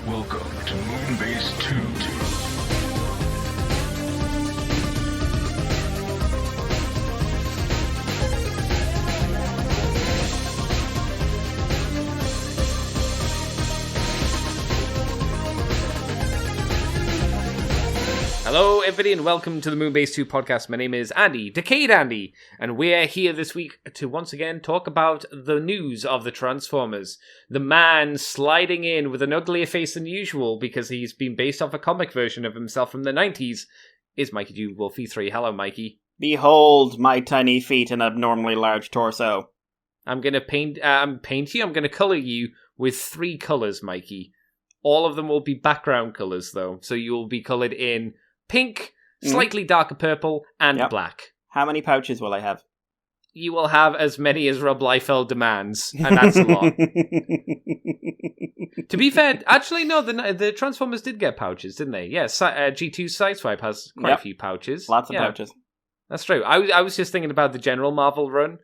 Welcome to Moonbase 2. Hello, everybody, and welcome to the Moonbase 2 podcast. My name is Andy, Decade Andy, and we're here this week to once again talk about the news of the Transformers. The man sliding in with an uglier face than usual because he's been based off a comic version of himself from the 90s is Mikey G. Wolfie 3. Hello, Mikey. Behold my tiny feet and abnormally large torso. I'm going to paint you. I'm going to color you with 3 colors, Mikey. All of them will be background colors, though, so you will be colored in pink, slightly darker purple, and black. How many pouches will I have? You will have as many as Rob Liefeld demands, and that's a lot. To be fair, actually, no, the Transformers did get pouches, didn't they? Yeah, G2 Sideswipe has quite a few pouches. Lots of pouches. That's true. I was just thinking about the general Marvel run,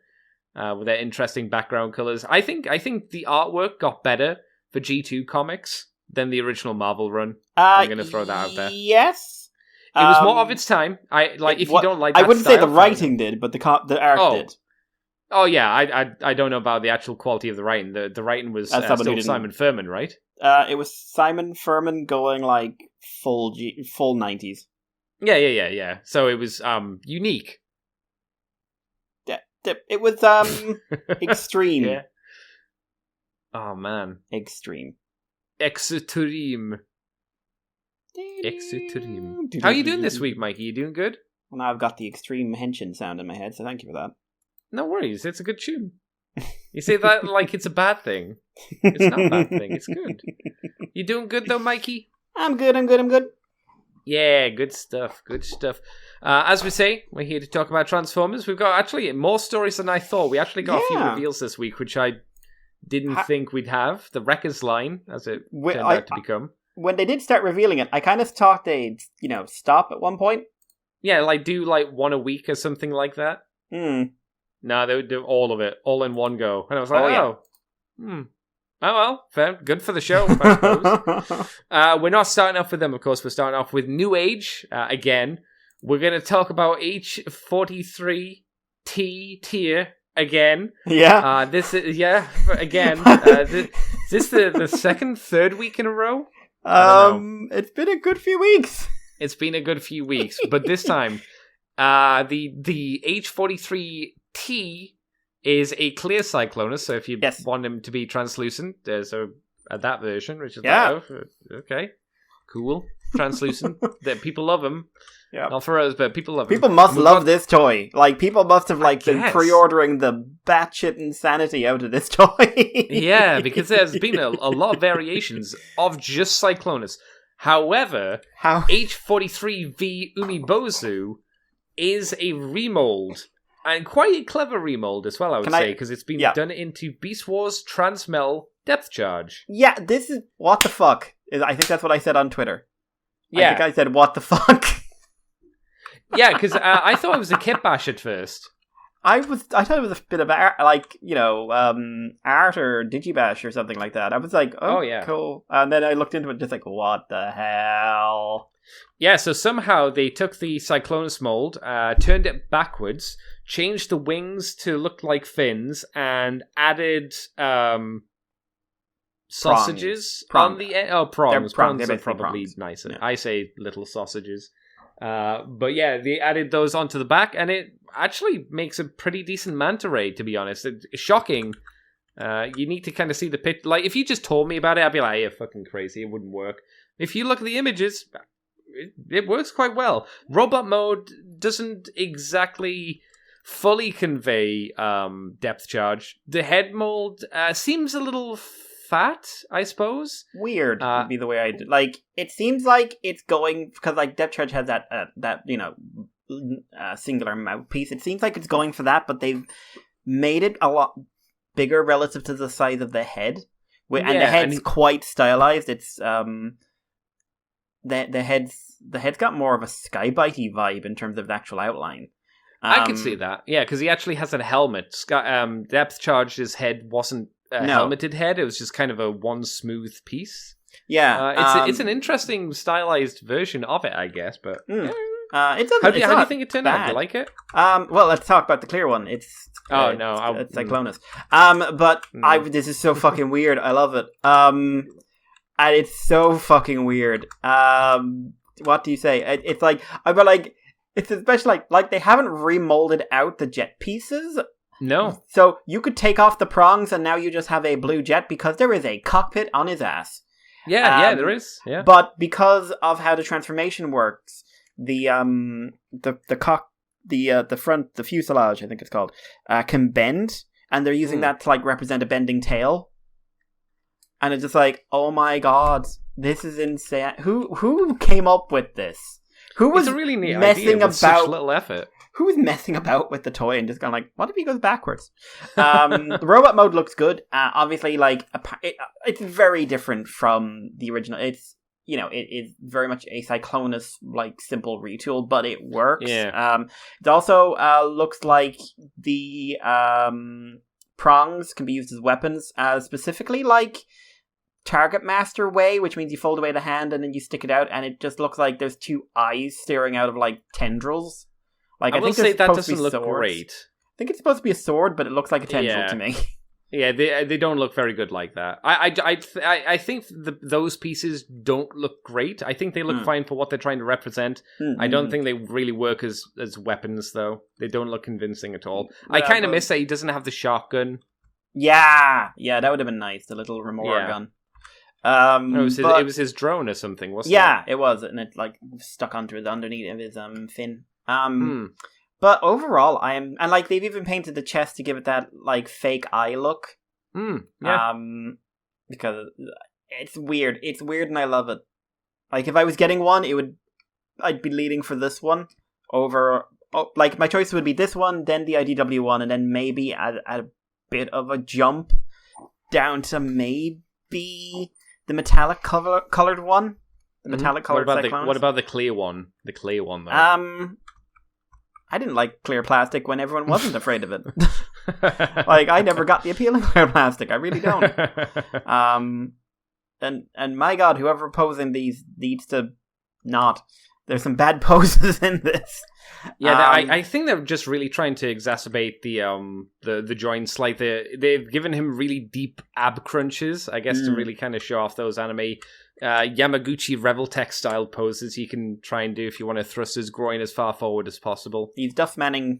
with their interesting background colors. I think the artwork got better for G2 comics than the original Marvel run. I'm going to throw that out there. Yes. It was more of its time. If you don't like that I wouldn't style, say the writing did, but the art did. Oh, yeah, I don't know about the actual quality of the writing. The writing was still Simon Furman, right? It was Simon Furman going, like, full 90s. Yeah. So it was unique. It was extreme. Yeah. Oh, man. Extreme. Extreme. How are you doing this week, Mikey? You doing good? Well, now I've got the extreme henshin sound in my head, so thank you for that. No worries, it's a good tune. You say that like it's a bad thing. It's not a bad thing, it's good. You doing good though, Mikey? I'm good. Yeah, good stuff. As we say, we're here to talk about Transformers. We've got actually more stories than I thought. We actually got a few reveals this week, which I didn't think we'd have. The Wreckers line, as it turned out to become. When they did start revealing it, I kind of thought they'd, stop at one point. Yeah, do one a week or something like that. No, they would do all of it, all in one go. And I was like, Oh, well, fair. Good for the show, I suppose. We're not starting off with them, of course. We're starting off with New Age, again. We're going to talk about H43T tier again. Yeah. Again. Is this the second, third week in a row? It's been a good few weeks. It's been a good few weeks, but this time, the H43T is a clear Cyclonus, so if you want him to be translucent, there's that version, which is okay, cool, translucent. That people love him. Yeah. Not for us, but people love him. People must love this toy. Like, people must have been pre-ordering the batshit insanity out of this toy. Yeah, because there's been a lot of variations of just Cyclonus. However, H43V Umibozu is a remold, and quite a clever remold as well, I would say, because it's been done into Beast Wars Transmel Depth Charge. Yeah, this is what the fuck. I think that's what I said on Twitter. Yeah. I think I said what the fuck. Yeah, because I thought it was a kit bash at first. I thought it was a bit of art, art or digibash or something like that. I was like, oh yeah, cool. And then I looked into it, just like, what the hell? Yeah, so somehow they took the Cyclonus mold, turned it backwards, changed the wings to look like fins, and added sausages on the end. Oh, prongs. Prongs are probably nicer. Yeah. I say little sausages. But yeah, they added those onto the back, and it actually makes a pretty decent manta ray, to be honest. It's shocking. You need to kind of see the picture. Like, if you just told me about it, I'd be like, you're fucking crazy, it wouldn't work. If you look at the images, it works quite well. Robot mode doesn't exactly fully convey depth charge. The head mold seems a little fat, I suppose. Weird would be the way I did. Like, it seems like it's going, because like depth charge has that singular mouthpiece. It seems like it's going for that, but they've made it a lot bigger relative to the size of the head, and the head's quite stylized. It's the head's got more of a Skybitey vibe in terms of the actual outline. I can see that, yeah, because he actually has a helmet. Depth Charge's head wasn't a helmeted head; it was just kind of a one smooth piece. Yeah, it's an interesting stylized version of it, I guess. But how do you think it turned out? Do you like it? Well, let's talk about the clear one. It's Cyclonus. This is so fucking weird. I love it. And it's so fucking weird. What do you say? It's like it's especially like they haven't remolded out the jet pieces. No. So you could take off the prongs and now you just have a blue jet because there is a cockpit on his ass. Yeah, there is. Yeah. But because of how the transformation works, the front, the fuselage, I think it's called, can bend, and they're using that to like represent a bending tail. And it's just like, oh my god, this is insane. Who came up with this? Who was it's a really neat messing idea about? Such little effort. Who was messing about with the toy and just going like, what if he goes backwards? The robot mode looks good. Obviously, like it's very different from the original. It's it is very much a Cyclonus like simple retool, but it works. Yeah. It also looks like the prongs can be used as weapons, specifically like Target Master way, which means you fold away the hand and then you stick it out, and it just looks like there's two eyes staring out of like tendrils. Like I will say that doesn't look great. I think it's supposed to be a sword, but it looks like a tendril to me. Yeah, they don't look very good like that. I think those pieces don't look great. I think they look fine for what they're trying to represent. Mm-hmm. I don't think they really work as weapons, though. They don't look convincing at all. I kind of miss that he doesn't have the shotgun. Yeah, that would have been nice. The little Remora gun. It was his drone or something, wasn't it? Yeah, it was, and it like stuck onto his underneath of his fin. But overall, and like they've even painted the chest to give it that like fake eye look. Because it's weird. It's weird, and I love it. Like if I was getting one, I'd be leaning for this one over. Like my choice would be this one, then the IDW one, and then maybe a bit of a jump down to maybe the metallic colored one. The metallic colored Cyclones. What about the clear one? The clear one, though. I didn't like clear plastic when everyone wasn't afraid of it. Like, I never got the appeal of clear plastic. I really don't. And my god, whoever posing these needs to not. There's some bad poses in this. Yeah, I think they're just really trying to exacerbate the joints. Like they've given him really deep ab crunches, I guess, to really kind of show off those anime Yamaguchi Reveltech style poses you can try and do if you want to thrust his groin as far forward as possible. He's Duff Manning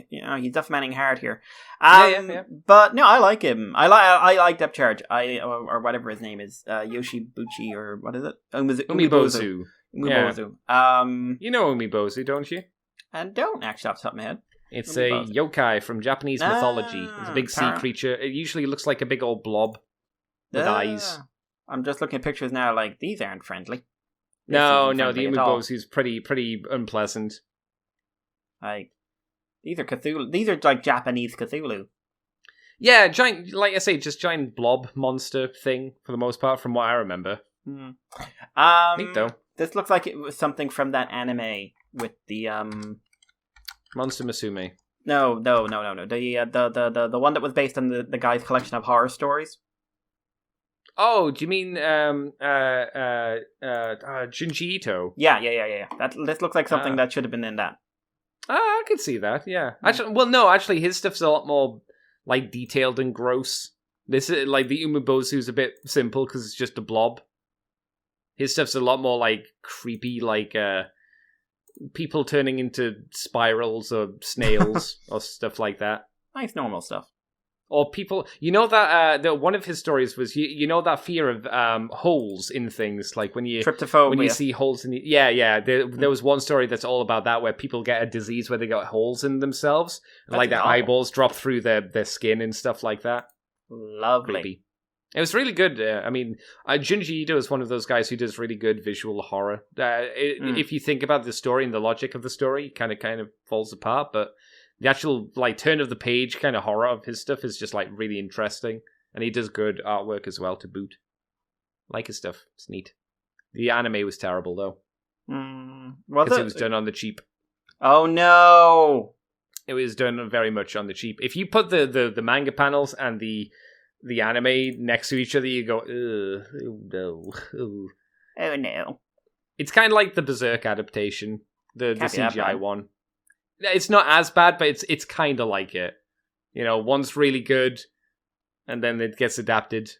he's Duff Manning hard here. Yeah. But no, I like him. I like Depth Charge. Or whatever his name is, Yoshibuchi or what is it? Umibozu. Umibozu. Yeah. You know Umibozu, don't you? I don't actually off the top of my head. It's a yokai from Japanese mythology. It's a big sea creature. It usually looks like a big old blob with eyes. I'm just looking at pictures now, like, these aren't friendly. No, the Umibozu's pretty unpleasant. Like, these are Cthulhu. These are, like, Japanese Cthulhu. Yeah, giant, like I say, just giant blob monster thing, for the most part, from what I remember. Neat, though. This looks like it was something from that anime with the, Monster Musume. No. The one that was based on the guy's collection of horror stories. Oh, do you mean Junji Ito? Yeah. This looks like something that should have been in that. I could see that. Yeah. Actually, his stuff's a lot more like detailed and gross. This is like the Umibozu's a bit simple because it's just a blob. His stuff's a lot more like creepy, like people turning into spirals or snails or stuff like that. Nice normal stuff. Or people, that one of his stories was, that fear of holes in things, like when you see holes in the... Yeah, there was one story that's all about that, where people get a disease where they got holes in themselves, and like their eyeballs drop through their skin and stuff like that. Lovely. Creepy. It was really good. Junji Ito is one of those guys who does really good visual horror. If you think about the story and the logic of the story, it kind of falls apart, but... The actual, like, turn of the page kind of horror of his stuff is just, like, really interesting. And he does good artwork as well, to boot. Like his stuff. It's neat. The anime was terrible, though. Because it was done on the cheap. Oh, no! It was done very much on the cheap. If you put the manga panels and the the anime next to each other, you go, ugh, oh no, ugh. Oh no. It's kind of like the Berserk adaptation, the CGI bad. one. It's not as bad, but it's kind of like it. You know, one's really good, and then it gets adapted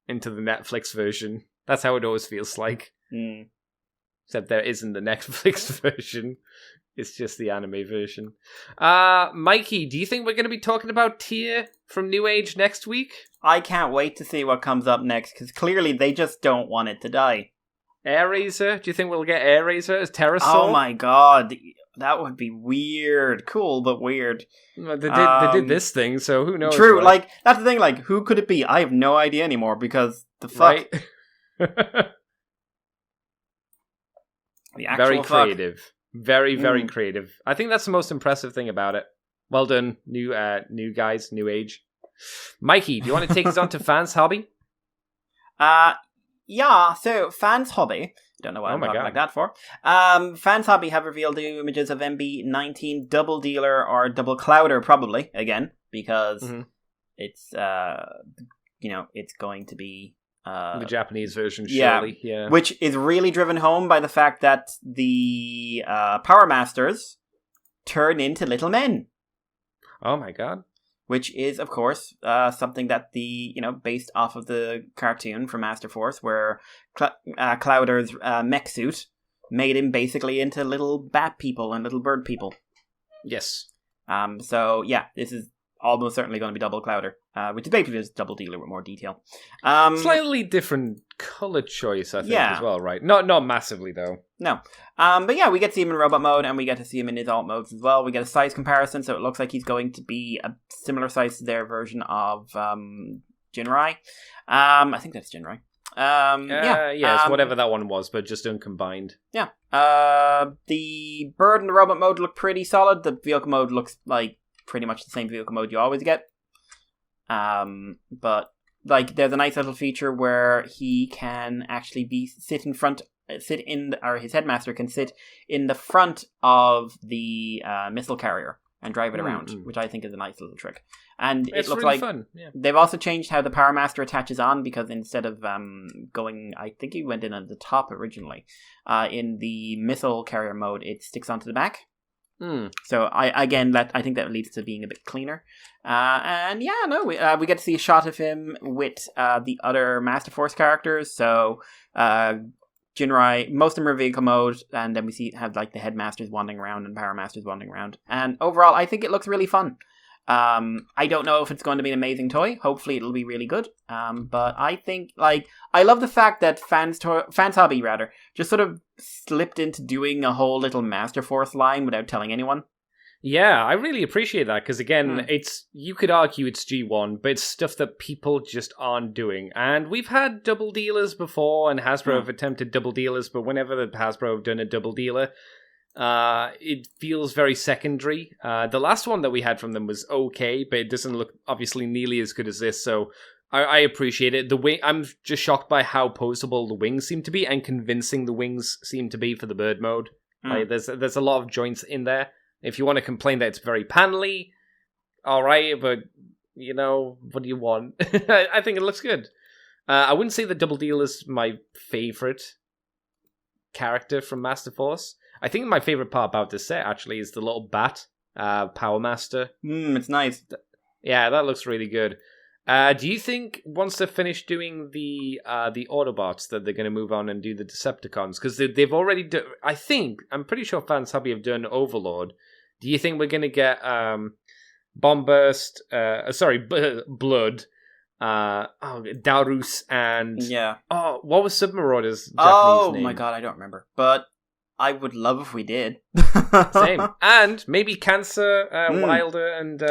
into the Netflix version. That's how it always feels like. Mm. Except there isn't the Netflix version. It's just the anime version. Mikey, do you think we're going to be talking about Tyr from New Age next week? I can't wait to see what comes up next, because clearly they just don't want it to die. Airazor? Do you think we'll get Airazor as Pterosaur? Oh my god, that would be weird. Cool, but weird. Well, they did this thing, so who knows? True, right? like, that's the thing, like, who could it be? I have no idea anymore, because the fuck. Right? The actual very fuck. creative. Very, very creative. I think that's the most impressive thing about it. Well done, new guys, New Age. Mikey, do you want to take us on to Fans Hobby? Yeah, so Fans Hobby, don't know why I'm talking like that for. Fans Hobby have revealed new images of MB19 Double Dealer or Double Clouder, probably, again, because it's, it's going to be... the Japanese version, surely. Yeah. Which is really driven home by the fact that the Power Masters turn into little men. Oh my god. Which is, of course, something that based off of the cartoon from Master Force, where Clouder's mech suit made him basically into little bat people and little bird people. Yes. So, yeah, this is almost certainly going to be Double Clouder, which is basically just Double Dealer with more detail. Slightly different color choice, I think, as well, right? Not massively, though. No. But yeah, we get to see him in robot mode, and we get to see him in his alt modes as well. We get a size comparison, so it looks like he's going to be a similar size to their version of Jinrai. I think that's Jinrai. Yes, whatever that one was, but just uncombined. Yeah. The bird and the robot mode look pretty solid. The vehicle mode looks like pretty much the same vehicle mode you always get. But like, there's a nice little feature where he can actually his headmaster can sit in the front of the missile carrier and drive it around, which I think is a nice little trick. And it looks really like fun. Yeah. They've also changed how the Power Master attaches on, because instead of going, I think he went in at the top originally, in the missile carrier mode, it sticks onto the back. So I think that leads to being a bit cleaner. We get to see a shot of him with the other Master Force characters. So Jinrai, most of them are vehicle mode, and then we have like the Headmasters wandering around and Power Masters wandering around. And overall, I think it looks really fun. I don't know if it's going to be an amazing toy. Hopefully it'll be really good. But I think, like, I love the fact that Fans Hobby, just sort of slipped into doing a whole little Master Force line without telling anyone. Yeah, I really appreciate that, because again, you could argue it's G1, but it's stuff that people just aren't doing. And we've had double dealers before, and Hasbro have attempted double dealers, but whenever the Hasbro have done a double dealer, it feels very secondary. The last one that we had from them was okay, but it doesn't look obviously nearly as good as this, so I appreciate it. The wing, I'm just shocked by how poseable the wings seem to be, and convincing the wings seem to be for the bird mode. Like, there's a lot of joints in there. If you want to complain that it's very panelly, alright, but, what do you want? I think it looks good. I wouldn't say the Double Deal is my favorite character from Master Force. I think my favorite part about this set, actually, is the little bat, Power Master. It's nice. Yeah, that looks really good. Do you think once they're finished doing the Autobots that they're going to move on and do the Decepticons? Because they've already done... I'm pretty sure Fans Hobby have done Overlord. Do you think we're going to get Bombburst, Blood, Darus, and... Yeah. Oh, what was Submarauder's Japanese name? Oh my god, I don't remember. But I would love if we did. Same. And maybe Cancer, Wilder, and...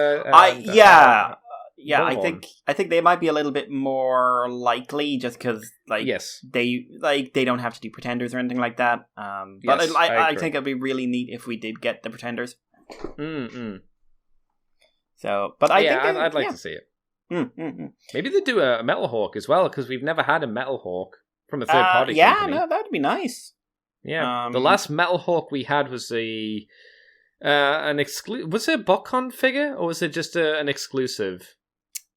Yeah, I think they might be a little bit more likely, just because they don't have to do Pretenders or anything like that. But yes, I think it'd be really neat if we did get the Pretenders. So, but I'd like to see it. Maybe they do a Metal Hawk as well, because we've never had a Metal Hawk from a third party. Yeah, no, that'd be nice. Yeah, the last Metal Hawk we had was an exclusive. Was it a BotCon figure, or was it just an exclusive?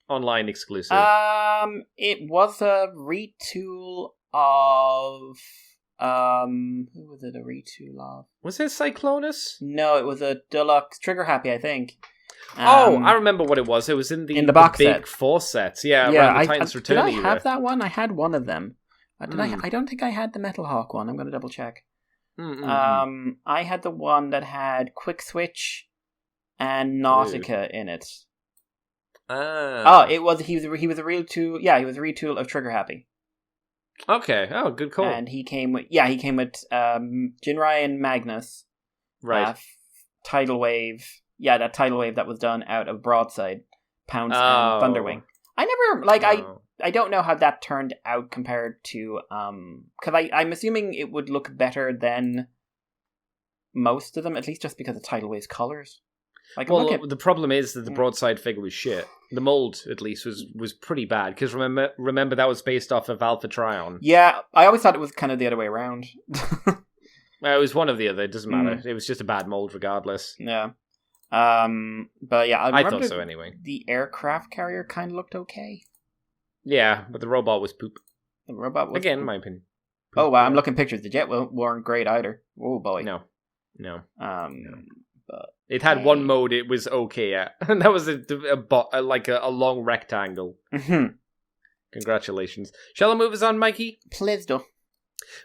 online exclusive? It was a retool of who was it a retool of? Was it Cyclonus? No, it was a Deluxe Trigger Happy, I think. I remember what it was. It was in the box big set. 4 sets. Yeah, around the Titans Return. Did I have that one? I had one of them. I don't think I had the Metal Hawk one. I'm going to double check. I had the one that had Quick Switch and Nautica in it. It was he was a retool. Yeah, he was a retool of Trigger Happy. Okay. Oh, good call. And he came with Jinrai and Magnus. Right. Tidal Wave. Yeah, that Tidal Wave that was done out of Broadside, Pounce, and Thunderwing. I never I don't know how that turned out compared to because I'm assuming it would look better than most of them, at least just because of Tidal Wave's colors. The problem is that the Broadside figure was shit. The mold, at least, was pretty bad because remember that was based off of Alpha Trion. Yeah, I always thought it was kind of the other way around. It was one of the other. It doesn't matter. It was just a bad mold, regardless. Yeah. But yeah, I thought so anyway. The aircraft carrier kind of looked okay. Yeah, but the robot was poop. The robot was again, poop. in my opinion. Poop. Oh wow, I'm looking pictures. The jet weren't great either. Oh boy. No. But it had one mode it was okay at, and that was a long rectangle. Congratulations. Shall I move us on, Mikey? Please do.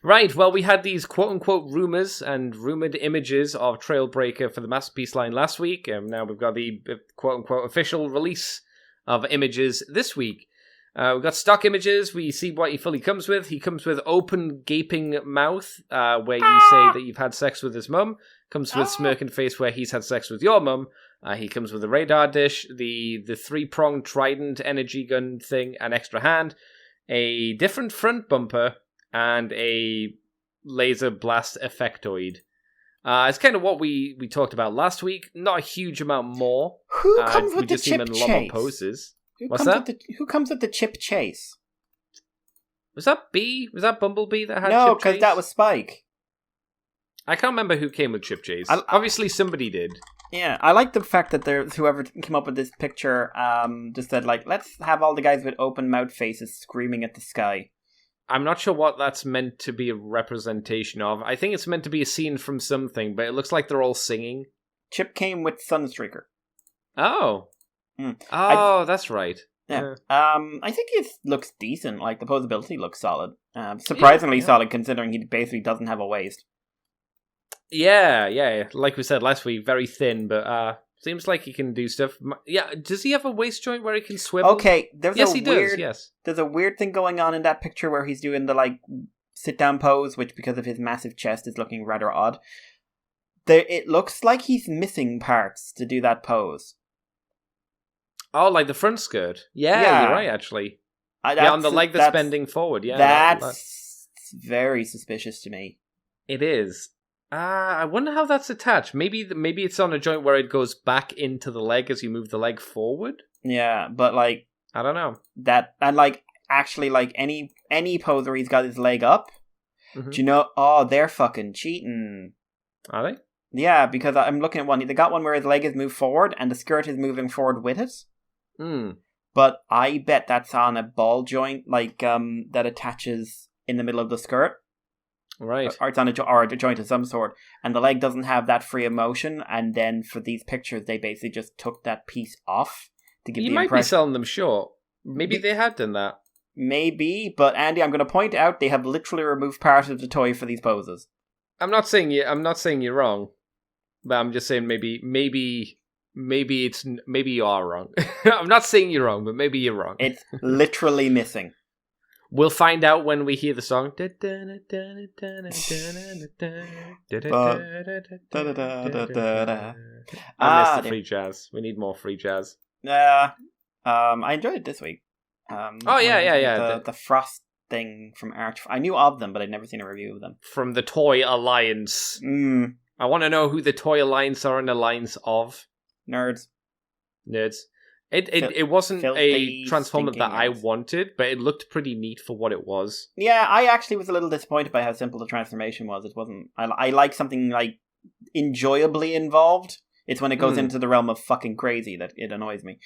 Right, well, we had these quote-unquote rumours and rumoured images of Trailbreaker for the Masterpiece line last week, and now we've got the quote-unquote official release of images this week. We've got stock images. We see what he fully comes with. He comes with open, gaping mouth, where you say that you've had sex with his mum. Comes with smirking face, where he's had sex with your mum. He comes with a radar dish, the 3-pronged trident energy gun thing, an extra hand, a different front bumper, and a laser blast effectoid. It's kind of what we talked about last week. Not a huge amount more. Who comes with the chip chase? A lot more poses. What's that? Who comes with the chip chase? Was that Bee? Was that Bumblebee that had chip chase? No, because that was Spike. I can't remember who came with chip chase. Obviously somebody did. Yeah, I like the fact that whoever came up with this picture just said, let's have all the guys with open mouth faces screaming at the sky. I'm not sure what that's meant to be a representation of. I think it's meant to be a scene from something, but it looks like they're all singing. Chip came with Sunstreaker. Oh. Oh, that's right. Yeah. I think it looks decent. The posability looks solid. Surprisingly solid, considering he basically doesn't have a waist. Yeah. Like we said last week, very thin, but seems like he can do stuff. Yeah, does he have a waist joint where he can swivel? Okay, he does, yes. There's a weird thing going on in that picture where he's doing the, sit-down pose, which, because of his massive chest, is looking rather odd. It looks like he's missing parts to do that pose. Oh, like the front skirt. Yeah. You're right, actually. On the leg that's bending forward, yeah. That's very suspicious to me. It is. I wonder how that's attached. Maybe it's on a joint where it goes back into the leg as you move the leg forward. Yeah, but I don't know. That and actually any pose where he's got his leg up. Mm-hmm. Do you know? Oh, they're fucking cheating. Are they? Yeah, because I'm looking at one. They got one where his leg is moved forward and the skirt is moving forward with it. But I bet that's on a ball joint, that attaches in the middle of the skirt. Right. Or it's on a joint of some sort, and the leg doesn't have that free of motion, and then for these pictures they basically just took that piece off to give the impression. You might be selling them short. Maybe they have done that. Maybe, but Andy, I'm going to point out they have literally removed part of the toy for these poses. I'm not saying you're wrong, but I'm just saying maybe you are wrong. I'm not saying you're wrong, but maybe you're wrong. It's literally missing. We'll find out when we hear the song. I miss the free jazz. We need more free jazz. I enjoyed it this week. The Frost thing from Arch. I knew of them, but I'd never seen a review of them. From the Toy Alliance. I want to know who the Toy Alliance are an alliance of. Nerds. It wasn't a Transformer that I wanted, but it looked pretty neat for what it was. Yeah, I actually was a little disappointed by how simple the transformation was. It wasn't. I like something enjoyably involved. It's when it goes into the realm of fucking crazy that it annoys me.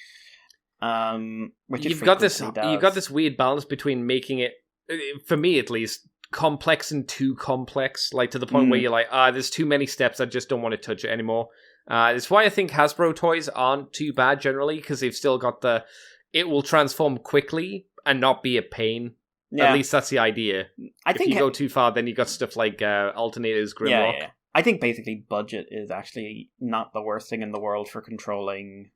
Which you've got this weird balance between making it, for me at least, complex and too complex, like to the point where you're like, there's too many steps, I just don't want to touch it anymore. It's why I think Hasbro toys aren't too bad generally, because they've still got it will transform quickly and not be a pain. Yeah. At least that's the idea. If you go too far, then you got stuff like Alternators, Grimlock. Yeah. I think basically budget is actually not the worst thing in the world for controlling,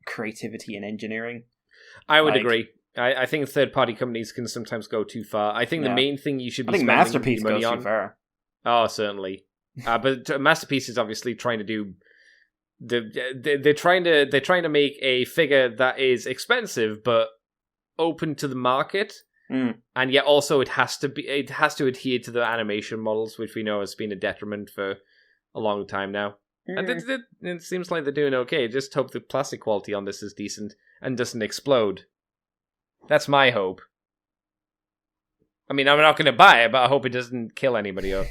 creativity and engineering. I would agree. I think third-party companies can sometimes go too far. I think the main thing you should be spending Masterpiece money goes on... too far. Oh, certainly. But Masterpiece is obviously trying to do... They're trying to make a figure that is expensive, but open to the market. And yet also it has to adhere to the animation models, which we know has been a detriment for a long time now. And it seems like they're doing okay. Just hope the plastic quality on this is decent and doesn't explode. That's my hope. I mean, I'm not going to buy it, but I hope it doesn't kill anybody or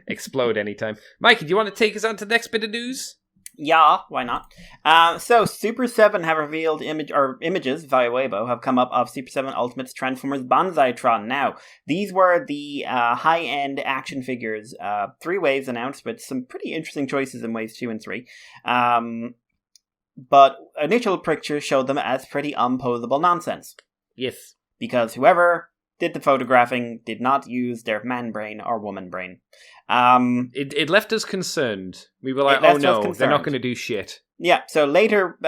explode anytime. Mikey, do you want to take us on to the next bit of news? Yeah, why not? So Super 7 have revealed images via Weibo have come up of Super 7 Ultimate's Transformers Banzaitron. Now, these were the high-end action figures. 3 waves announced with some pretty interesting choices in waves 2 and 3. But initial pictures showed them as pretty unposable nonsense. Yes. Because whoever did the photographing did not use their man brain or woman brain. It left us concerned. We were like, oh no, they're not going to do shit. Yeah, so later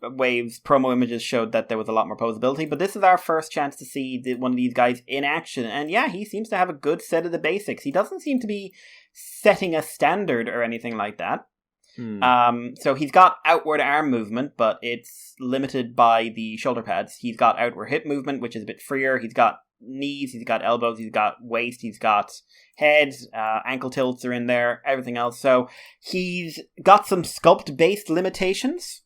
waves promo images showed that there was a lot more posability, but this is our first chance to see one of these guys in action. And yeah, he seems to have a good set of the basics. He doesn't seem to be setting a standard or anything like that. So he's got outward arm movement, but it's limited by the shoulder pads. He's got outward hip movement, which is a bit freer. He's got knees, he's got elbows, he's got waist, he's got head, ankle tilts are in there, everything else. So he's got some sculpt-based limitations.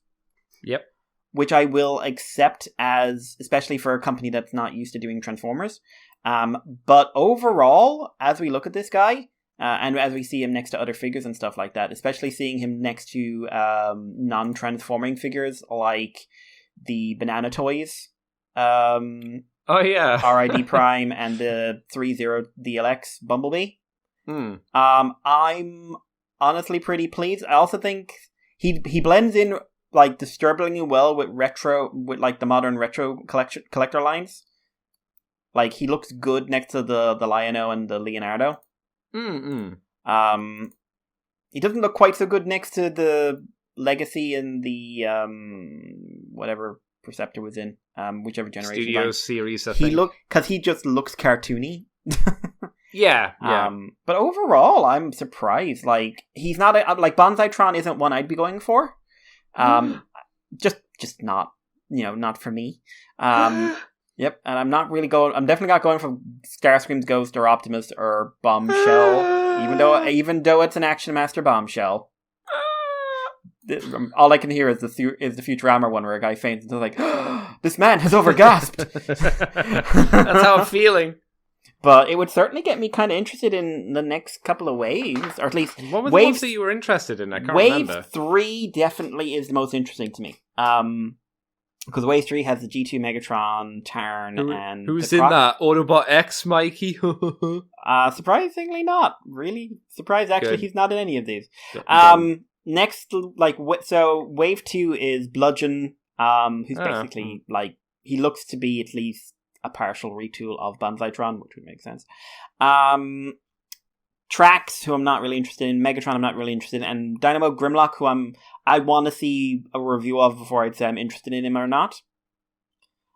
Yep. Which I will accept especially for a company that's not used to doing Transformers. But overall, as we look at this guy, and as we see him next to other figures and stuff like that, especially seeing him next to non-transforming figures like the Banana Toys. Oh yeah, RID Prime and the 30 DLX Bumblebee. I'm honestly pretty pleased. I also think he blends in like disturbingly well with the modern retro collector lines. Like he looks good next to the Lion-O and the Leonardo. He doesn't look quite so good next to the Legacy and the whatever Perceptor was in, whichever generation. Studio series, I think. Because he just looks cartoony. Yeah. But overall, I'm surprised. Like he's not like Banzaitron isn't one I'd be going for. Just not, not for me. Yep, and I'm definitely not going for Starscream's Ghost or Optimus or Bombshell, even though it's an Action Master Bombshell. All I can hear is the Futurama one where a guy faints and they're like, this man has overgasped. That's how I'm feeling. But it would certainly get me kind of interested in the next couple of waves, or at least what were the ones that you were interested in? I can't remember. Wave 3 definitely is the most interesting to me. Because Wave 3 has the G2 Megatron, Tarn, and... Who's in that? Autobot X, Mikey? Surprisingly not. Really surprised, actually, he's not in any of these. Next, so Wave 2 is Bludgeon, who's basically, he looks to be at least a partial retool of Banzaitron, which would make sense. Trax, who I'm not really interested in, Megatron I'm not really interested in, and Dynamo Grimlock, who I want to see a review of before I'd say I'm interested in him or not.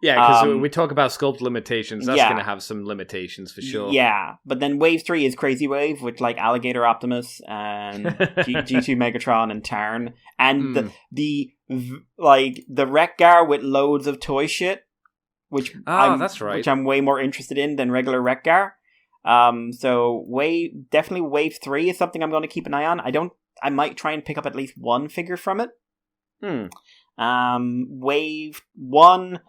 Yeah, because we talk about sculpt limitations, that's going to have some limitations for sure. Yeah, but then Wave 3 is Crazy Wave, with Alligator Optimus and G2 Megatron and Tarn, and the Wreck-Gar with loads of toy shit, that's right. Which I'm way more interested in than regular Wreck-Gar. So definitely Wave 3 is something I'm going to keep an eye on. I might try and pick up at least one figure from it. Wave 1,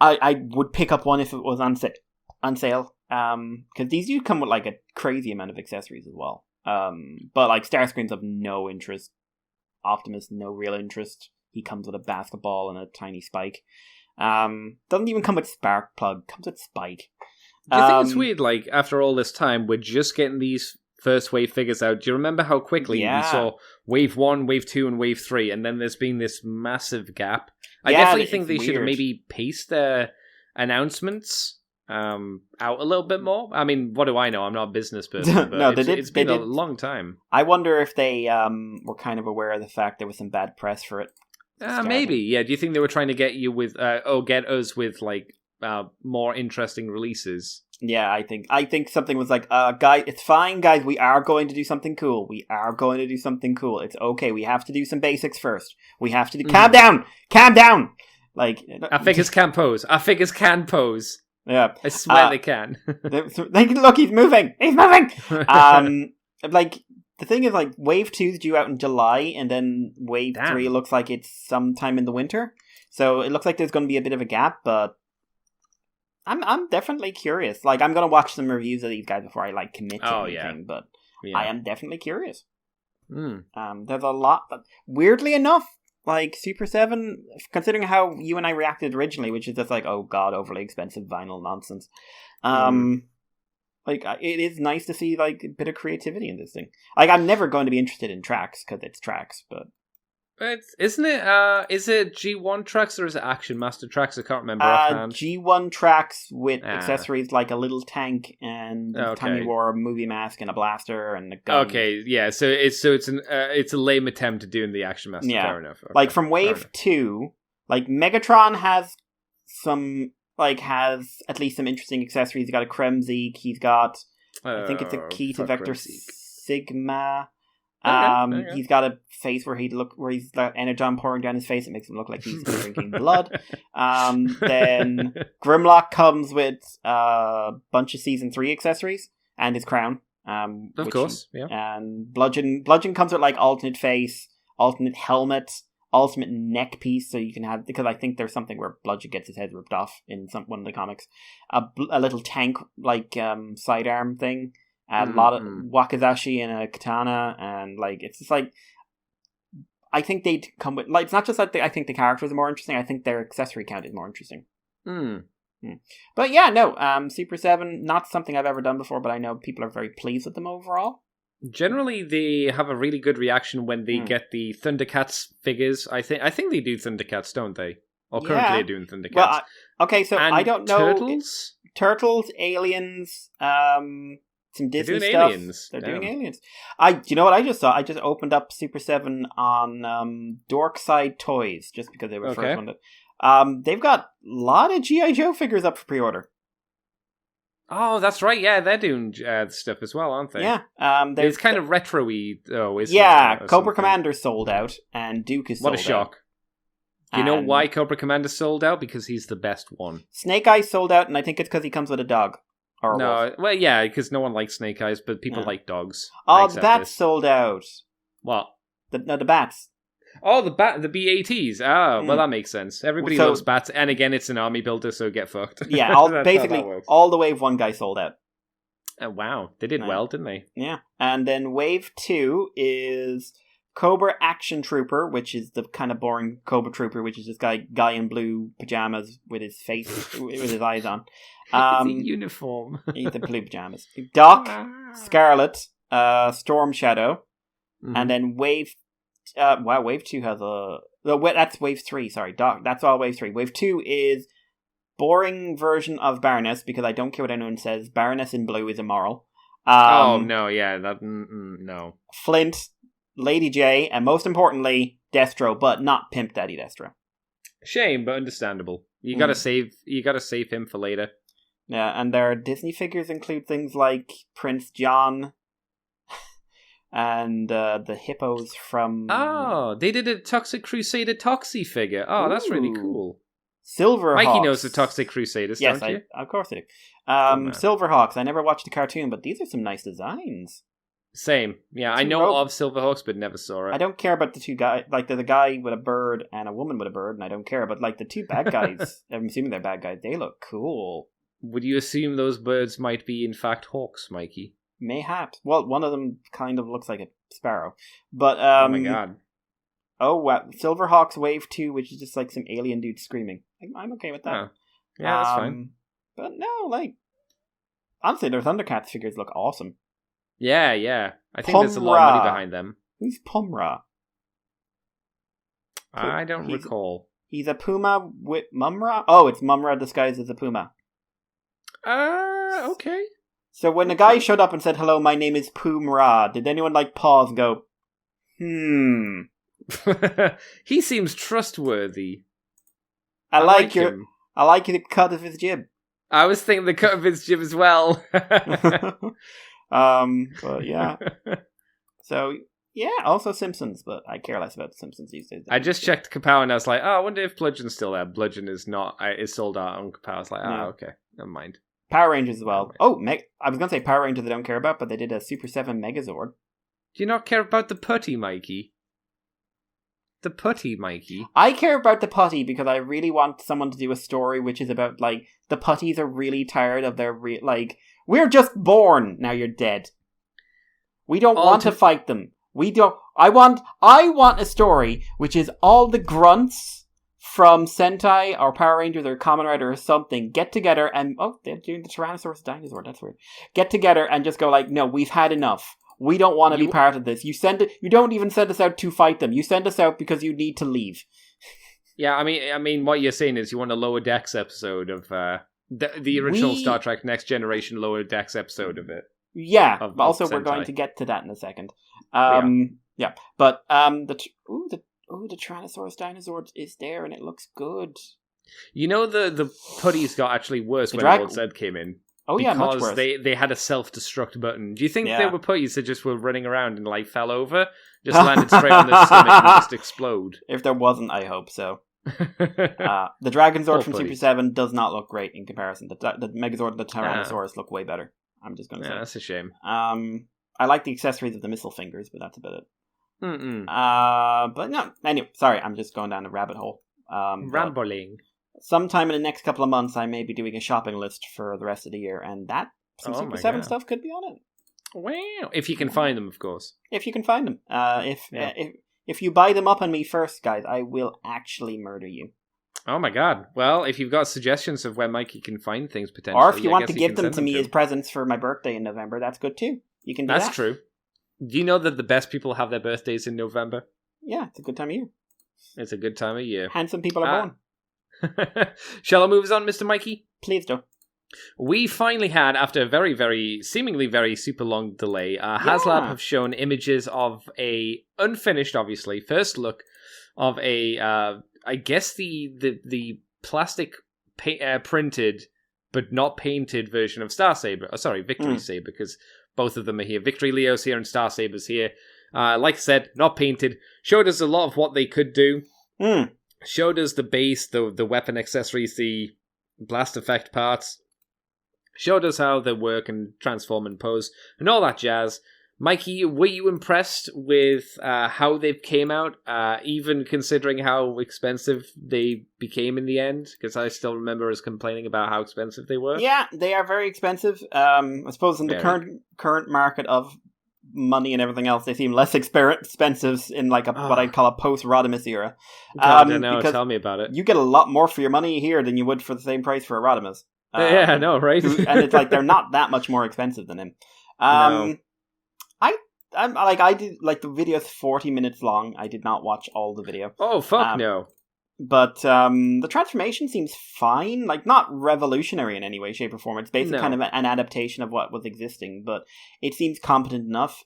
I would pick up one if it was on sale. Because these do come with a crazy amount of accessories as well. But Starscream's of no interest. Optimus, no real interest. he comes with a basketball and a tiny spike. Doesn't even come with spark plug, comes with spike. Do you think it's weird, like, after all this time, we're just getting these first wave figures out? Do you remember how quickly we saw wave 1, wave 2, and wave 3, and then there's been this massive gap? I definitely think they should have maybe paced their announcements out a little bit more. I mean, what do I know? I'm not a business person, but it's been a long time. I wonder if they were kind of aware of the fact there was some bad press for it. Maybe, yeah. Do you think they were trying to get you with, get us with, like, more interesting releases? Yeah, I think something was like, guys, it's fine, guys. We are going to do something cool. It's okay. We have to do some basics first. We have to do. Calm down. Like, our figures can pose. Yeah, I swear they can. Look, he's moving. Like, the thing is, like, Wave 2 is due out in July, and then Wave 3 looks like it's sometime in the winter. So it looks like there's going to be a bit of a gap, but I'm definitely curious. Like, I'm going to watch some reviews of these guys before I, like, commit to anything, but I am definitely curious. There's a lot, but weirdly enough, like, Super 7, considering how you and I reacted originally, which is just like, oh god, overly expensive vinyl nonsense. Like, it is nice to see, like, a bit of creativity in this thing. Like, I'm never going to be interested in tracks, because it's tracks, but... Isn't it, is it G1 tracks or is it Action Master tracks? I can't remember offhand. G1 tracks with accessories like a little tank and time he wore a movie mask and a blaster and a gun. Okay, yeah, so it's a lame attempt at doing the Action Master, fair enough. Okay, like from Wave 2, like Megatron has at least some interesting accessories. He's got a Kremzik, he's got, I think it's a key to Vector Sigma. Okay. He's got a face where he's got energon pouring down his face. It makes him look like he's drinking blood. Then Grimlock comes with a bunch of Season 3 accessories and his crown. Of course, yeah. And Bludgeon comes with, like, alternate face, alternate helmet, ultimate neck piece, so you can have, because I think there's something where Bludgeon gets his head ripped off in one of the comics. A little tank, like, sidearm thing. A lot of wakizashi and a katana, and, like, it's just like, I think they'd come with, like, it's not just that I think the characters are more interesting, I think their accessory count is more interesting. But yeah, no, Super 7, not something I've ever done before, but I know people are very pleased with them overall. Generally, they have a really good reaction when they get the Thundercats figures. I think they do Thundercats, don't they? Or currently they're doing Thundercats. Well, okay, so and I don't know. Turtles, Aliens, some Disney doing stuff. Aliens. They're doing Aliens. Do you know what I just saw? I just opened up Super 7 on Dorkside Toys, just because they were the first one. They've got a lot of G.I. Joe figures up for pre-order. Oh, that's right. Yeah, they're doing stuff as well, aren't they? Yeah. It's kind of retro-y, though, isn't it? Yeah, Cobra Commander sold out, and Duke is sold out. What a shock. Do you know why Cobra Commander sold out? Because he's the best one. Snake Eyes sold out, and I think it's because he comes with a dog. Well, yeah, because no one likes Snake Eyes, but people like dogs. Oh, the bats sold out. What? The bats. Oh, the BATs. Well, that makes sense. Everybody loves bats, and again, it's an army builder, so get fucked. Yeah, basically, all the Wave 1 guys sold out. Wow, they did well, didn't they? Yeah, and then Wave 2 is Cobra Action Trooper, which is the kind of boring Cobra Trooper, which is this guy in blue pajamas with his face, with his eyes on. It's a uniform. He's the blue pajamas. Doc, Scarlet, Storm Shadow, and then Wave... Wave 2 has a... that's Wave 3, sorry. Doc, that's all Wave 3. Wave 2 is boring version of Baroness, because I don't care what anyone says. Baroness in blue is immoral. No, yeah. No. Flint, Lady J, and most importantly, Destro, but not Pimp Daddy Destro. Shame, but understandable. You gotta save him for later. Yeah, and their Disney figures include things like Prince John and the hippos from... Oh, they did a Toxic Crusader Toxie figure. Oh, that's really cool. Silverhawks. Mikey knows the Toxic Crusaders, don't you? Yes, of course I do. Silverhawks, I never watched the cartoon, but these are some nice designs. Same. Yeah, I know of Silverhawks, but never saw it. I don't care about the two guys. Like, there's a guy with a bird and a woman with a bird, and I don't care. But, like, the two bad guys, I'm assuming they're bad guys, they look cool. Would you assume those birds might be, in fact, hawks, Mikey? Mayhaps. Well, one of them kind of looks like a sparrow. But, oh my god. Oh, wow. Silverhawks Wave 2, which is just like some alien dude screaming. I'm okay with that. Oh. Yeah, that's fine. But no, like, honestly, their Thundercats figures look awesome. Yeah. I think there's a lot of money behind them. Who's Pumra? I don't recall. He's a Puma with Mumra? Oh, it's Mumra disguised as a Puma. Okay. So when the guy showed up and said, hello, my name is Pumra, did anyone like pause and go, He seems trustworthy. I like the cut of his jib. I was thinking the cut of his jib as well. But yeah. So, yeah, also Simpsons, but I care less about the Simpsons these days. I just checked Kapow and I was like, I wonder if Bludgeon's still there. Bludgeon is not, is sold out on Kapow. I was like, okay, never mind. Power Rangers as well. Oh, I was going to say Power Rangers I don't care about, but they did a Super 7 Megazord. Do you not care about the putty, Mikey? The putty, Mikey? I care about the putty because I really want someone to do a story which is about, like, the putties are really tired of their, we're just born, now you're dead. We don't want to fight them. We don't. I want a story which is all the grunts from Sentai or Power Rangers or Kamen Rider or something get together and they're doing the Tyrannosaurus dinosaur. That's weird. Get together and just go like, no, we've had enough. We don't want to be part of this. You don't even send us out to fight them. You send us out because you need to leave. Yeah, I mean, what you're saying is you want a Lower Decks episode of the original Star Trek Next Generation Lower Decks episode of it. Yeah, but also we're going to get to that in a second. Yeah, but the Tyrannosaurus dinosaur is there and it looks good. You know the putties got actually worse when Old Zed came in. Oh yeah, much worse. Because they had a self-destruct button. Do you think they were putties that just were running around and like fell over, just landed straight on their stomach and just explode? If there wasn't, I hope so. The Dragonzord from Super 7 does not look great in comparison. The Megazord and the Tyrannosaurus look way better. I'm just going to say. That's a shame. I like the accessories of the missile fingers, but that's about it. But no, anyway, sorry, I'm just going down a rabbit hole. Rambling. Sometime in the next couple of months, I may be doing a shopping list for the rest of the year, and some Super 7 stuff could be on it. Wow. If you can find them, of course. If you can find them. If you buy them up on me first, guys, I will actually murder you. Oh my god. Well, if you've got suggestions of where Mikey can find things potentially, or if you want to give them to me as presents for my birthday in November, that's good too. You can do that. That's true. Do you know that the best people have their birthdays in November? Yeah, it's a good time of year. It's a good time of year. Handsome people are born. Shall I move on, Mr. Mikey? Please do. We finally had, after a very, very, seemingly very super long delay, HasLab have shown images of a unfinished, obviously, first look of a, I guess the plastic printed but not painted version of Victory Saber, because both of them are here. Victory Leo's here and Star Saber's here. Like I said, not painted. Showed us a lot of what they could do. Showed us the base, the weapon accessories, the blast effect parts. Showed us how they work and transform and pose, and all that jazz. Mikey, were you impressed with how they came out, even considering how expensive they became in the end? Because I still remember us complaining about how expensive they were. Yeah, they are very expensive. I suppose in the current market of money and everything else, they seem less expensive in like what I'd call a post-Rodimus era. God, I know, tell me about it. You get a lot more for your money here than you would for the same price for a Rodimus. Yeah, I know, right? And it's like they're not that much more expensive than him. No. I did, like, the video's 40 minutes long. I did not watch all the video. Oh, fuck no. But the transformation seems fine. Like, not revolutionary in any way, shape, or form. It's basically kind of an adaptation of what was existing, but it seems competent enough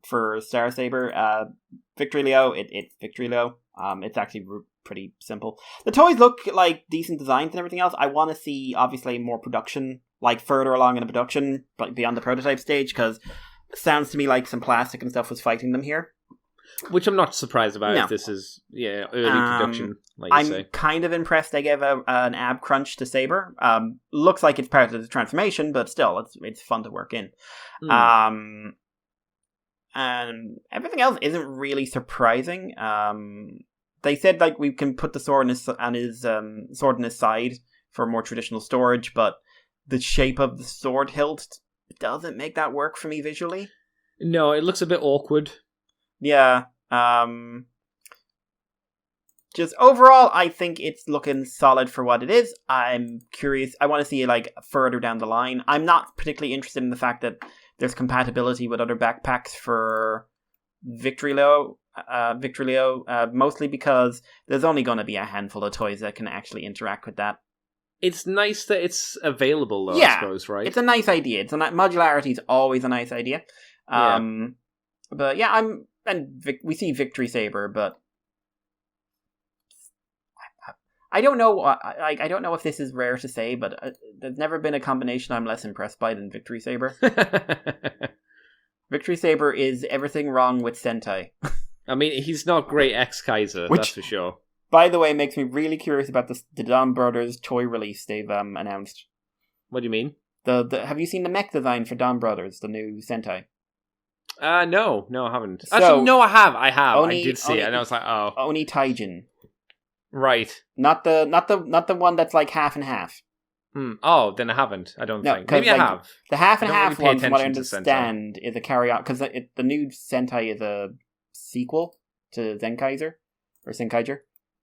for Star Saber. Victory Leo, it's Victory Leo. It's actually pretty simple. The toys look like decent designs and everything else. I want to see, obviously, more production, like, further along in the production, like, beyond the prototype stage, because sounds to me like some plastic and stuff was fighting them here. Which I'm not surprised about if this is early production, like you say. I'm kind of impressed they gave an ab crunch to Saber. Looks like it's part of the transformation, but still, it's fun to work in. And everything else isn't really surprising. They said like we can put the sword on his sword in his side for more traditional storage, but the shape of the sword hilt doesn't make that work for me visually. No, it looks a bit awkward. Yeah. just overall, I think it's looking solid for what it is. I'm curious. I want to see it like further down the line. I'm not particularly interested in the fact that there's compatibility with other backpacks for Victreelo, mostly because there's only going to be a handful of toys that can actually interact with that. It's nice that it's available, though, I suppose, right? It's a nice idea. Modularity is always a nice idea. But yeah, we see Victory Saber, but I don't know. I don't know if this is rare to say, but there's never been a combination I'm less impressed by than Victory Saber. Victory Saber is everything wrong with Sentai. I mean, he's not great ex-Kaiser, that's for sure. By the way, makes me really curious about the Don Brothers toy release they've announced. What do you mean? Have you seen the mech design for Don Brothers, the new Sentai? No, I haven't. So, actually, no, I have. I did see it, and I was like, oh, Oni Taijin. Right. Not the one that's like half and half. Oh, then I haven't. I don't think. Maybe I have. The half and half one, from what I understand, is a carry-on, because the new Sentai is a sequel to Zenkaiser,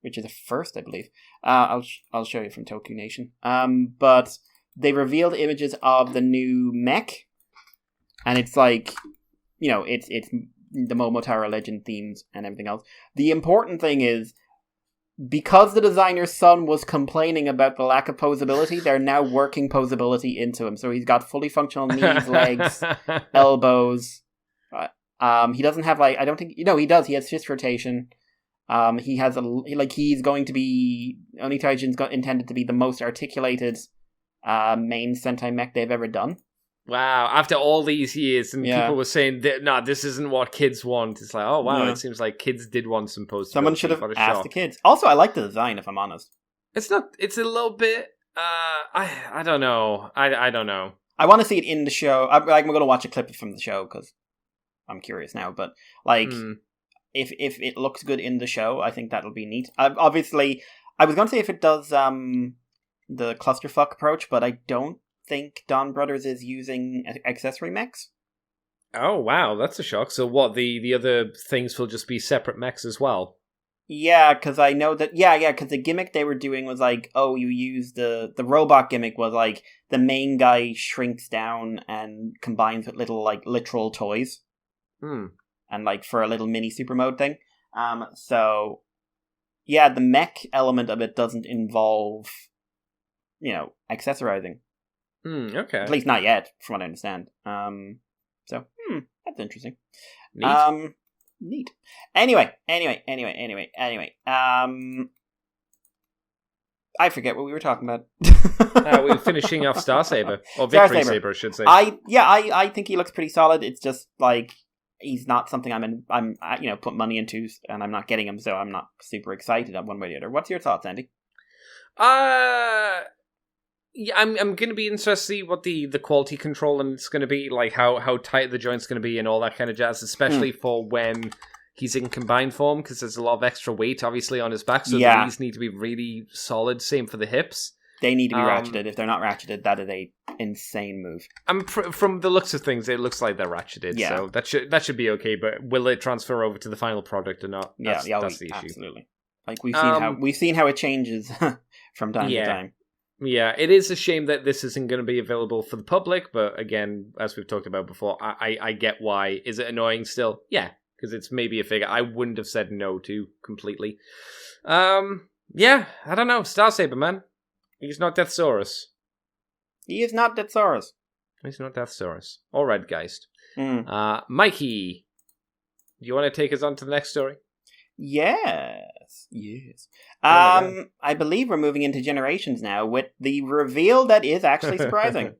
which is a first, I believe. I'll show you from Toku Nation. But they revealed images of the new mech, and it's like, it's the Momotaro Legend themes and everything else. The important thing is, because the designer's son was complaining about the lack of posability, they're now working posability into him. So he's got fully functional knees, legs, elbows. He doesn't have I don't think, he does. He has fist rotation. He has he's going to be, Oni Taijin's intended to be the most articulated main Sentai mech they've ever done. Wow, after all these years, and people were saying, this isn't what kids want. It's like, oh wow, It seems like kids did want some post. Someone should have asked the kids. Also, I like the design, if I'm honest. It's a little bit, I don't know. I don't know. I want to see it in the show. I'm going to watch a clip from the show, because I'm curious now, but if it looks good in the show, I think that'll be neat. Obviously, I was going to say if it does the clusterfuck approach, but I don't think Don Brothers is using accessory mechs. Oh wow, that's a shock. So what, the other things will just be separate mechs as well? Yeah, because I know that because the gimmick they were doing was like, oh, you use the robot gimmick was like the main guy shrinks down and combines with little like literal toys. And like for a little mini super mode thing. So yeah, the mech element of it doesn't involve accessorizing. Okay. At least not yet, from what I understand. So, that's interesting. Neat. Anyway. I forget what we were talking about. We were finishing off Star Saber, or Victory Saber, I should say. I think he looks pretty solid. It's just like he's not something I'm put money into, and I'm not getting him, so I'm not super excited one way or the other. What's your thoughts, Andy? Yeah, I'm going to be interested to see what the quality control and it's going to be, like how tight the joint's going to be and all that kind of jazz, especially for when he's in combined form, because there's a lot of extra weight, obviously, on his back, so the knees need to be really solid. Same for the hips. They need to be ratcheted. If they're not ratcheted, that is a insane move. From the looks of things, it looks like they're ratcheted, so that should be okay, but will it transfer over to the final product or not? That's the issue. Absolutely. Like, we've seen how it changes from time to time. Yeah, it is a shame that this isn't going to be available for the public, but again, as we've talked about before, I get why. Is it annoying still? Yeah, because it's maybe a figure I wouldn't have said no to completely. Yeah, I don't know. Star Saber, man. He's not Deathsaurus. He is not Deathsaurus. He's not Deathsaurus. Or Redgeist. Mikey, do you want to take us on to the next story? Yes. I believe we're moving into Generations now with the reveal that is actually surprising.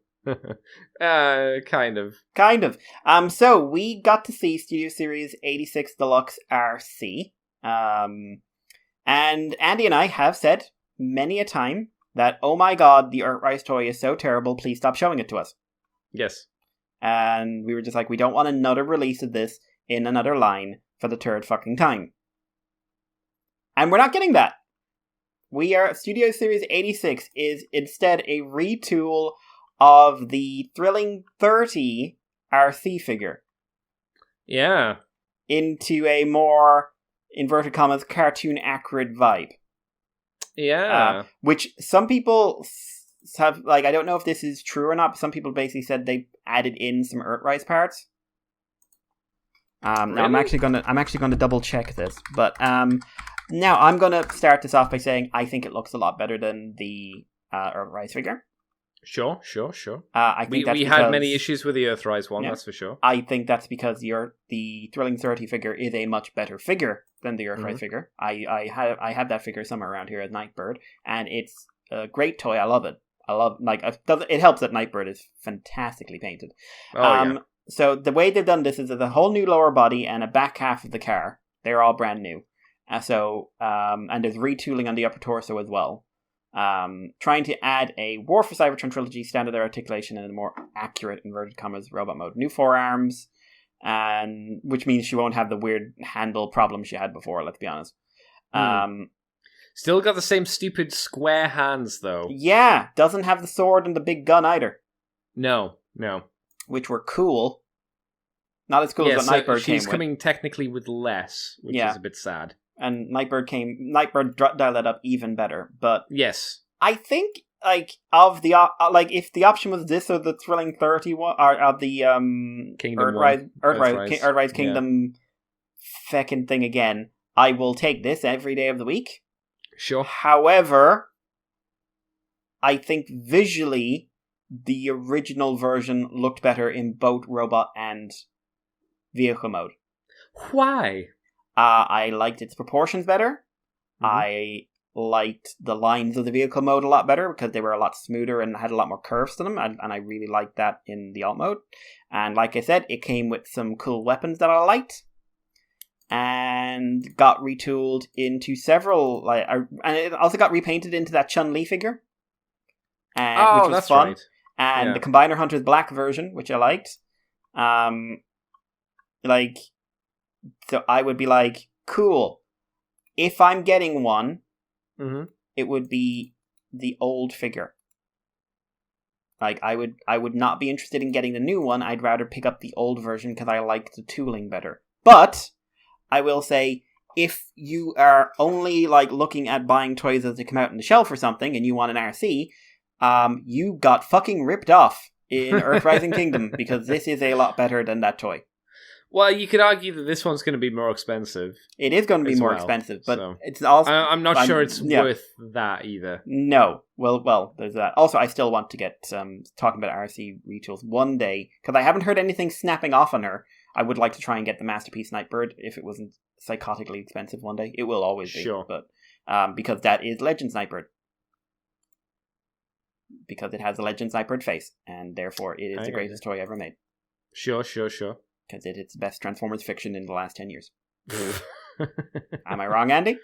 Kind of. So we got to see Studio Series 86 Deluxe RC. And Andy and I have said many a time that, oh my god, the Earthrise toy is so terrible, please stop showing it to us. Yes. And we were just like, we don't want another release of this in another line for the third fucking time. And we're not getting that. Studio Series 86 is instead a retool of the Thrilling 30 RC figure. Yeah. Into a more inverted commas, cartoon accurate vibe. Yeah. Which some people have, like, I don't know if this is true or not, but some people basically said they added in some Earthrise parts. Really? Now I'm actually gonna double check this, but now I'm gonna start this off by saying I think it looks a lot better than the Earthrise figure. Sure. I think we had many issues with the Earthrise one, that's for sure. I think that's because the Thrilling 30 figure is a much better figure than the Earthrise figure. I have that figure somewhere around here at Nightbird, and it's a great toy. I love it. It helps that Nightbird is fantastically painted. So the way they've done this is there's a whole new lower body and a back half of the car. They're all brand new. And there's retooling on the upper torso as well. Trying to add a War for Cybertron trilogy standard articulation and a more accurate inverted commas robot mode. New forearms, and which means she won't have the weird handle problem she had before. Let's be honest. Still got the same stupid square hands though. Yeah, doesn't have the sword and the big gun either. No. Which were cool. Not as cool as what Nightbird came with. She's coming technically with less, which is a bit sad. And Nightbird dialed that up even better. But yes, I think of the if the option was this or the Thrilling 30 one, or the Kingdom Earthrise Kingdom feckin' thing again, I will take this every day of the week. Sure. However, I think visually the original version looked better in both robot and vehicle mode. Why? I liked its proportions better. I liked the lines of the vehicle mode a lot better because they were a lot smoother and had a lot more curves to them, and I really liked that in the alt mode. And like I said, it came with some cool weapons that I liked, and got retooled into several, and it also got repainted into that Chun-Li figure, which was that's fun. Right. And the Combiner Hunter's black version, which I liked. So I would be like, cool. If I'm getting one, it would be the old figure. Like, I would not be interested in getting the new one. I'd rather pick up the old version because I like the tooling better. But I will say, if you are only looking at buying toys as they come out on the shelf or something, and you want an RC, you got fucking ripped off in Earthrising Kingdom, because this is a lot better than that toy. Well, you could argue that this one's going to be more expensive. It is going to be more expensive, but it's also... I'm not sure it's worth that either. No. Well, there's that. Also, I still want to get, talking about RC retools one day, because I haven't heard anything snapping off on her. I would like to try and get the Masterpiece Nightbird if it wasn't psychotically expensive one day. It will always be. Sure. But, because that is Legends Nightbird. Because it has a Legends Nightbird face, and therefore it is the greatest toy ever made. Sure. Because it's the best Transformers fiction in the last 10 years. Am I wrong, Andy?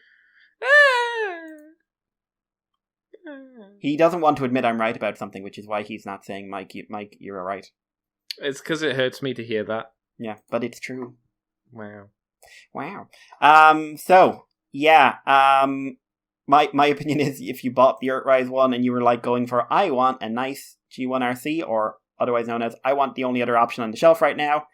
He doesn't want to admit I'm right about something, which is why he's not saying, Mike, you're right. It's because it hurts me to hear that. Yeah, but it's true. Wow. So, yeah, my opinion is if you bought the Earthrise one and you were going for, I want a nice G1 RC, or otherwise known as, I want the only other option on the shelf right now.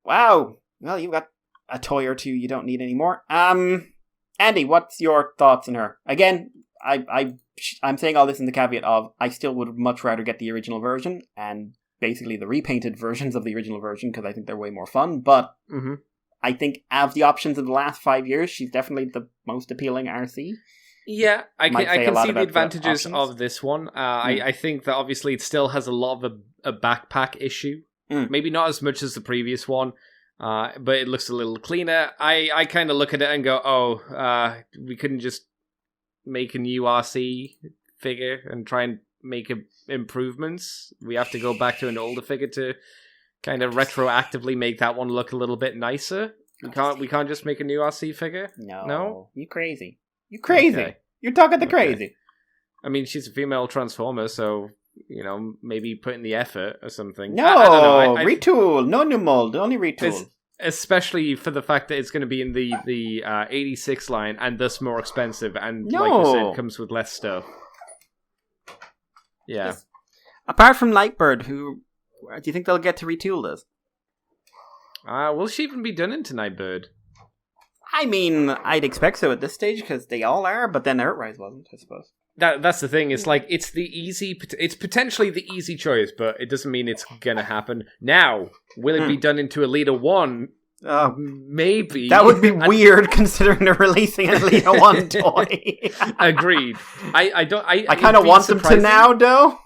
Wow. Well, you've got a toy or two you don't need anymore. Andy, what's your thoughts on her? Again, I'm saying all this in the caveat of, I still would much rather get the original version, and basically the repainted versions of the original version, because I think they're way more fun, but I think of the options of the last 5 years, she's definitely the most appealing RC. Yeah, I can see the advantages of this one. I think that obviously it still has a lot of a backpack issue. Maybe not as much as the previous one, but it looks a little cleaner. I kind of look at it and go, we couldn't just make a new RC figure and try and make improvements. We have to go back to an older figure to kind of retroactively make that one look a little bit nicer. We can't just make a new RC figure? No? You crazy. You crazy. Okay. You're talking the crazy. I mean, she's a female Transformer, so, maybe put in the effort or something. No, I don't know. Retool. No new mold. Only retool. Especially for the fact that it's going to be in the 86 line and thus more expensive, and like you said, comes with less stuff. Yeah. Apart from Lightbird, who do you think they'll get to retool this? Will she even be done into Nightbird? I mean, I'd expect so at this stage because they all are, but then Earthrise wasn't, I suppose. That's the thing. It's like it's potentially the easy choice, but it doesn't mean it's gonna happen. Now, will it be done into Alita 1? Maybe. That would be weird considering they're releasing an Alita 1 toy. Agreed. I kind of want them to now, though.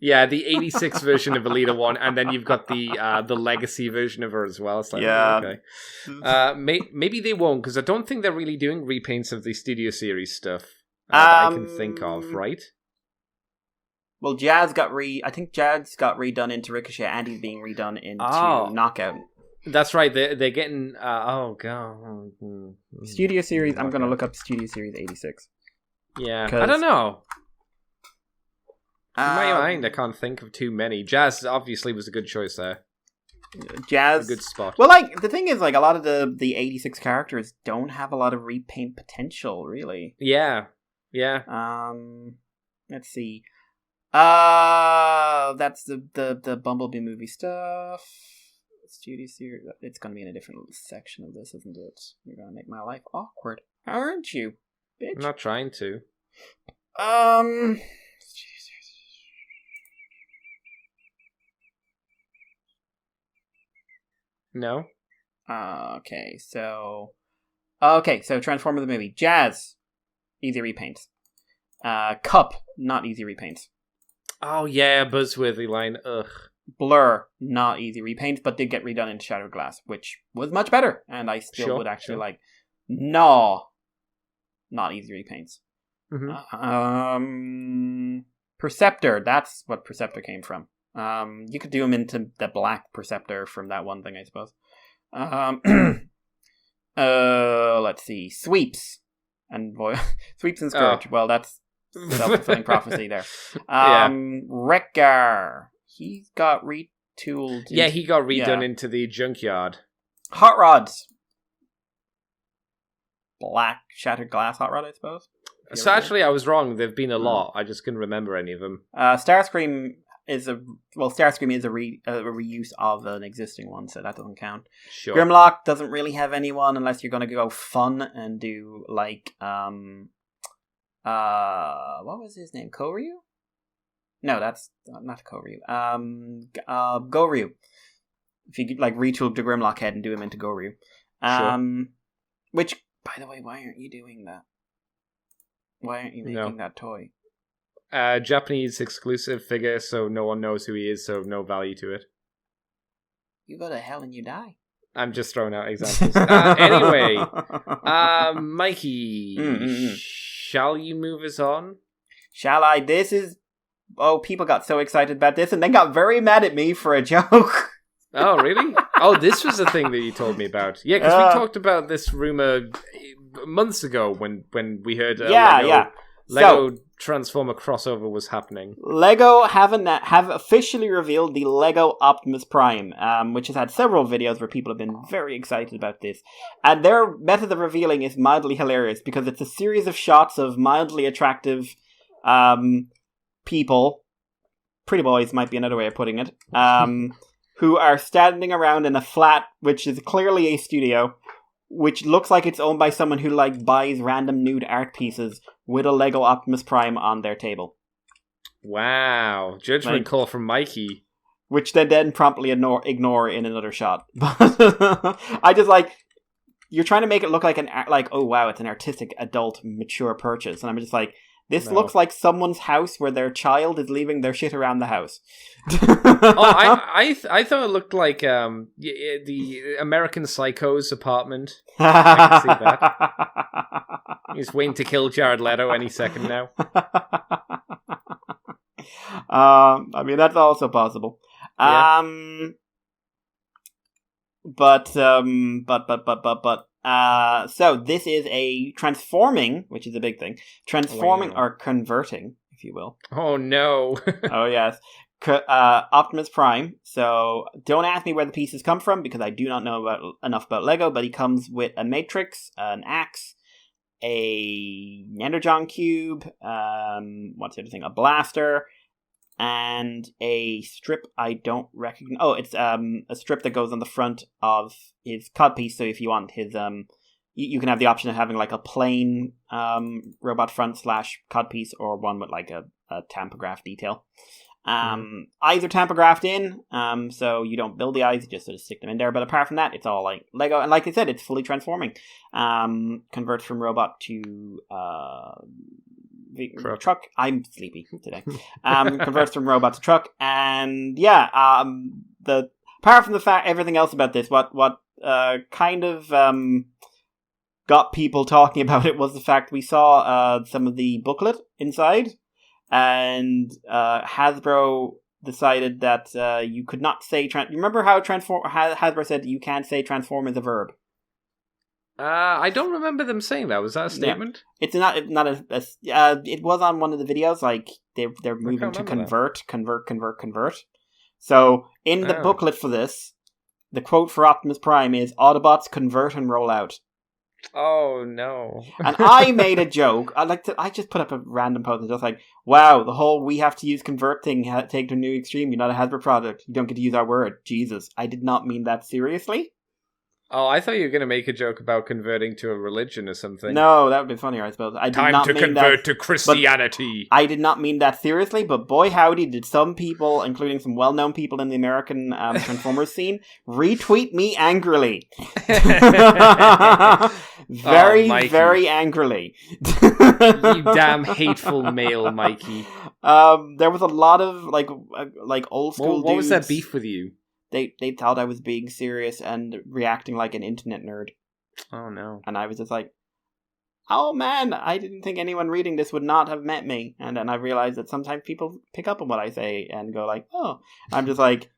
Yeah, the 86 version of Alita 1, and then you've got the legacy version of her as well. It's like, okay. Maybe they won't, because I don't think they're really doing repaints of the Studio Series stuff that I can think of, right? Well, I think Jazz got redone into Ricochet, and he's being redone into Knockout. That's right. They're getting. Oh god. Studio Series. I'm going to look up Studio Series 86. Yeah, I don't know. In my mind, I can't think of too many. Jazz obviously was a good choice there. Jazz, a good spot. Well, like the thing is, like a lot of the 86 characters don't have a lot of repaint potential, really. Yeah. Let's see. That's the Bumblebee movie stuff. Studio Series. It's going to be in a different section of this, isn't it? You're going to make my life awkward, aren't you, bitch? I'm not trying to. No. Okay, so Transformers the movie. Jazz, easy repaints. Cup, not easy repaints. Oh yeah, buzzworthy line. Ugh. Blur, not easy repaints, but did get redone into Shattered Glass, which was much better, and I still would actually like. No, not easy repaints. Mm-hmm. Perceptor, that's what Perceptor came from. You could do him into the black Perceptor from that one thing, I suppose. Let's see. Sweeps and Sweeps and Scourge. Well, that's self-fulfilling prophecy there. Wreckar. He got retooled. Yeah, he got redone into the junkyard. Hot Rods. Black Shattered Glass Hot Rod, I suppose. So actually, I was wrong. There've been a lot. I just couldn't remember any of them. Starscream is a reuse of an existing one, so that doesn't count. Sure. Grimlock doesn't really have anyone unless you're going to go fun and do like what was his name? Koryu? No, that's not Koryu. Goryu. If you could like retool the Grimlock head and do him into Goryu. Which, by the way, why aren't you doing that? Why aren't you making that toy? Japanese exclusive figure, so no one knows who he is, so no value to it. You go to hell and you die. I'm just throwing out examples. Anyway, Mikey, shall you move us on? Shall I? People got so excited about this and then got very mad at me for a joke. Oh, really? Oh, this was the thing that you told me about. Yeah, because we talked about this rumor months ago when we heard Lego Transformer crossover was happening. Lego have officially revealed the Lego Optimus Prime, which has had several videos where people have been very excited about this. And their method of revealing is mildly hilarious because it's a series of shots of mildly attractive people, pretty boys might be another way of putting it, who are standing around in a flat, which is clearly a studio, which looks like it's owned by someone who like buys random nude art pieces with a Lego Optimus Prime on their table. Wow. Judgment call from Mikey. Which they then promptly ignore in another shot. I just like, you're trying to make it look like oh wow, it's an artistic, adult, mature purchase. And I'm just like, this looks like someone's house where their child is leaving their shit around the house. I thought it looked like the American Psycho's apartment. I can see that. He's waiting to kill Jared Leto any second now. I mean, that's also possible. Yeah. So this is a transforming, which is a big thing. Transforming or converting, if you will. Oh no. Oh yes. Optimus Prime. So don't ask me where the pieces come from because I do not know enough about Lego, but he comes with a matrix, an axe, a Energon cube, what's the other thing? A blaster, and a strip I don't recognize. Oh, it's a strip that goes on the front of his codpiece. So if you want his you can have the option of having like a plain robot front / codpiece, or one with like a tampograph detail. Eyes are tampographed in, so you don't build the eyes, you just sort of stick them in there. But apart from that, it's all like Lego, and like I said, it's fully transforming. Converts from robot to truck. I'm sleepy today. Converts from robot to truck, and apart from the fact everything else about this, what kind of got people talking about it was the fact we saw some of the booklet inside. And Hasbro decided that you could not say... remember how Hasbro said you can't say transform as a verb? I don't remember them saying that. Was that a statement? Yeah. It's not it was on one of the videos, like they're moving to convert. So in the booklet for this, the quote for Optimus Prime is, Autobots convert and roll out. Oh no. And I made a joke. I just put up a random post and just like, wow, the whole we have to use convert thing take to a new extreme. You're not a Hasbro product. You don't get to use our word. Jesus. I did not mean that seriously. Oh, I thought you were going to make a joke about converting to a religion or something. No, that would be funnier, I suppose. Time to convert to Christianity. I did not mean that seriously, but boy howdy did some people, including some well-known people in the American Transformers scene, retweet me angrily. Very angrily. You damn hateful male, Mikey. There was a lot of like old school dudes. What was that beef with you? They thought I was being serious and reacting like an internet nerd. Oh no. And I was just like, oh man, I didn't think anyone reading this would not have met me. And then I realized that sometimes people pick up on what I say and go like, oh. I'm just like,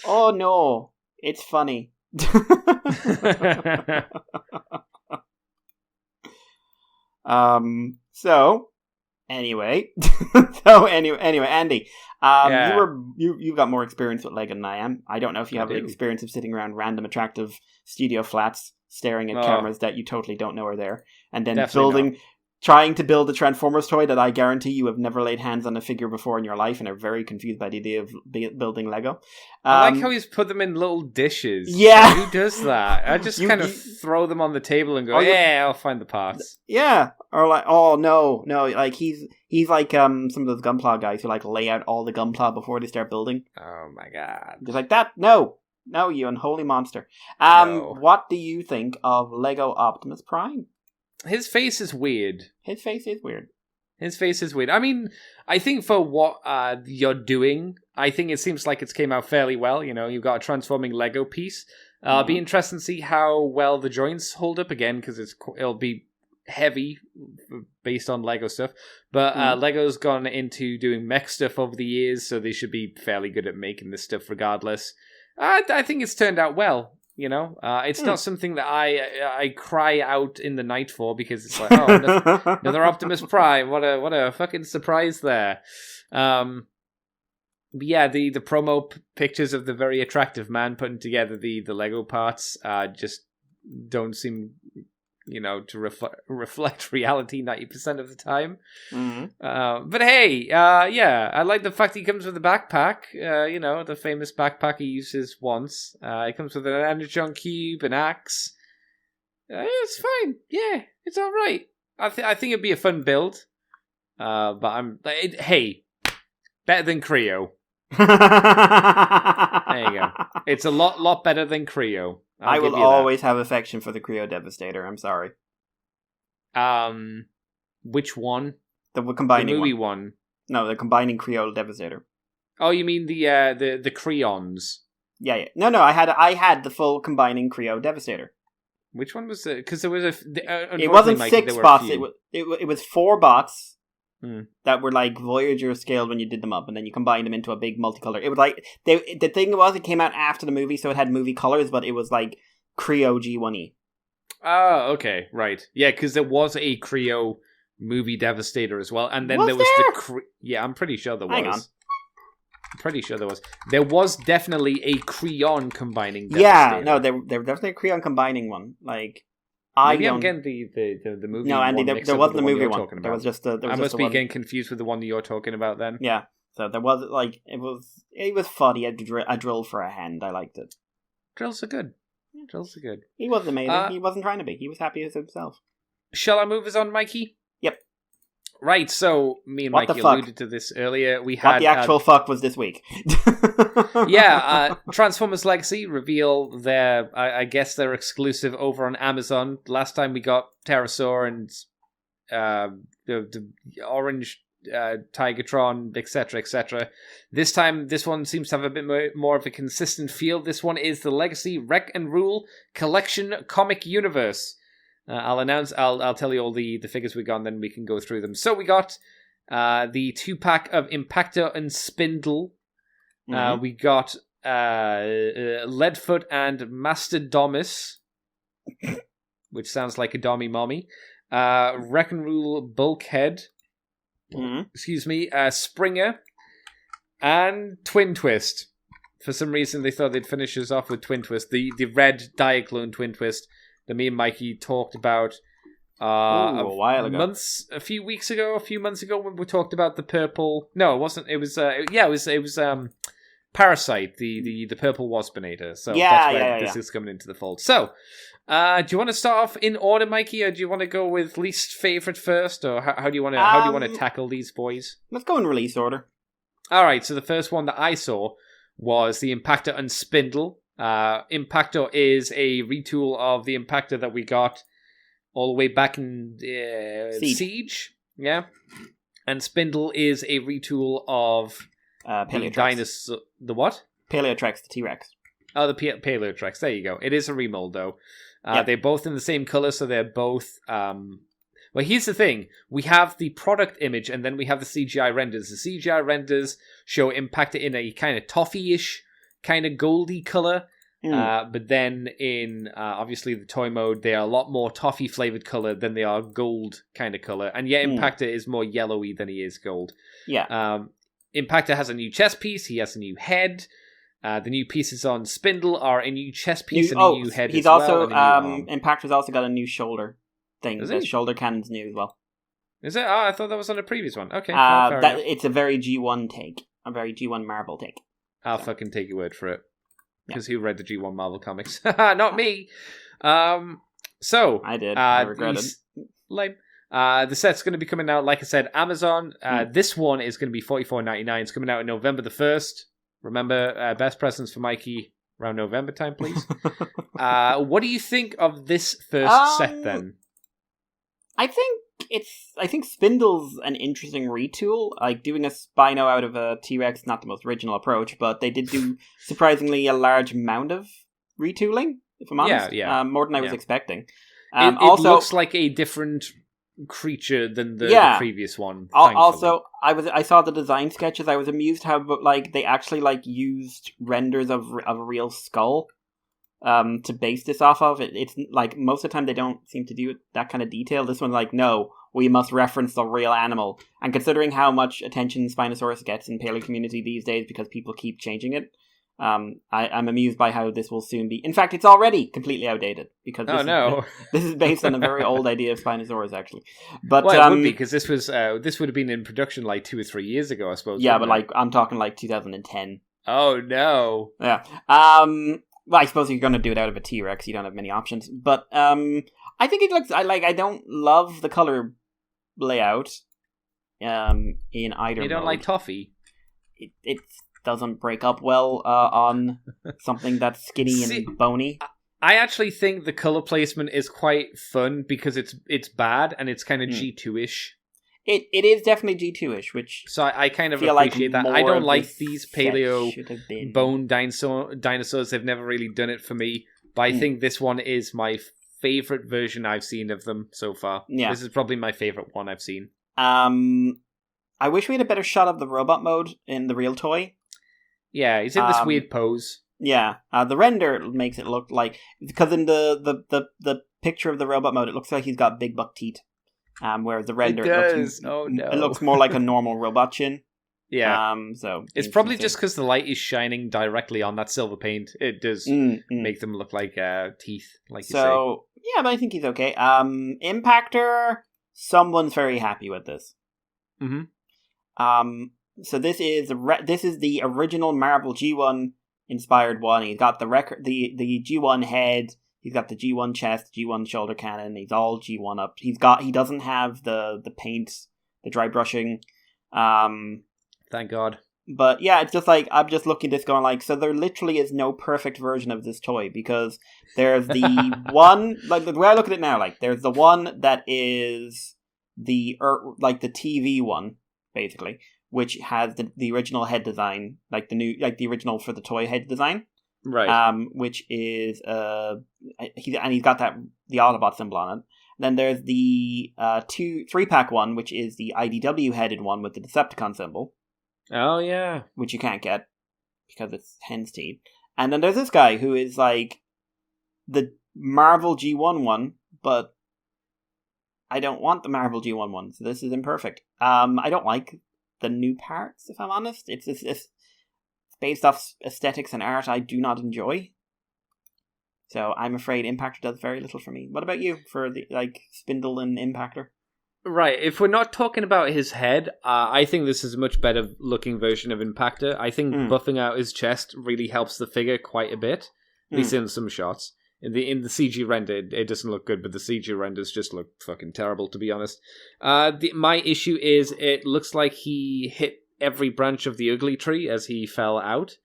oh no, it's funny. Anyway, Andy, you've got more experience with Lego than I am. I don't know if you have the experience of sitting around random attractive studio flats staring at cameras that you totally don't know are there, and then trying to build a Transformers toy that I guarantee you have never laid hands on a figure before in your life and are very confused by the idea of building Lego. I like how he's put them in little dishes. Yeah. Who does that? I just kind of throw them on the table and go, I'll find the parts. Yeah. Or like, oh, no. Like, he's like some of those Gunpla guys who like lay out all the Gunpla before they start building. Oh my god. Just like that? No, you unholy monster. No. What do you think of Lego Optimus Prime? His face is weird. His face is weird. I mean, I think for what you're doing, I think it seems like it's came out fairly well. You know, you've got a transforming Lego piece. Be interesting to see how well the joints hold up again, because it'll be heavy based on Lego stuff. But Lego's gone into doing mech stuff over the years, so they should be fairly good at making this stuff regardless. I think it's turned out well. You know, it's not something that I cry out in the night for, because it's like, oh, another Optimus Prime. What a fucking surprise there. But yeah, the promo pictures of the very attractive man putting together the Lego parts just don't seem, to reflect reality 90% of the time. Mm-hmm. But hey, I like the fact he comes with a backpack. The famous backpack he uses once. It comes with an energon cube, an axe. It's fine. Yeah, it's all right. I think it'd be a fun build. But hey, better than Creo. There you go. It's a lot better than Creo. I will always have affection for the Creo Devastator. I'm sorry. Which one? The combining the movie one. No, the combining Creo Devastator. Oh, you mean the Creons? Yeah. No. I had the full combining Creo Devastator. Which one was it? Because there was it wasn't 6 bots. It was 4 bots. That were like Voyager scaled when you did them up, and then you combined them into a big multicolor. It was like the thing was, it came out after the movie, so it had movie colors, but it was like Creo G1E. Oh, okay, right, yeah, because there was a Creo movie Devastator as well, and then there was yeah, I'm pretty sure there was. Hang on. I'm pretty sure there was. There was definitely a Creon combining Devastator. Yeah, no, there was definitely a Creon combining one, like. Maybe I'm getting the movie. No, Andy, there wasn't the movie one. There was just I must be getting confused with the one that you're talking about then. Yeah, so there was it was fun. He had a drill for a hand. I liked it. Drills are good. Trolls are good. He wasn't amazing. He wasn't trying to be. He was happy with himself. Shall I move us on, Mikey? Yep. Right, so me and Mikey alluded to this earlier. What the actual fuck was this week? Transformers Legacy reveal their, I guess they're exclusive over on Amazon. Last time we got Pterosaur and the orange Tigatron, etc., etc. This time, this one seems to have a bit more of a consistent feel. This one is the Legacy Wreck and Rule Collection Comic Universe. I'll tell you all the figures we got, and then we can go through them. So we got the 2-pack of Impactor and Spindle. We got Leadfoot and Mastodon, which sounds like a dommy mommy. Wreck and Rule Bulkhead. Springer. And Twin Twist. For some reason, they thought they'd finish us off with Twin Twist. The red Diaclone Twin Twist that me and Mikey talked about a while ago. A few months ago when we talked about the purple. No, it wasn't. It was it was Parasite, the purple Waspinator. So that's where this is coming into the fold. So, do you want to start off in order, Mikey, or do you want to go with least favorite first, or how do you want to tackle these boys? Let's go in release order. All right. So the first one that I saw was the Impactor and Spindle. Impactor is a retool of the Impactor that we got all the way back in Siege. Yeah. And Spindle is a retool of the dinosaur. The what? Paleotrex, the T-Rex. Oh, the Paleotrex. There you go. It is a remold, though. They're both in the same color, so they're both... Well, here's the thing. We have the product image, and then we have the CGI renders. The CGI renders show Impactor in a kind of toffee-ish, kind of goldy color. But then in, obviously, the toy mode, they are a lot more toffee-flavored color than they are gold kind of color. And yeah, Impactor is more yellowy than he is gold. Yeah. Impactor has a new chest piece. He has a new head. The new pieces on Spindle are a new chest piece and a new head he's as well. Also, Impactor's also got a new shoulder thing. The shoulder cannon's new as well. Is it? Oh, I thought that was on a previous one. Okay. It's a very G1 take. A very G1 Marvel take. I'll fucking take your word for it. Because who read the G1 Marvel comics? Not me. So I did. I regret it. Lame. The set's going to be coming out, like I said, Amazon. This one is going to be $44.99. It's coming out on November the 1st. Remember, best presents for Mikey around November time, please. What do you think of this first set, then? I think Spindle's an interesting retool. Like, doing a Spino out of a T-Rex, not the most original approach, but they did do surprisingly a large amount of retooling, if I'm honest. Yeah. More than I was expecting. It also looks like a different creature than the previous one. Also, I saw the design sketches. I was amused how they actually used renders of a real skull to base this off of. It's like most of the time they don't seem to do that kind of detail. This one's like, no, we must reference the real animal. And considering how much attention Spinosaurus gets in paleo community these days because people keep changing it, I'm amused by how this will soon be. In fact, it's already completely outdated because this is based on a very old idea of Spinosaurus, actually. But it would be because this would have been in production like 2 or 3 years ago, I suppose. Yeah, but I'm talking like 2010. Oh no. Yeah. Well, I suppose you're going to do it out of a T-Rex. You don't have many options. But I think it looks... I don't love the color layout in either You don't mode. like toffee? It doesn't break up well on something that's skinny and bony. I actually think the color placement is quite fun because it's bad and it's kind of G2-ish. It is definitely G2-ish, which... So I kind of appreciate that. I don't like these paleo bone dinosaurs. They've never really done it for me. But I think this one is my favorite version I've seen of them so far. Yeah. This is probably my favorite one I've seen. I wish we had a better shot of the robot mode in the real toy. Yeah, he's in this weird pose. Yeah, the render makes it look like... Because in the picture of the robot mode, it looks like he's got big buck teeth. Whereas the render, it looks more like a normal robot chin. Yeah. So it's probably just because the light is shining directly on that silver paint. It does make them look like teeth, like you say. So, yeah, but I think he's okay. Impactor, someone's very happy with this. Mm-hmm. So this is the original Marvel G1 inspired one. He's got the the G1 head. He's got the G1 chest, G1 shoulder cannon. He's all G1 up. He doesn't have the paint, the dry brushing. Thank God. But yeah, it's just like, I'm just looking at this going like, so there literally is no perfect version of this toy, because there's the one, like the way I look at it now, like there's the one that is like the TV one, basically, which has the original head design, like the original for the toy head design. Right. Which is he's got the Autobot symbol on it. Then there's the 3-pack one, which is the IDW headed one with the Decepticon symbol. Oh yeah, which you can't get because it's hen's teeth. And then there's this guy who is like the Marvel G1 one, but I don't want the Marvel G1 one, so this is imperfect. I don't like the new parts, if I'm honest. It's based off aesthetics and art I do not enjoy. So I'm afraid Impactor does very little for me. What about you for the Spindle and Impactor? Right, if we're not talking about his head, I think this is a much better looking version of Impactor. I think buffing out his chest really helps the figure quite a bit, at least in some shots. In the CG render, it doesn't look good, but the CG renders just look fucking terrible, to be honest. My issue is it looks like he hit every branch of the ugly tree as he fell out,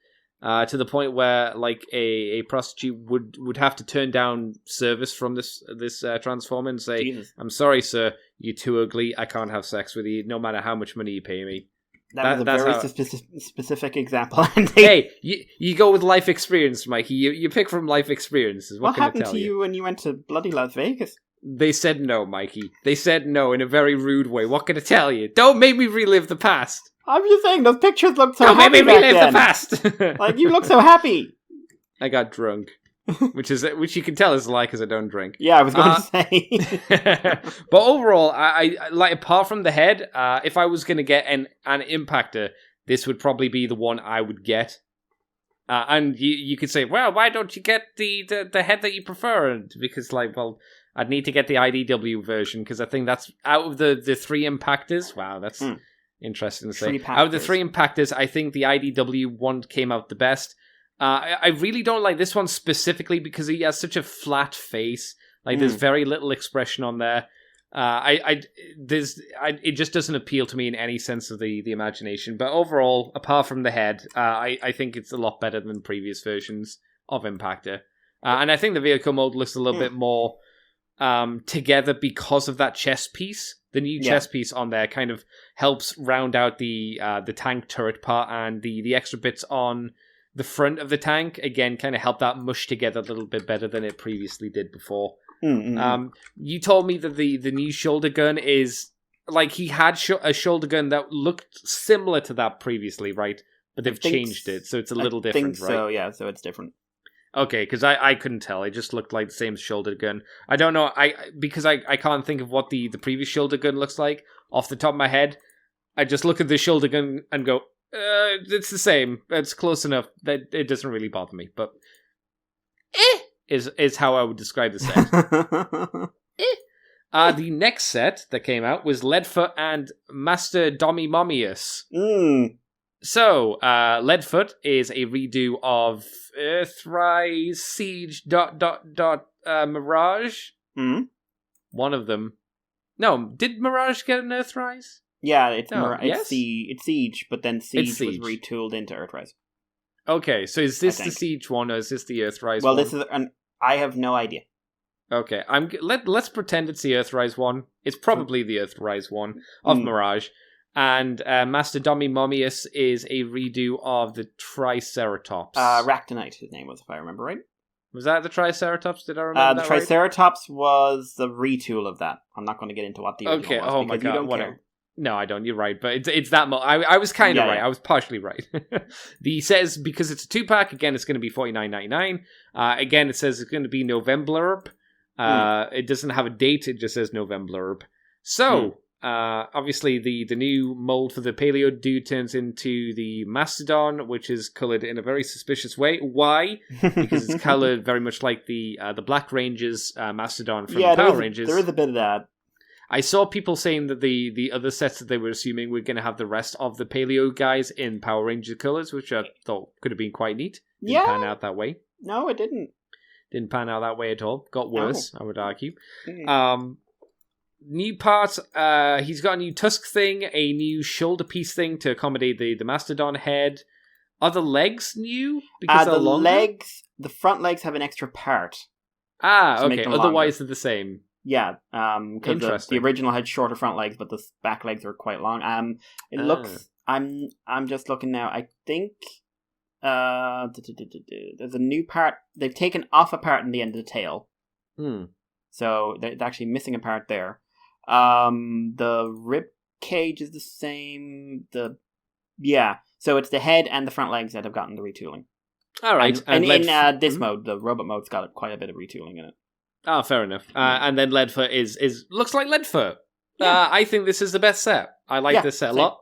to the point where like a prostitute would have to turn down service from this transformer and say, Jesus. "I'm sorry, sir, you're too ugly. I can't have sex with you, no matter how much money you pay me." That's a very specific example. Hey, you go with life experience, Mikey. You pick from life experiences. What can I tell you? What happened to you when you went to bloody Las Vegas? They said no, Mikey. They said no in a very rude way. What can I tell you? Don't make me relive the past. I'm just saying, those pictures look so happy. Don't make me relive the past. Like, you look so happy. I got drunk. which you can tell is a lie because I don't drink. Yeah, I was going to say. But overall, I like, apart from the head, if I was going to get an Impactor, this would probably be the one I would get. And you could say, well, why don't you get the head that you prefer? Because, I'd need to get the IDW version, because I think that's, out of the 3 Impactors, wow, that's interesting to say. Out of the 3 Impactors, I think the IDW one came out the best. I really don't like this one specifically because he has such a flat face. There's very little expression on there. It just doesn't appeal to me in any sense of the imagination. But overall, apart from the head, I think it's a lot better than previous versions of Impactor. And I think the vehicle mode looks a little bit more together because of that chest piece. The new chest piece on there kind of helps round out the tank turret part, and the extra bits on the front of the tank, again, kind of help that mush together a little bit better than it previously did before. You told me that the new shoulder gun is, he had a shoulder gun that looked similar to that previously, right? But they've changed it, so it's a little different, right? So, yeah, so it's different. Okay, because I couldn't tell. It just looked like the same shoulder gun. I don't know, because I can't think of what the previous shoulder gun looks like off the top of my head. I just look at the shoulder gun and go, it's the same. It's close enough that it doesn't really bother me. But is how I would describe the set. The next set that came out was Leadfoot and Mastodon. So, Leadfoot is a redo of Earthrise Siege ... Mirage. One of them. No, did Mirage get an Earthrise? Yeah, it's Siege, but then Siege was retooled into Earthrise. Okay, so is this the Siege one, or is this the Earthrise one? Well, this is I have no idea. Okay, let's pretend it's the Earthrise one. It's probably the Earthrise one of Mirage. And Mastodon is a redo of the Triceratops. Ractonite, his name was, if I remember right. Was that the Triceratops? Did I remember that The Triceratops was the retool of that. I'm not going to get into what the original was. Oh my god, you don't care. No, I don't. You're right, but it's that much. I was kind of right. I was partially right. The says, because it's a 2-pack, again, it's going to be $49.99. Again, it says it's going to be November. It doesn't have a date. It just says November. So, obviously, the new mold for the Paleo dude turns into the Mastodon, which is colored in a very suspicious way. Why? Because it's colored very much like the Black Rangers Mastodon from the Power Rangers. There is a bit of that. I saw people saying that the other sets that they were assuming were going to have the rest of the Paleo guys in Power Ranger colors, which I thought could have been quite neat. Didn't pan out that way. No, it didn't. Didn't pan out that way at all. Got worse, I would argue. Mm. New parts. He's got a new tusk thing, a new shoulder piece thing to accommodate the Mastodon head. Are the legs new? Because they're longer? The front legs have an extra part. Okay. Otherwise, they're the same. Yeah, because the original had shorter front legs, but the back legs are quite long. It looks. I'm just looking now. I think there's a new part. They've taken off a part in the end of the tail. So they're actually missing a part there. The rib cage is the same. So it's the head and the front legs that have gotten the retooling. All right, and in this mode, the robot mode's got quite a bit of retooling in it. Oh, fair enough. And then Leadfoot is looks like Leadfoot. Yeah. I think this is the best set. I like this set a lot.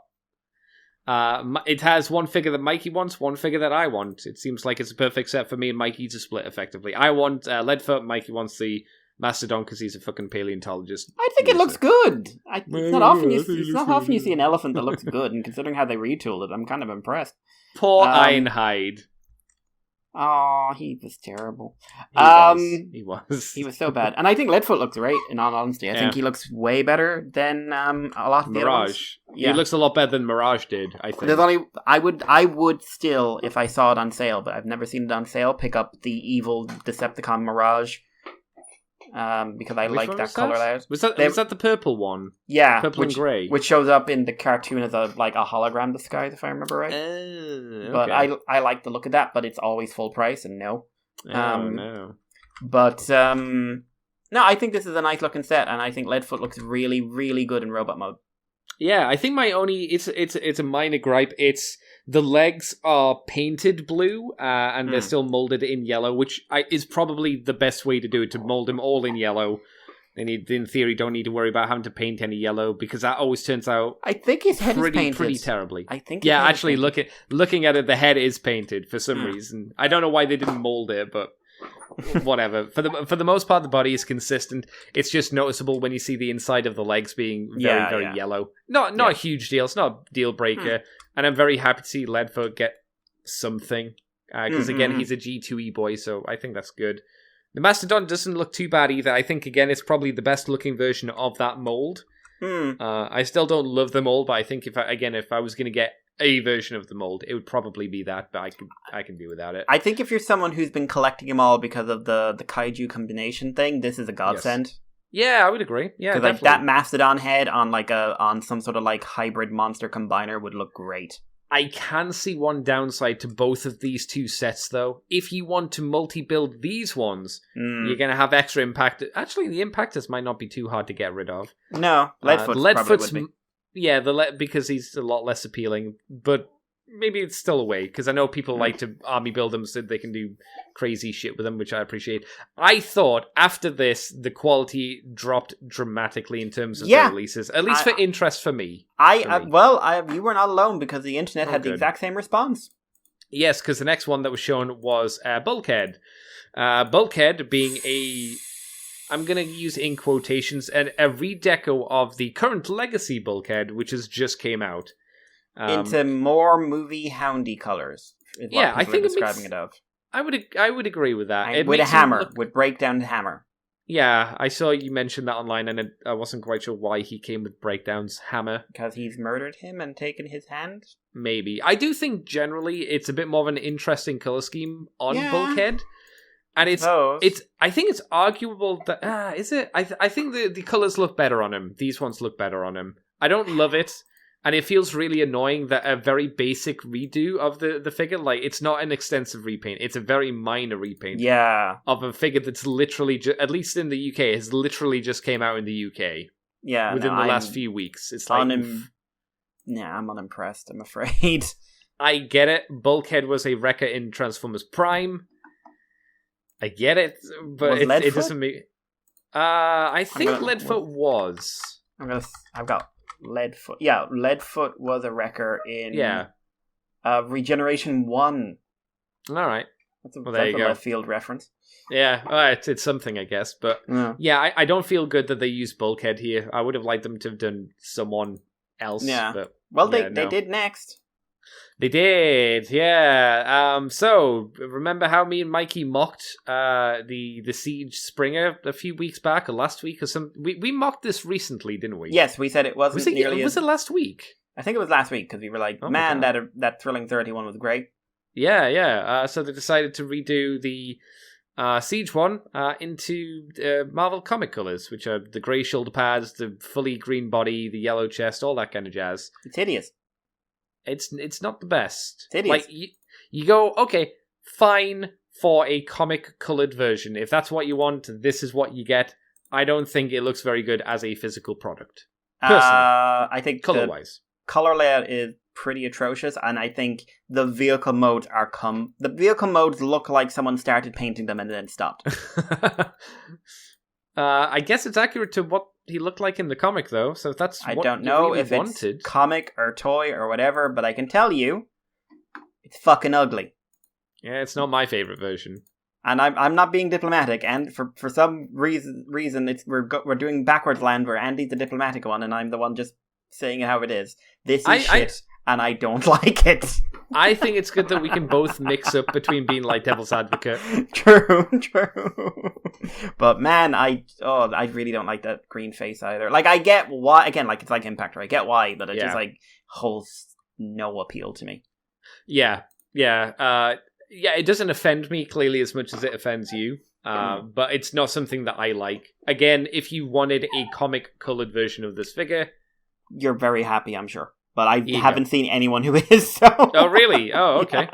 It has one figure that Mikey wants, one figure that I want. It seems like it's a perfect set for me and Mikey to split effectively. I want Leadfoot, Mikey wants the Mastodon because he's a fucking paleontologist. I think it looks good. It's not often you see an elephant that looks good, and considering how they retooled it, I'm kind of impressed. Poor Ironhide. Oh, he was terrible. He was. He was so bad. And I think Leadfoot looks great, in all honesty. I think he looks way better than a lot of the Mirage. other ones. Yeah. He looks a lot better than Mirage did, I think. I would still, if I saw it on sale, but I've never seen it on sale, pick up the evil Decepticon Mirage. Because I like that color layout. Was that the purple one? Yeah, purple and grey, which shows up in the cartoon as a hologram disguise, if I remember right. Okay. But I like the look of that, but it's always full price, and no. No. But no, I think this is a nice looking set, and I think Leadfoot looks really, really good in robot mode. Yeah, I think my only it's a minor gripe. It's the legs are painted blue, and they're still molded in yellow, which is probably the best way to do it, to mold them all in yellow. And in theory, don't need to worry about having to paint any yellow, because that always turns out I think his head is painted pretty terribly. I think actually, looking at it, the head is painted for some reason. I don't know why they didn't mold it, but whatever. For the most part, the body is consistent. It's just noticeable when you see the inside of the legs being very yellow. Not a huge deal. It's not a deal breaker. And I'm very happy to see Leadfoot get something. Because again, he's a G2E boy, so I think that's good. The Mastodon doesn't look too bad either. I think, again, it's probably the best looking version of that mold. I still don't love the mold, but I think if I was going to get a version of the mold, it would probably be that, but I can do without it. I think if you're someone who's been collecting them all because of the kaiju combination thing, this is a godsend. Yes. Yeah, I would agree. Yeah, because that Mastodon head on some sort of hybrid monster combiner would look great. I can see one downside to both of these two sets, though. If you want to multi-build these ones, you're going to have extra impact. Actually, the impactors might not be too hard to get rid of. No, Leadfoot's probably would be. Yeah, because he's a lot less appealing, but maybe it's still a way, because I know people like to army build them so they can do crazy shit with them, which I appreciate. I thought after this, the quality dropped dramatically in terms of the releases, at least for interest for me. You were not alone, because the internet had the exact same response. Yes, because the next one that was shown was Bulkhead. Bulkhead being I'm going to use in quotations, a redeco of the current Legacy Bulkhead, which has just came out. Into more movie houndy colors. I think describing it of. I would agree with that. With a hammer, with breakdown hammer. Yeah, I saw you mention that online, and I wasn't quite sure why he came with Breakdown's hammer. Because he's murdered him and taken his hand? Maybe. I do think generally it's a bit more of an interesting color scheme on Bulkhead. And I think it's arguable that is it? I think the colors look better on him. These ones look better on him. I don't love it, and it feels really annoying that a very basic redo of the figure, it's not an extensive repaint. It's a very minor repaint. Yeah. Of a figure that's literally at least in the UK has literally just came out in the UK. Yeah. Within the last few weeks, it's I'm unimpressed. I'm afraid. I get it. Bulkhead was a wrecker in Transformers Prime. I get it, but it doesn't make. I think Leadfoot was. I've got Leadfoot. Yeah, Leadfoot was a wrecker in. Regeneration 1. All right. That's a left field reference. Yeah, well, it's something, I guess. But yeah, I don't feel good that they used Bulkhead here. I would have liked them to have done someone else. Yeah. But, they did next. They did, yeah. So remember how me and Mikey mocked the Siege Springer a few weeks back or last week or something? We mocked this recently, didn't we? Yes, we said it wasn't was it last week? I think it was last week because we were like, man, that Thrilling 31 was great. Yeah. So they decided to redo the Siege one into Marvel comic colors, which are the grey shoulder pads, the fully green body, the yellow chest, all that kind of jazz. It's hideous. It's not the best. It is. Like you go, okay, fine for a comic colored version. If that's what you want, this is what you get. I don't think it looks very good as a physical product. Personally, I think color wise, color layout is pretty atrocious, and I think the vehicle modes the vehicle modes look like someone started painting them and then stopped. I guess it's accurate to what he looked like in the comic, though. So if that's I what don't know really if wanted. It's comic or toy or whatever, but I can tell you, it's fucking ugly. Yeah, it's not my favorite version. And I'm not being diplomatic. And for some reason, we're doing backwards land where Andy's the diplomatic one, and I'm the one just saying it how it is. This is shit, and I don't like it. I think it's good that we can both mix up between being like devil's advocate. True. But man, I really don't like that green face either. Like, I get why, again, like, it's like Impactor. I get why, but it just, like, holds no appeal to me. Yeah, it doesn't offend me, clearly, as much as it offends you. But it's not something that I like. Again, if you wanted a comic-colored version of this figure... You're very happy, I'm sure. But I haven't seen anyone who is, so... Oh, really? Oh, okay.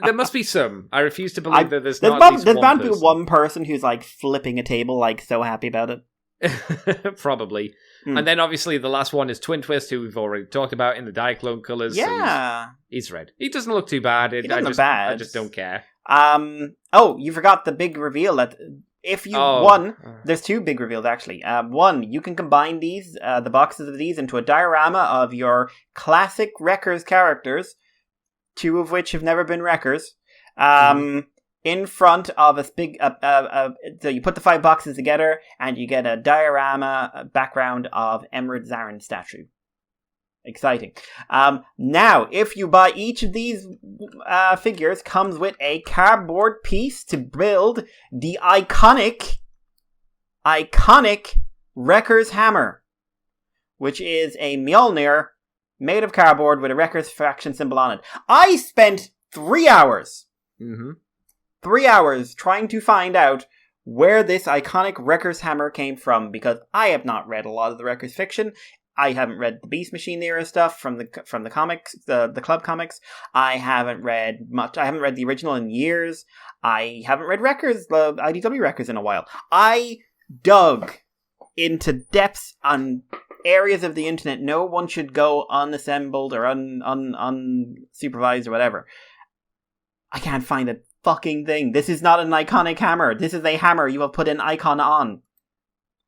There must be some. I refuse to believe that there's not at least one person. There's bound to be one person who's, like, flipping a table, like, so happy about it. Probably. And then, obviously, the last one is Twin Twist, who we've already talked about in the Diaclone colours. Yeah. So he's red. He doesn't look too bad. I just don't care. Oh, you forgot the big reveal that... If you there's two big reveals actually. One, you can combine these, the boxes of these, into a diorama of your classic Wreckers characters, two of which have never been Wreckers. In front of a big, so you put the 5 boxes together, and you get a diorama background of Emerald Zarin statue. Exciting. Now, if you buy each of these figures, comes with a cardboard piece to build the iconic Wrecker's Hammer, which is a Mjolnir made of cardboard with a Wrecker's faction symbol on it. I spent 3 hours, 3 hours trying to find out where this iconic Wrecker's Hammer came from, because I have not read a lot of the Wreckers fiction. I haven't read the Beast Machine era stuff from the comics, the club comics. I haven't read much. I haven't read the original in years. I haven't read Wreckers, the IDW Wreckers, in a while. I dug into depths on areas of the internet no one should go unassembled or unsupervised or whatever. I can't find a fucking thing. This is not an iconic hammer. This is a hammer you have put an icon on.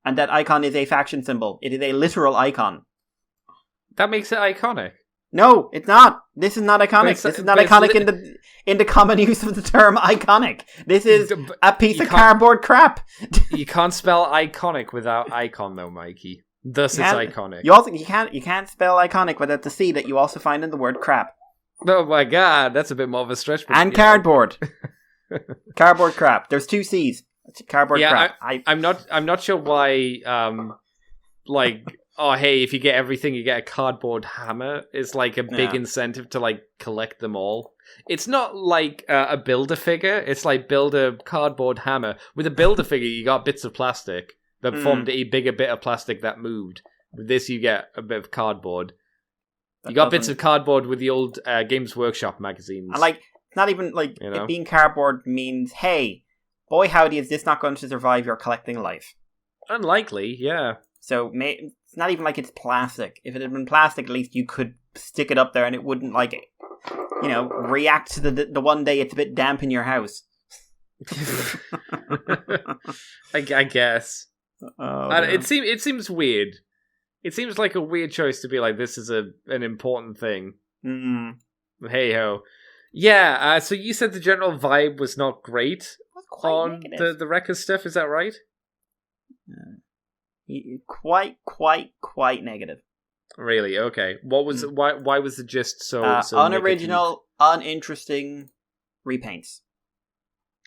And that icon is a faction symbol. It is a literal icon. That makes it iconic. No, it's not. This is not iconic. This is not iconic in the common use of the term iconic. This is a piece of cardboard crap. You can't spell iconic without icon, though, Mikey. Thus, it's iconic. You can't spell iconic without the C that you also find in the word crap. Oh my god, that's a bit more of a stretch. And cardboard. Cardboard crap. There's 2 C's. Cardboard crap. I'm not sure why. Oh hey, if you get everything, you get a cardboard hammer. It's like a big incentive to like collect them all. It's not like a Build-A-Figure. It's like build a cardboard hammer. With a Build-A-Figure, you got bits of plastic that formed a bigger bit of plastic that moved. With this, you get a bit of cardboard. You got bits of cardboard with the old Games Workshop magazines. And like, not even like it being cardboard means, hey, boy howdy, is this not going to survive your collecting life? Unlikely, yeah. So it's not even like it's plastic. If it had been plastic, at least you could stick it up there and it wouldn't, like, react to the one day it's a bit damp in your house. I guess. It seems weird. It seems like a weird choice to be like, this is an important thing. Hey ho. Yeah, so you said the general vibe was not great on negative. the Wrecker stuff, is that right? Quite negative. Really? Okay. What was why was the gist so unoriginal, uninteresting repaints?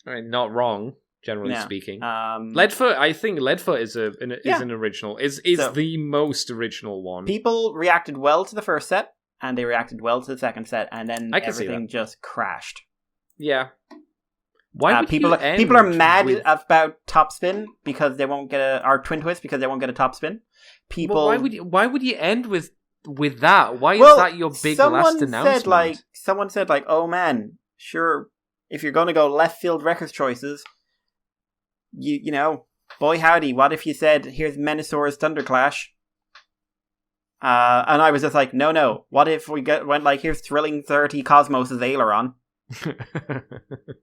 I mean, not wrong, generally speaking. Leadfoot, I think Leadfoot is an original. Is the most original one. People reacted well to the first set, and they reacted well to the second set, and then everything just crashed. Yeah. Why would people are mad about Topspin because they won't get or Twin Twist because they won't get a Topspin. People, well, why would you end with that? Why is that your big last announcement? Someone said, oh man, sure, if you're going to go left field records choices, you know, boy howdy, what if you said, here's Menosaurus Thunderclash? And I was just like, no, what if we went here's Thrilling 30 Cosmos' Aileron?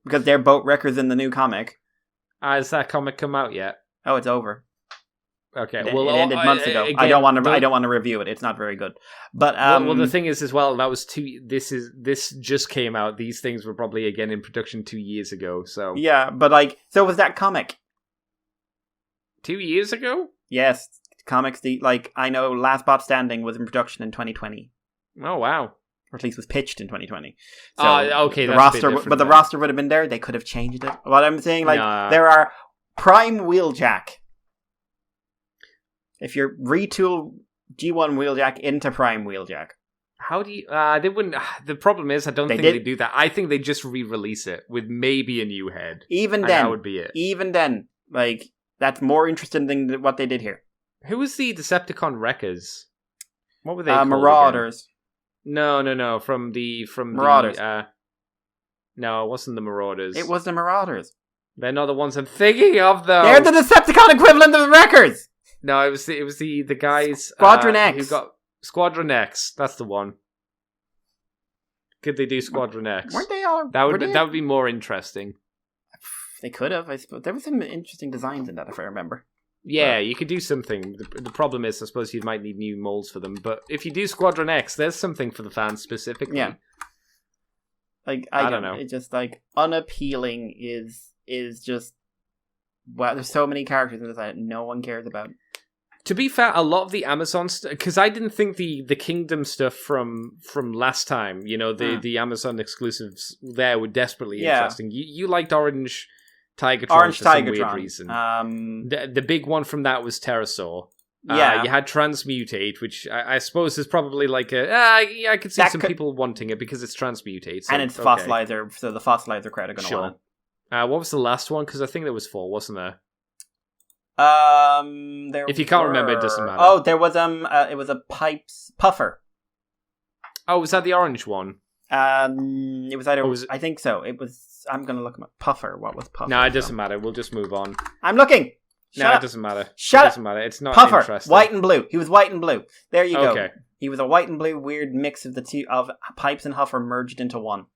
Because they're both records in the new comic. Has that comic come out yet? Oh, it's over. Okay, it ended months ago. Again, I don't want to review it. It's not very good. But well, the thing is, as well, that was this just came out. These things were probably again in production 2 years ago. So yeah, but so was that comic 2 years ago? Yes, comics. I know Last Bot Standing was in production in 2020. Oh wow. Or at least was pitched in 2020. So okay. The roster, the roster would have been there. They could have changed it. What I'm saying, there are Prime Wheeljack. If you retool G1 Wheeljack into Prime Wheeljack, how do you? They wouldn't. The problem is, I don't think they do that. I think they just re-release it with maybe a new head. Even then, that would be it. Even then, that's more interesting than what they did here. Who was the Decepticon Wreckers? What were they called? Marauders. Again? No. From Marauders. No, it wasn't the Marauders. It was the Marauders. They're not the ones I'm thinking of, though. They're the Decepticon equivalent of the Wreckers. No, it was the guys. Squadron X. Who got Squadron X. That's the one. Could they do Squadron X? Weren't they all? That would be more interesting. They could have. I suppose there were some interesting designs in that, if I remember. Yeah, you could do something. The problem is, I suppose you might need new molds for them. But if you do Squadron X, there's something for the fans specifically. Yeah. I don't know. It's just unappealing is just. Wow, there's so many characters in this that no one cares about. To be fair, a lot of the Amazon stuff, because I didn't think the Kingdom stuff from last time, the Amazon exclusives there were desperately interesting. You liked Orange Tigertron for some weird reason. The big one from that was Pterosaur. Yeah. You had Transmutate, which I suppose is probably I could see people wanting it because it's Transmutate. So, and it's Fossilizer, so the Fossilizer crowd are going to want it. What was the last one? Because I think there was 4, wasn't there? If you can't remember, it doesn't matter. Oh, there was it was a Puffer. Oh, was that the orange one? It was either. I think so. It was. I'm gonna look up Puffer. What was Puffer? No, it doesn't matter. We'll just move on. I'm looking. It doesn't matter. Shut up. It doesn't matter. It's not Puffer. Interesting. White and blue. He was white and blue. There you go. Okay. He was a white and blue weird mix of the two of Pipes and Huffer merged into one.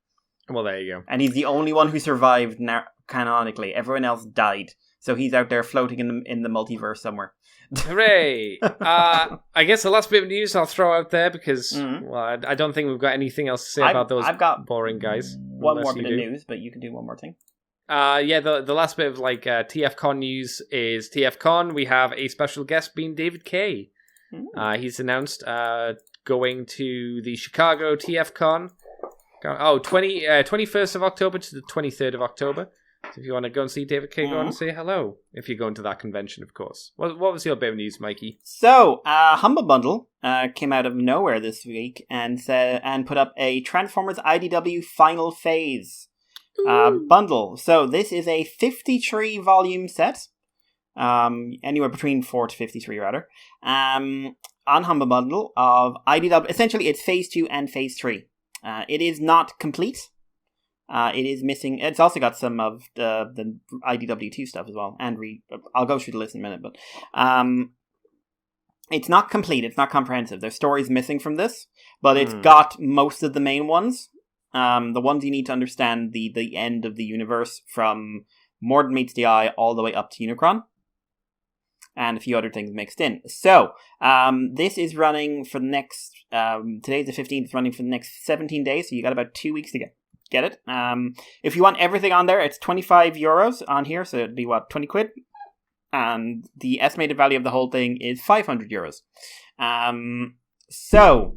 Well, there you go. And he's the only one who survived canonically. Everyone else died. So he's out there floating in the multiverse somewhere. Hooray! I guess the last bit of news I'll throw out there because I don't think we've got anything else to say about those boring guys. One more bit of news, but you can do one more thing. The last bit of TFCon news is TFCon. We have a special guest being David Kay. He's announced going to the Chicago TFCon. 21st of October to the 23rd of October. So if you want to go and see David Kay, go and say hello. If you're going to that convention, of course. What was your bit of news, Mikey? So, Humble Bundle came out of nowhere this week and put up a Transformers IDW Final Phase bundle. So this is a 53 volume set, anywhere between 4 to 53 rather, on Humble Bundle of IDW. Essentially, it's Phase 2 and Phase 3. It is not complete. It is missing. It's also got some of the IDW2 stuff as well. And I'll go through the list in a minute, but it's not complete. It's not comprehensive. There's stories missing from this, but it's got most of the main ones. The ones you need to understand the end of the universe from Morden Meets the Eye all the way up to Unicron. And a few other things mixed in. So, this is running for the next, today's the 15th, it's running for the next 17 days, so you got about 2 weeks to go. get it. If you want everything on there, it's €25 on here, so it'd be, 20 quid? And the estimated value of the whole thing is €500. So,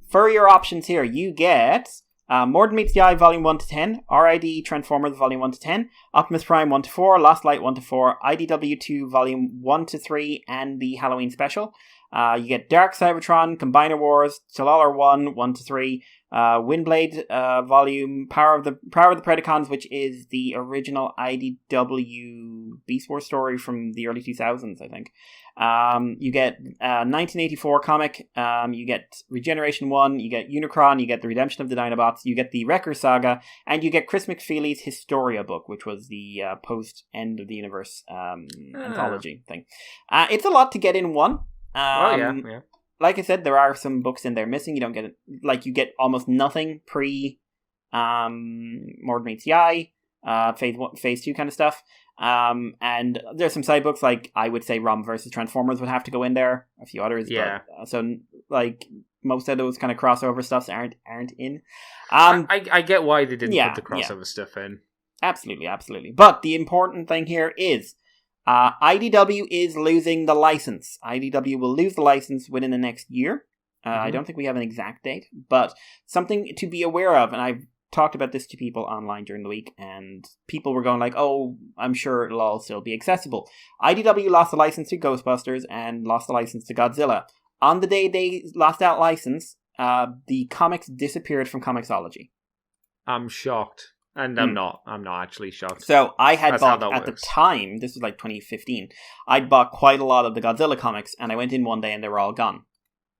for your options here, you get More Than Meets the Eye Volume 1 to 10, RID Transformers Volume 1 to 10, Optimus Prime 1 to 4, Lost Light 1 to 4, IDW 2 Volume 1 to 3, and the Halloween Special. You get Dark Cybertron, Combiner Wars, Chalala 1 to 3, Windblade Volume, Power of the Predacons, which is the original IDW Beast Wars story from the early 2000s, I think. You get 1984 comic, you get Regeneration 1, you get Unicron, you get The Redemption of the Dinobots, you get the Wrecker Saga, and you get Chris McFeely's Historia book, which was the post-End of the Universe anthology thing. It's a lot to get in one. Yeah. Like I said, there are some books in there missing. You don't get it. Like, you get almost nothing pre More Than Meets the Eye, phase 2 kind of stuff. And there's some side books, like I would say Rom versus Transformers would have to go in there. A few others, yeah. But, so like most of those kind of crossover stuffs aren't in. I get why they didn't put the crossover stuff in. Absolutely. But the important thing here is IDW is losing the license. IDW will lose the license within the next year. I don't think we have an exact date, but something to be aware of, and I've talked about this to people online during the week, and people were going like, oh, I'm sure it'll all still be accessible. IDW lost the license to Ghostbusters and lost the license to Godzilla. On the day they lost that license, the comics disappeared from Comixology. I'm shocked. And I'm not actually shocked. So I had bought, at the time, this was like 2015, I'd bought quite a lot of the Godzilla comics, and I went in one day and they were all gone.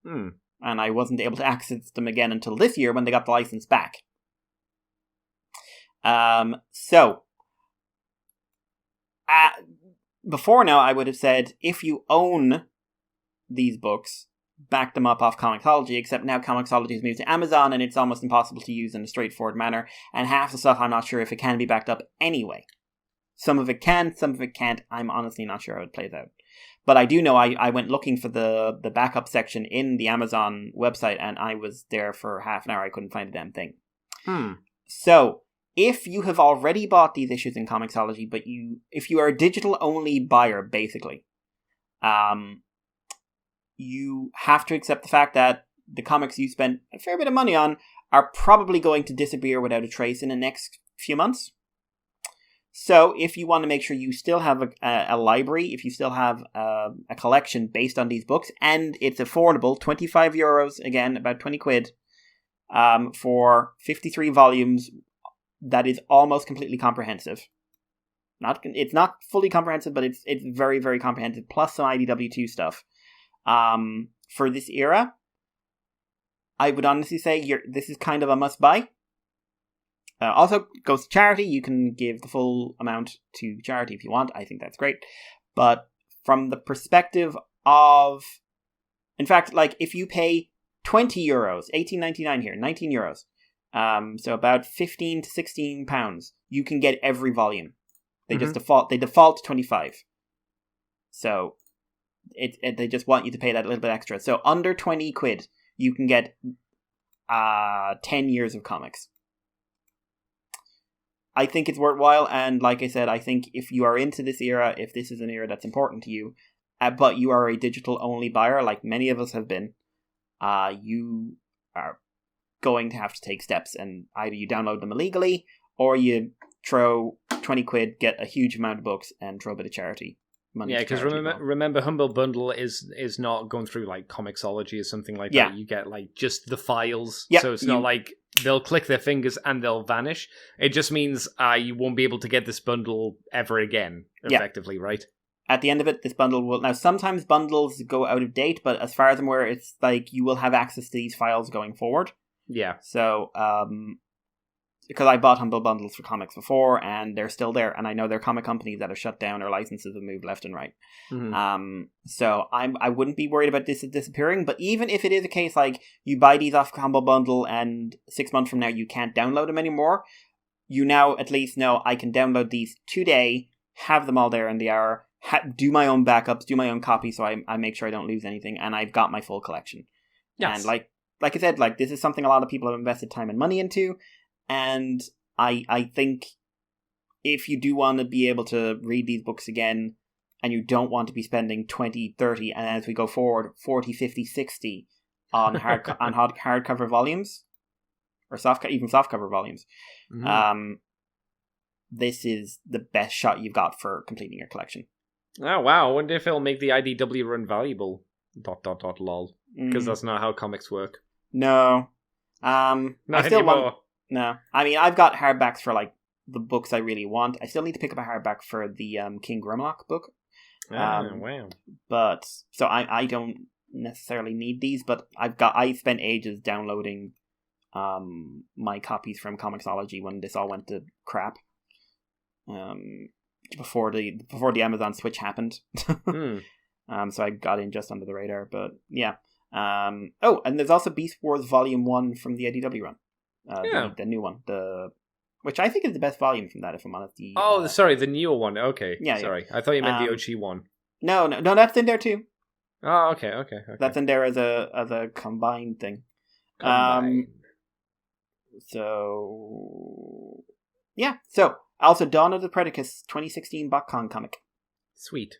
And I wasn't able to access them again until this year when they got the license back. Before now, I would have said, if you own these books, back them up off Comixology, except now Comixology has moved to Amazon and it's almost impossible to use in a straightforward manner, and half the stuff I'm not sure if it can be backed up anyway. Some of it can, some of it can't. I'm honestly not sure how it plays out. But I do know I went looking for the backup section in the Amazon website, and I was there for half an hour. I couldn't find a damn thing. So, if you have already bought these issues in Comixology, but if you are a digital-only buyer, basically, you have to accept the fact that the comics you spent a fair bit of money on are probably going to disappear without a trace in the next few months. So if you want to make sure you still have a library, if you still have a collection based on these books, and it's affordable, €25, again, about 20 quid, for 53 volumes, that is almost completely comprehensive. It's not fully comprehensive, but it's very, very comprehensive, plus some IDW2 stuff. For this era, I would honestly say this is kind of a must-buy. Also, goes to charity. You can give the full amount to charity if you want. I think that's great. But from the perspective of... In fact, like, if you pay €20, $18.99 here, €19, so about 15 to 16 pounds, you can get every volume. They just default to 25. So... they just want you to pay that little bit extra. So under 20 quid, you can get 10 years of comics. I think it's worthwhile, and like I said, I think if you are into this era, if this is an era that's important to you, but you are a digital-only buyer, like many of us have been, you are going to have to take steps, and either you download them illegally, or you throw 20 quid, get a huge amount of books, and throw a bit of charity. Yeah, because remember, Humble Bundle is not going through like Comixology or something like that. You get like just the files, so it's not like they'll click their fingers and they'll vanish. It just means you won't be able to get this bundle ever again, effectively, right? At the end of it, this bundle will... Now, sometimes bundles go out of date, but as far as I'm aware, it's like you will have access to these files going forward. Yeah. So, because I bought Humble Bundles for comics before, and they're still there, and I know there are comic companies that are shut down or licenses have moved left and right. So I wouldn't be worried about this disappearing, but even if it is a case like you buy these off Humble Bundle and 6 months from now you can't download them anymore, you now at least know I can download these today, have them all there in the hour, do my own backups, do my own copy, so I make sure I don't lose anything, and I've got my full collection. Yes. And like I said, like this is something a lot of people have invested time and money into. And I think if you do want to be able to read these books again, and you don't want to be spending 20, 30, and as we go forward, 40, 50, 60 on hardcover volumes, or even softcover volumes, this is the best shot you've got for completing your collection. Oh, wow. I wonder if it'll make the IDW run valuable. ... lol. Because that's not how comics work. No. Not I still anymore. No. I mean, I've got hardbacks for, like, the books I really want. I still need to pick up a hardback for the King Grimlock book. Wow. But, so I don't necessarily need these, but I spent ages downloading my copies from Comixology when this all went to crap. Before the Amazon switch happened. So I got in just under the radar, but yeah. And there's also Beast Wars Volume 1 from the IDW run. The new one. Which I think is the best volume from that, if I'm honest. Sorry, the newer one. Okay. Yeah, sorry. I thought you meant the OG one. No, that's in there too. Oh, okay. That's in there as a combined thing. So yeah. So also Dawn of the Predacus 2016 BotCon comic. Sweet.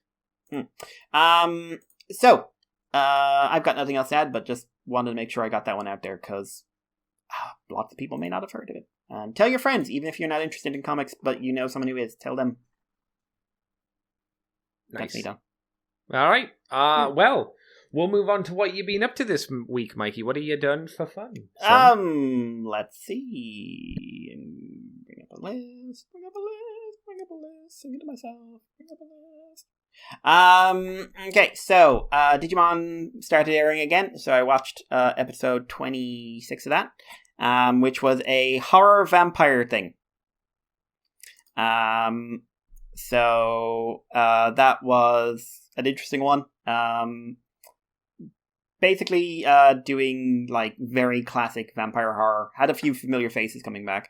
So I've got nothing else to add, but just wanted to make sure I got that one out there because lots of people may not have heard of it. Tell your friends, even if you're not interested in comics, but you know someone who is. Tell them. Nice. That's me done. All right. Well, we'll move on to what you've been up to this week, Mikey. What have you done for fun? Let's see. Bring up a list. Sing to myself. Bring up a list. Okay, so Digimon started airing again, so I watched episode 26 of that, which was a horror vampire thing. So that was an interesting one. Basically doing like very classic vampire horror. Had a few familiar faces coming back,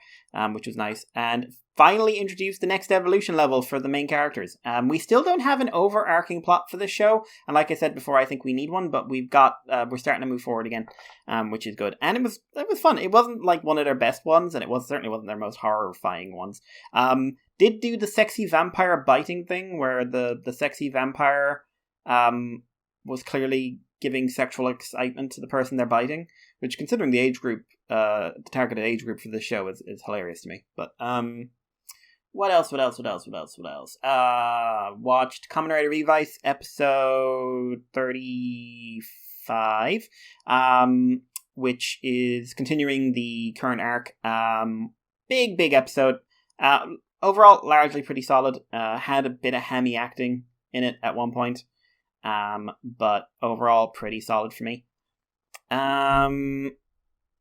which was nice. And finally introduced the next evolution level for the main characters. We still don't have an overarching plot for this show. And like I said before, I think we need one, but we're starting to move forward again, which is good. And it was fun. It wasn't like one of their best ones, and certainly wasn't their most horrifying ones. Did do the sexy vampire biting thing, where the sexy vampire was clearly giving sexual excitement to the person they're biting, which, considering the age group, the targeted age group for this show, is hilarious to me. But what else? Watched Kamen Rider Revice episode 35, which is continuing the current arc. Big episode. Overall, largely pretty solid. Had a bit of hammy acting in it at one point. But overall, pretty solid for me.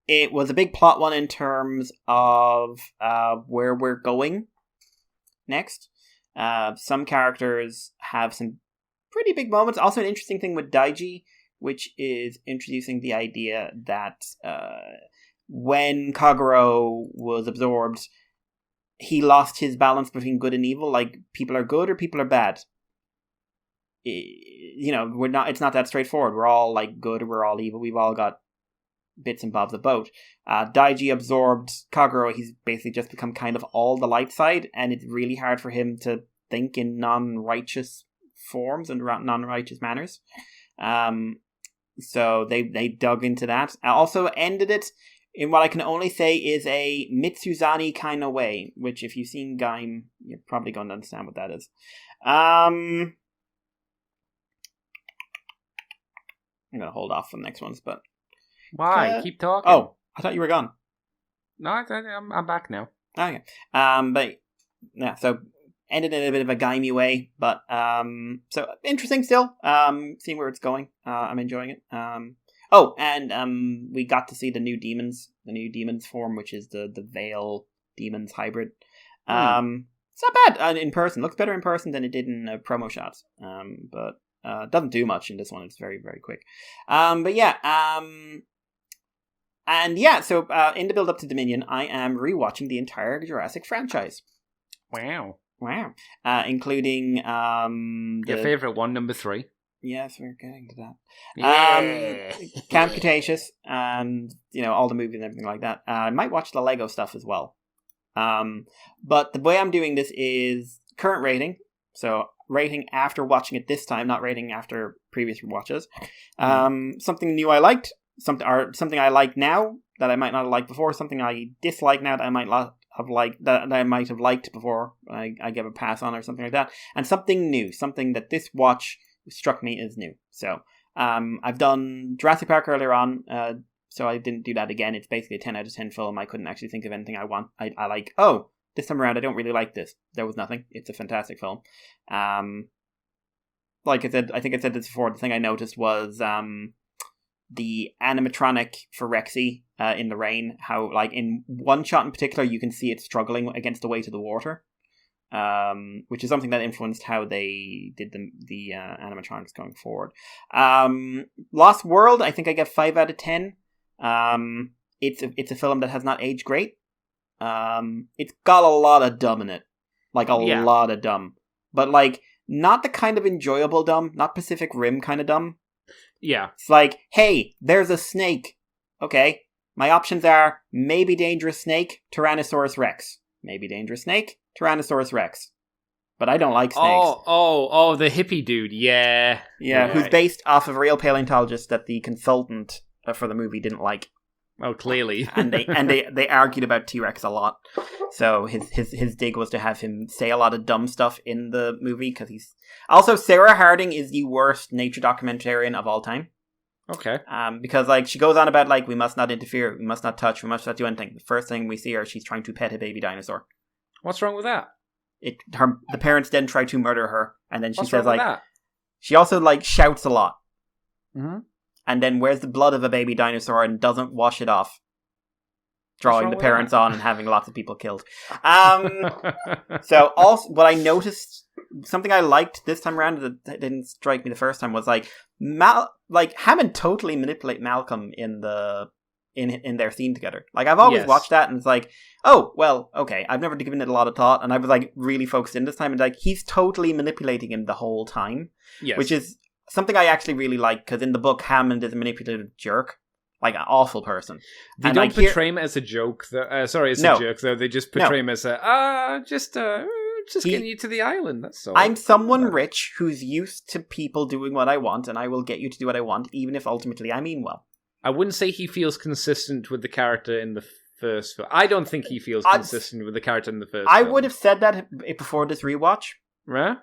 It was a big plot one in terms of where we're going next. Some characters have some pretty big moments. Also, an interesting thing with Daiji, which is introducing the idea that when Kagero was absorbed, he lost his balance between good and evil. Like, people are good or people are bad. You know, it's not that straightforward. We're all like good or we're all evil. We've all got bits and bobs of both. Daiji absorbed Kagero. He's basically just become kind of all the light side, and it's really hard for him to think in non-righteous forms and non-righteous manners. So they dug into that. Also ended it in what I can only say is a Mitsuzani kind of way, which if you've seen Gaim, you're probably going to understand what that is. I'm going to hold off for the next ones, but... Why? Keep talking. Oh, I thought you were gone. No, I'm back now. Okay. But, yeah, so ended in a bit of a gamey way, but, so interesting still, seeing where it's going. I'm enjoying it. We got to see the new demons form, which is the Veil Demons hybrid. It's not bad in person. Looks better in person than it did in promo shots. But doesn't do much in this one. It's very, very quick. So in the build up to Dominion, I am rewatching the entire Jurassic franchise. Wow. Including your favorite one, number 3. Yes, we're getting to that. Yeah. Camp Cretaceous, and all the movies and everything like that. I might watch the Lego stuff as well. But the way I'm doing this is current rating. So rating after watching it this time, not rating after previous watches. Something new I liked, something I like now that I might not have liked before, something I dislike now that I might not have liked, that I might have liked before I gave a pass on, or something like that, and something new, something that this watch struck me as new. So I've done Jurassic Park earlier on, so I didn't do that again. It's basically a 10 out of 10 film. I couldn't actually think of anything I like. Oh, this time around I don't really like this. There was nothing. It's a fantastic film. Like I said, I think I said this before, the thing I noticed was the animatronic for Rexy in the rain, how like in one shot in particular you can see it struggling against the weight of the water, which is something that influenced how they did the animatronics going forward. Lost World, I think I get 5 out of 10. It's a film that has not aged great. It's got a lot of dumb in it, like lot of dumb, but like not the kind of enjoyable dumb, not Pacific Rim kind of dumb. Yeah. It's like, hey, there's a snake. Okay, my options are maybe dangerous snake, Tyrannosaurus Rex. Maybe dangerous snake, Tyrannosaurus Rex. But I don't like snakes. Oh, the hippie dude, yeah. Yeah, who's based off of a real paleontologist that the consultant for the movie didn't like. Oh, clearly. and they argued about T-Rex a lot. So his dig was to have him say a lot of dumb stuff in the movie, because he's... Also, Sarah Harding is the worst nature documentarian of all time. Okay. Because, like, she goes on about, like, we must not interfere, we must not touch, we must not do anything. The first thing we see her, she's trying to pet a baby dinosaur. What's wrong with that? The parents then try to murder her, and then she What's says, wrong with like... that? She also, like, shouts a lot. Mm-hmm. And then wears the blood of a baby dinosaur and doesn't wash it off. Drawing the parents on and having lots of people killed. So also, what I noticed, something I liked this time around that didn't strike me the first time, was like Hammond totally manipulate Malcolm in their scene together. Like, I've always watched that and it's like, oh, well, okay, I've never given it a lot of thought, and I was like really focused in this time, and like he's totally manipulating him the whole time. Yes. Which is something I actually really like, because in the book Hammond is a manipulative jerk. Like, an awful person. They don't portray him as a joke, though. A jerk, though. They just portray him as just getting you to the island, that's all. I'm someone rich who's used to people doing what I want, and I will get you to do what I want, even if ultimately I mean well. I wouldn't say he feels consistent with the character in the first film. I don't think he feels consistent with the character in the first film. I would have said that before this rewatch. Right?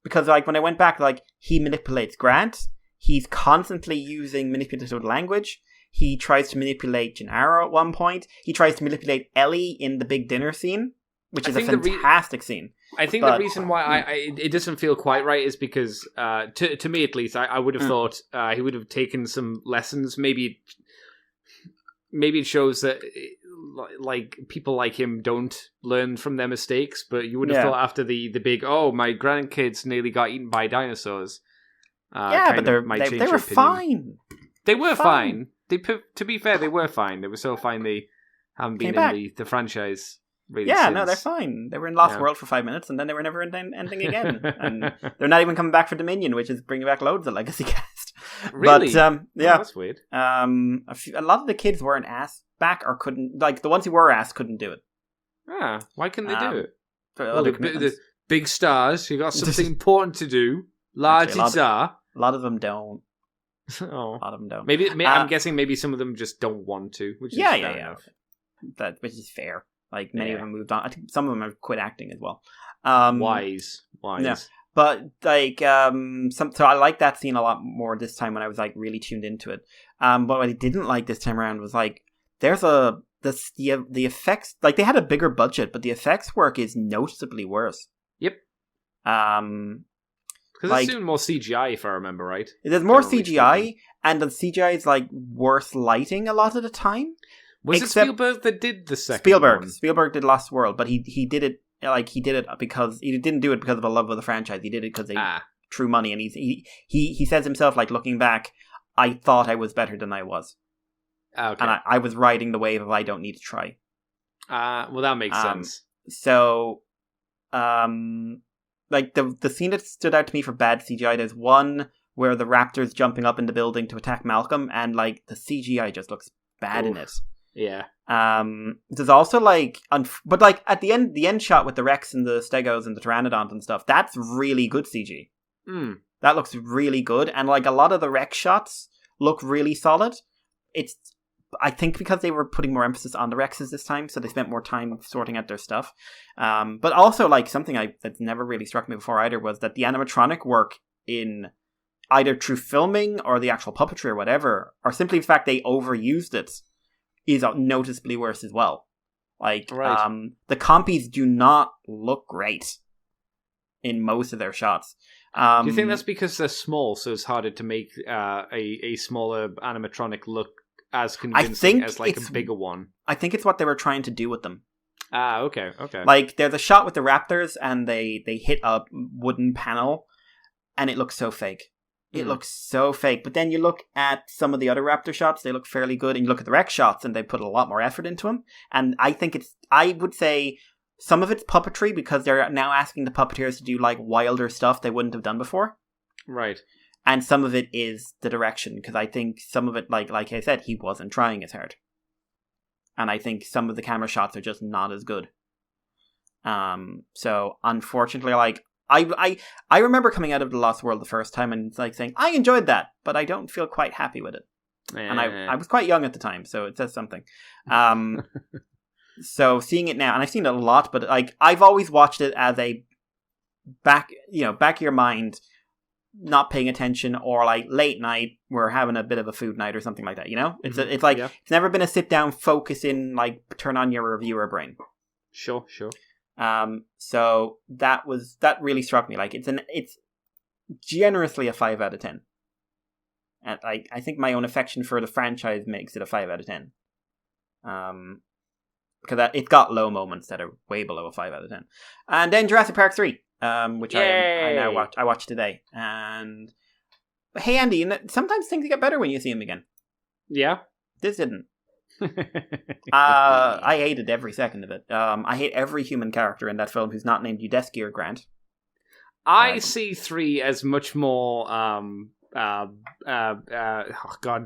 Because, like, when I went back, like, he manipulates Grant. He's constantly using manipulative language. He tries to manipulate Gennaro at one point. He tries to manipulate Ellie in the big dinner scene, which is a fantastic scene. I think the reason why it doesn't feel quite right is because, to me at least, I would have thought he would have taken some lessons. Maybe it shows that like people like him don't learn from their mistakes. But you would have thought after the big, my grandkids nearly got eaten by dinosaurs. But they were fine. They were fine. To be fair, they were fine. They were so fine they haven't been in the franchise really since. No, they're fine. They were in Lost World for 5 minutes, and then they were never in anything again. And they're not even coming back for Dominion, which is bringing back loads of Legacy cast. Really? But, that's weird. A lot of the kids weren't asked back, or couldn't, like, the ones who were asked couldn't do it. Why couldn't they do it? The big stars, you got something important to do. Large star. A lot of them don't. A lot of them don't. Maybe I'm guessing maybe some of them just don't want to, which is fair enough. Which is fair. Like, many of them moved on. I think some of them have quit acting as well. Wise. Yeah. But like, so I like that scene a lot more this time when I was like really tuned into it. But what I didn't like this time around was like, there's the effects, like they had a bigger budget, but the effects work is noticeably worse. Yep. Because it's doing more CGI, if I remember right. There's more CGI, and the CGI is like worse lighting a lot of the time. Was it Spielberg that did the second one? Spielberg did Lost World, but he did it because he didn't do it because of a love of the franchise. He did it because true money, and he says himself, like, looking back, I thought I was better than I was. Okay. And I was riding the wave of I don't need to try. Well, that makes sense. So, like, the scene that stood out to me for bad CGI, there's one where the raptor's jumping up in the building to attack Malcolm, and, like, the CGI just looks bad in it. Yeah. There's also like, but like at the end shot with the Rex and the Stegos and the Pteranodons and stuff, that's really good CG. That looks really good, and like a lot of the Rex shots look really solid. It's, I think, because they were putting more emphasis on the Rexes this time, so they spent more time sorting out their stuff. But also, like, something that's never really struck me before either was that the animatronic work in either through filming or the actual puppetry or whatever, or simply the fact they overused it, is noticeably worse as well. Like, the compies do not look great in most of their shots. Do you think that's because they're small, so it's harder to make a smaller animatronic look as convincing as like a bigger one? I think it's what they were trying to do with them. Okay. Like, there's a shot with the raptors, and they hit a wooden panel, and it looks so fake. It looks so fake. But then you look at some of the other raptor shots, they look fairly good, and you look at the Rex shots, and they put a lot more effort into them. And I think I would say some of it's puppetry, because they're now asking the puppeteers to do, like, wilder stuff they wouldn't have done before. Right. And some of it is the direction, because I think some of it, like I said, he wasn't trying as hard. And I think some of the camera shots are just not as good. So, unfortunately, like, I remember coming out of The Lost World the first time and like saying, I enjoyed that, but I don't feel quite happy with it. And I was quite young at the time, so it says something. So seeing it now, and I've seen it a lot, but like I've always watched it as a back of your mind, not paying attention, or like late night, we're having a bit of a food night or something like that. You know, it's it's never been a sit down, focus in, like turn on your reviewer brain. Sure. So that really struck me. Like it's generously a 5 out of 10. And I think my own affection for the franchise makes it a 5 out of 10. Because it's got low moments that are way below a 5 out of 10. And then Jurassic Park 3, which I watched today. And hey, Andy, sometimes things get better when you see them again. Yeah, this didn't. I hated every second of it. I hate every human character in that film who's not named Udesky or Grant. I see 3 as much more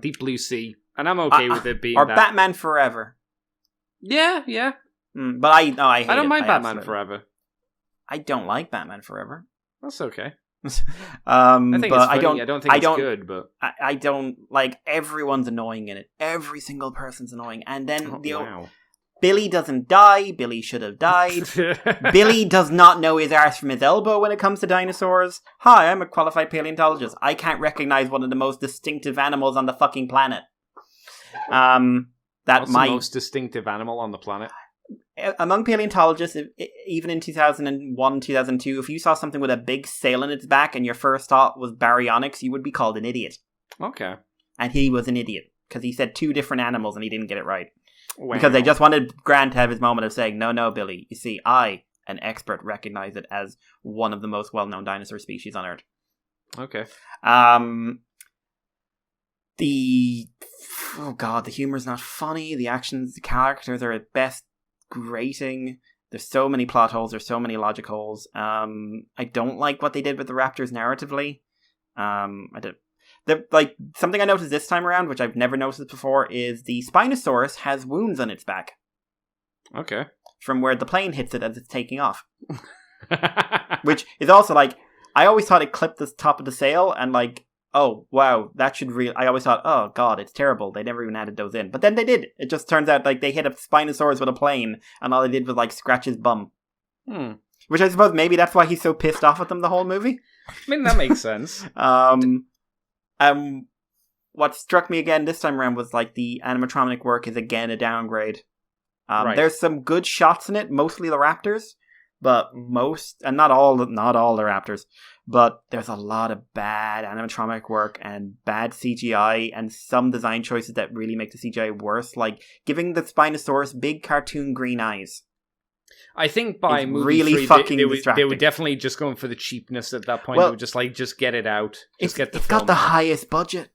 Deep Blue Sea, and I'm okay with it being or that. Batman Forever. Yeah. But I hate I don't mind Batman absolutely. Forever. I don't like Batman Forever. That's okay. I think it's funny. I don't think it's good, but I don't like, everyone's annoying in it. Every single person's annoying, and then Billy doesn't die. Billy should have died. Billy does not know his arse from his elbow when it comes to dinosaurs. Hi, I'm a qualified paleontologist. I can't recognize one of the most distinctive animals on the fucking planet. What's the most distinctive animal on the planet? Among paleontologists, even in 2001, 2002, if you saw something with a big sail in its back and your first thought was baryonyx, you would be called an idiot. Okay. And he was an idiot, because he said 2 different animals and he didn't get it right. Wow. Because they just wanted Grant to have his moment of saying, no, Billy, you see, I, an expert, recognize it as one of the most well-known dinosaur species on Earth. Okay. The humor's not funny, the actions, the characters are at best grating. There's so many plot holes, there's so many logic holes. I don't like what they did with the raptors narratively. Something I noticed this time around, which I've never noticed before, is the Spinosaurus has wounds on its back. Okay. From where the plane hits it as it's taking off. Which is also like, I always thought it clipped the top of the sail, and like, oh, wow, that should I always thought, oh, God, it's terrible. They never even added those in. But then they did. It just turns out, like, they hit a Spinosaurus with a plane, and all they did was, like, scratch his bum. Which I suppose maybe that's why he's so pissed off at them the whole movie. I mean, that makes sense. What struck me again this time around was, like, the animatronic work is, again, a downgrade. Right. There's some good shots in it, mostly the raptors, but not all the raptors. But there's a lot of bad animatronic work and bad CGI and some design choices that really make the CGI worse, like giving the Spinosaurus big cartoon green eyes. I think by it's movie really 3, fucking they were definitely just going for the cheapness at that point. Well, they were just get it out. It's got the highest budget.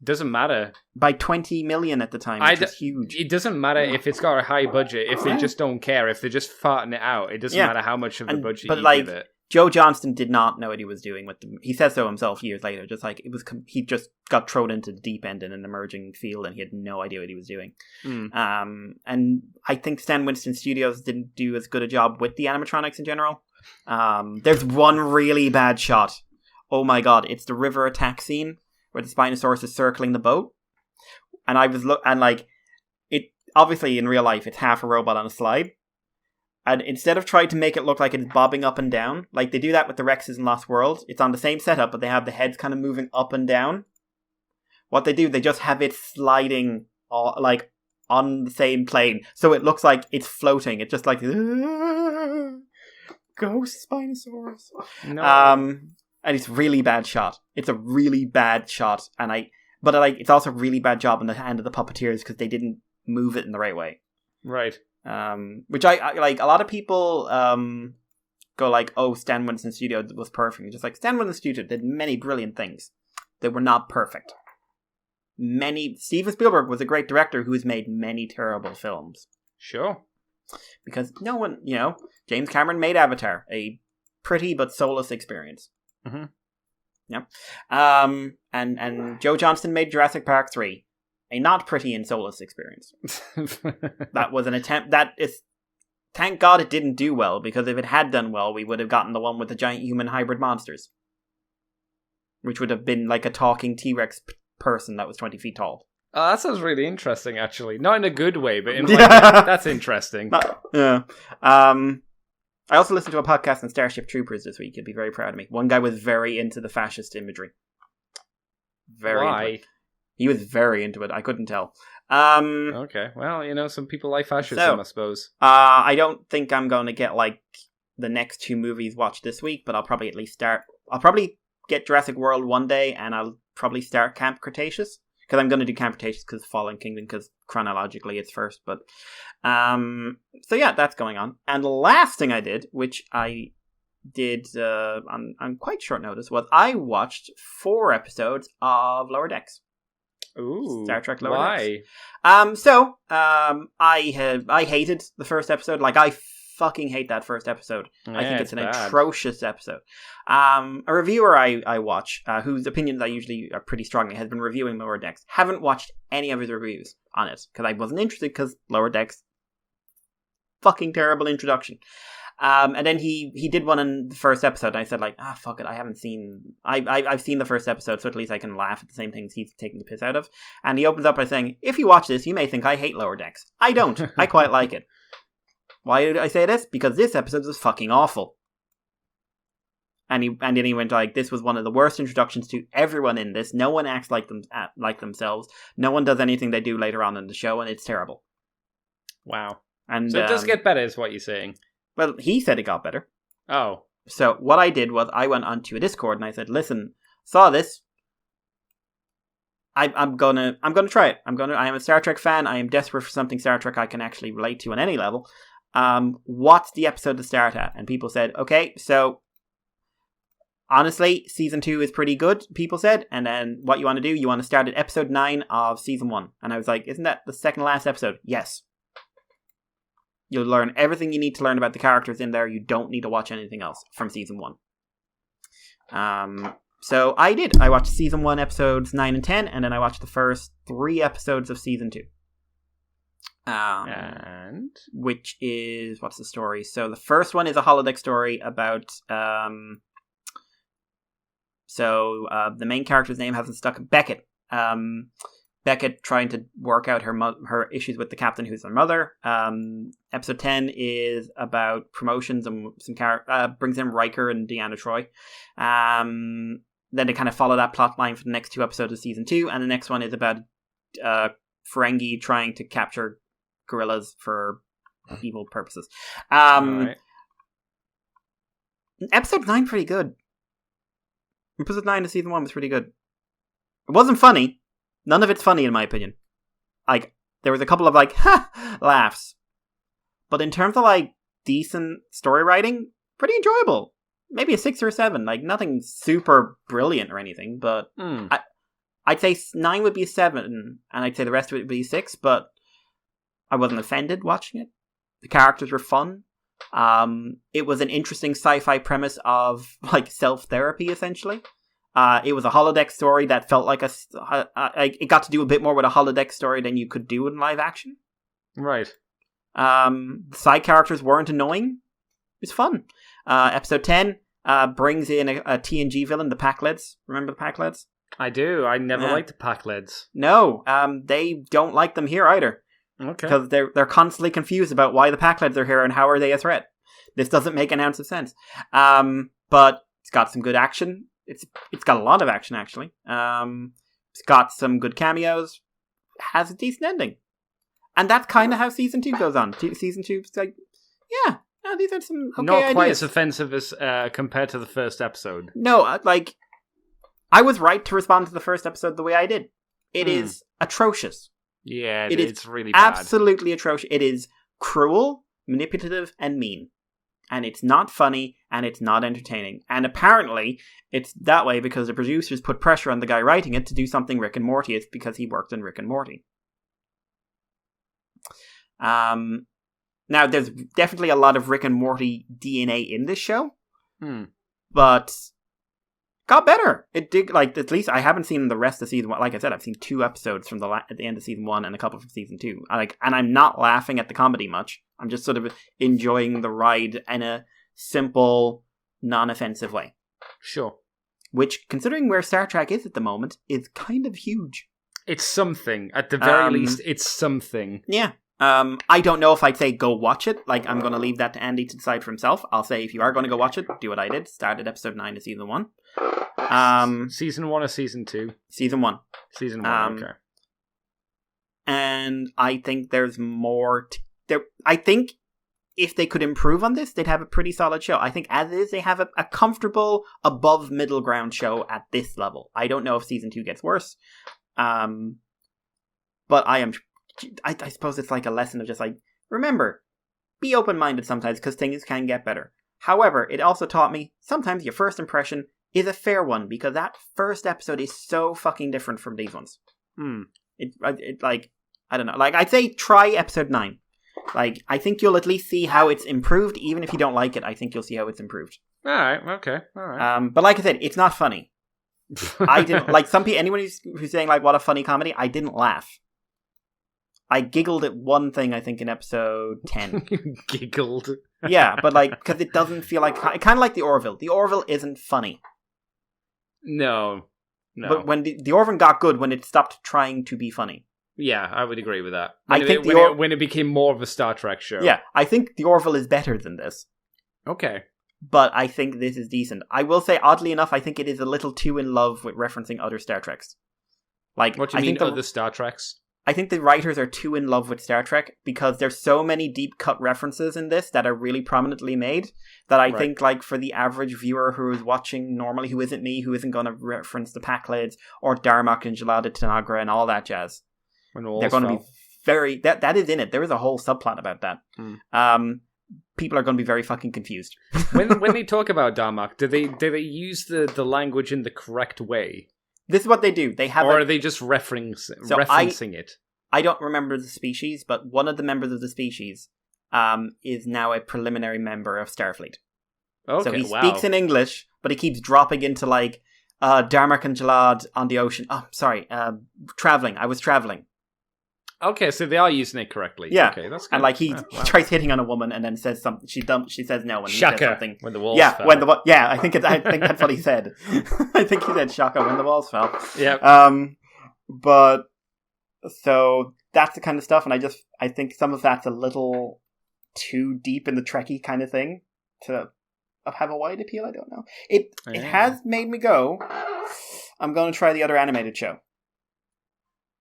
Doesn't matter. By 20 million at the time, which is huge. It doesn't matter if it's got a high budget, if they just don't care, if they're just farting it out. It doesn't matter how much of the budget you give it. Joe Johnston did not know what he was doing with them. He says so himself years later. Just like he just got thrown into the deep end in an emerging field, and he had no idea what he was doing. And I think Stan Winston Studios didn't do as good a job with the animatronics in general. There's one really bad shot. Oh my god! It's the river attack scene where the Spinosaurus is circling the boat, and I was it obviously in real life it's half a robot on a slide. And instead of trying to make it look like it's bobbing up and down, like they do that with the Rexes in Lost World, it's on the same setup, but they have the heads kind of moving up and down. What they do, they just have it sliding like on the same plane, so it looks like it's floating. It's just like ghost Spinosaurus. No. And it's really bad shot. It's a really bad shot, but it's also a really bad job on the hand of the puppeteers because they didn't move it in the right way. Right. Which I like. A lot of people go like, "Oh, Stan Winston Studio was perfect." Just like Stan Winston Studio did many brilliant things. They were not perfect. Steven Spielberg was a great director who has made many terrible films. Sure. Because no one, James Cameron made Avatar, a pretty but soulless experience. Mm-hmm. Yeah. And Joe Johnston made Jurassic Park 3. A not pretty and soulless experience. That was an attempt. Thank God it didn't do well, because if it had done well, we would have gotten the one with the giant human hybrid monsters, which would have been like a talking T-Rex person that was 20 feet tall. Oh, that sounds really interesting, actually. Not in a good way, but in that's interesting. Yeah. I also listened to a podcast on Starship Troopers this week. You'd be very proud of me. One guy was very into the fascist imagery. Why? He was very into it. I couldn't tell. Okay. Well, some people like fascism, I suppose. I don't think I'm going to get, like, the next 2 movies watched this week, but I'll probably at least start... I'll probably get Jurassic World one day, and I'll probably start Camp Cretaceous, because I'm going to do Camp Cretaceous because Fallen Kingdom, because chronologically it's first, but... So yeah, that's going on. And the last thing I did, which I did on quite short notice, was I watched 4 episodes of Lower Decks. Ooh, Star Trek Lower Decks. Why? I hated the first episode. Like, I fucking hate that first episode. Yeah, I think it's an bad. atrocious episode. A reviewer I watch, whose opinions I usually are pretty strongly, has been reviewing Lower Decks. Haven't watched any of his reviews on it, because I wasn't interested, because Lower Decks, fucking terrible introduction. And then he did one in the first episode, and I said, like, fuck it, I've seen the first episode, so at least I can laugh at the same things he's taking the piss out of. And he opens up by saying, if you watch this, you may think I hate Lower Decks. I don't. I quite like it. Why did I say this? Because this episode was fucking awful. And then he went like, this was one of the worst introductions to everyone in this. No one acts like themselves. No one does anything they do later on in the show, and it's terrible. Wow. And so it does get better, is what you're saying. Well, he said it got better. Oh. So what I did was I went onto a Discord and I said, listen, saw this. I'm gonna try it. I am a Star Trek fan. I am desperate for something Star Trek I can actually relate to on any level. What's the episode to start at? And people said, okay, so honestly, season 2 is pretty good, people said. And then what you want to do, you want to start at episode 9 of season 1. And I was like, isn't that the second last episode? Yes. You'll learn everything you need to learn about the characters in there. You don't need to watch anything else from season 1. So I did. I watched season 1 episodes 9 and 10, and then I watched the first 3 episodes of season 2. And? Which is, what's the story? So the first one is a holodeck story about, the main character's name hasn't stuck, Beckett. Beckett trying to work out her issues with the captain who's her mother. Episode 10 is about promotions and brings in Riker and Deanna Troi. Then they kind of follow that plot line for the next 2 episodes of season 2, and the next one is about Ferengi trying to capture gorillas for evil purposes. Right. Episode 9 pretty good. Episode 9 of season 1 was pretty good. It wasn't funny. None of it's funny, in my opinion. Like, there was a couple of, like, laughs. But in terms of, like, decent story writing, pretty enjoyable. Maybe a 6 or a 7. Like, nothing super brilliant or anything, but I'd say 9 would be a 7, and I'd say the rest of it would be a 6, but I wasn't offended watching it. The characters were fun. It was an interesting sci-fi premise of like self-therapy, essentially. It was a holodeck story that felt like it got to do a bit more with a holodeck story than you could do in live action. Right. The side characters weren't annoying. It was fun. Episode 10 brings in a TNG villain, the Pack-Leds. Remember the Pack-Leds? I do. I never liked the Pack-Leds. No, they don't like them here either. Okay. Because they're constantly confused about why the Pack-Leds are here and how are they a threat. This doesn't make an ounce of sense. But it's got some good action. It's got a lot of action, actually. It's got some good cameos. Has a decent ending. And that's kind of how Season 2 goes on. Season 2 is like, yeah, these are some okay Not quite ideas. as offensive as compared to the first episode. No, like, I was right to respond to the first episode the way I did. It is atrocious. Yeah, it's really bad. Absolutely atrocious. It is cruel, manipulative, and mean. And it's not funny, and it's not entertaining. And apparently, it's that way because the producers put pressure on the guy writing it to do something Rick and Morty is because he worked on Rick and Morty. Now, there's definitely a lot of Rick and Morty DNA in this show, but got better. It did, like, at least I haven't seen the rest of season 1. Like I said, I've seen 2 episodes from at the end of season 1 and a couple from season 2. And I'm not laughing at the comedy much. I'm just sort of enjoying the ride in a simple, non-offensive way. Sure. Which, considering where Star Trek is at the moment, is kind of huge. It's something. At the very least, it's something. Yeah. I don't know if I'd say go watch it. Like, I'm going to leave that to Andy to decide for himself. I'll say if you are going to go watch it, do what I did. Start at episode 9 of season 1. Season 1 or season 2? Season 1. Season 1, okay. And I think there's more... I think if they could improve on this, they'd have a pretty solid show. I think as is, they have a comfortable, above middle ground show at this level. I don't know if season 2 gets worse. But I suppose it's like a lesson of just like, remember, be open-minded sometimes because things can get better. However, it also taught me sometimes your first impression is a fair one because that first episode is so fucking different from these ones. It like, I don't know. Like, I'd say try episode 9. Like, I think you'll at least see how it's improved. Even if you don't like it, I think you'll see how it's improved. Alright, okay. Alright. But like I said, it's not funny. I didn't, like, anyone who's saying, like, what a funny comedy, I didn't laugh. I giggled at one thing, I think, in episode 10. Giggled? Yeah, but, like, because it doesn't feel like... Kind of like the Orville. The Orville isn't funny. No. But when the Orville got good when it stopped trying to be funny. Yeah, I would agree with that. When it became more of a Star Trek show. Yeah, I think the Orville is better than this. Okay. But I think this is decent. I will say, oddly enough, I think it is a little too in love with referencing other Star Treks. Like, what do you mean, other Star Treks? I think the writers are too in love with Star Trek because there's so many deep cut references in this that are really prominently made that I think, like, for the average viewer who is watching normally, who isn't me, who isn't going to reference the Pack-Leds or Darmok and Jalada Tanagra and all that jazz, they're going to be very... That is in it. There is a whole subplot about that. People are going to be very fucking confused. when they talk about Darmok, do they use the language in the correct way? This is what they do. They have, or are they just referencing it? I don't remember the species, but one of the members of the species is now a preliminary member of Starfleet. Okay, so he speaks in English, but he keeps dropping into like Darmok and Jalad on the ocean. Oh, sorry, traveling. I was traveling. Okay, so they are using it correctly. Yeah, okay, that's good. And like he tries hitting on a woman and then says something. She says no, and he Shaka, says something. When the walls fell. I think that's what he said. I think he said Shaka when the walls fell. Yeah. But so that's the kind of stuff, and I think some of that's a little too deep in the Trekkie kind of thing to have a wide appeal. I don't know. It has made me go, I'm going to try the other animated show.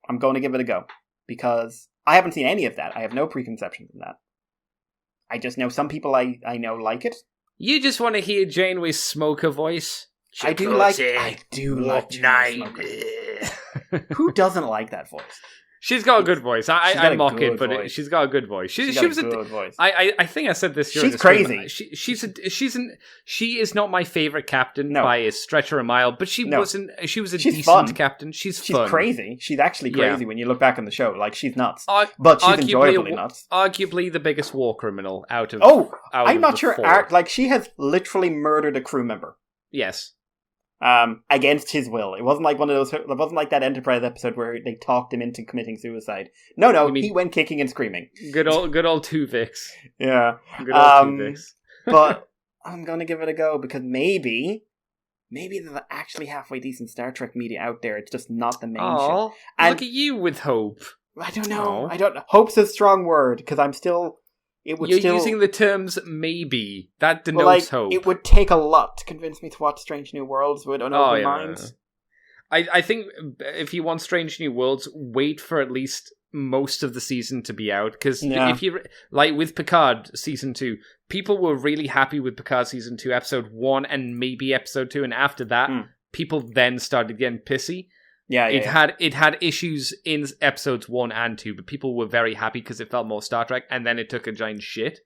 I'm going to give it a go. Because I haven't seen any of that. I have no preconceptions in that. I just know some people I know like it. You just want to hear Janeway's smoker voice? I do like Janeway Smoker. Who doesn't like that voice? She's got a good voice. I mock it, but she's got a good voice. She was a good voice. I think I said this. She's crazy. She is not my favorite captain by a stretch or a mile, but she wasn't. She was a decent fun. captain. She's crazy. She's actually crazy when you look back on the show. Like she's nuts, but she's enjoyably nuts. Arguably the biggest war criminal out of. I'm not sure. Like she has literally murdered a crew member. Yes. Against his will. It wasn't like one of those. It wasn't like that Enterprise episode where they talked him into committing suicide. No, he went kicking and screaming. Good old Tuvix. Yeah, good old Tuvix. But I'm gonna give it a go because maybe there's actually halfway decent Star Trek media out there. It's just not the main shit. And look at you with hope. I don't know. Hope's a strong word because I'm still. You're using the terms maybe. That denotes hope. It would take a lot to convince me to watch Strange New Worlds with an open mind. I think if you want Strange New Worlds, wait for at least most of the season to be out. Because if you like with Picard Season 2, people were really happy with Picard Season 2, Episode 1 and maybe Episode 2. And after that, people then started getting pissy. It had issues in episodes 1 and 2, but people were very happy because it felt more Star Trek, and then it took a giant shit.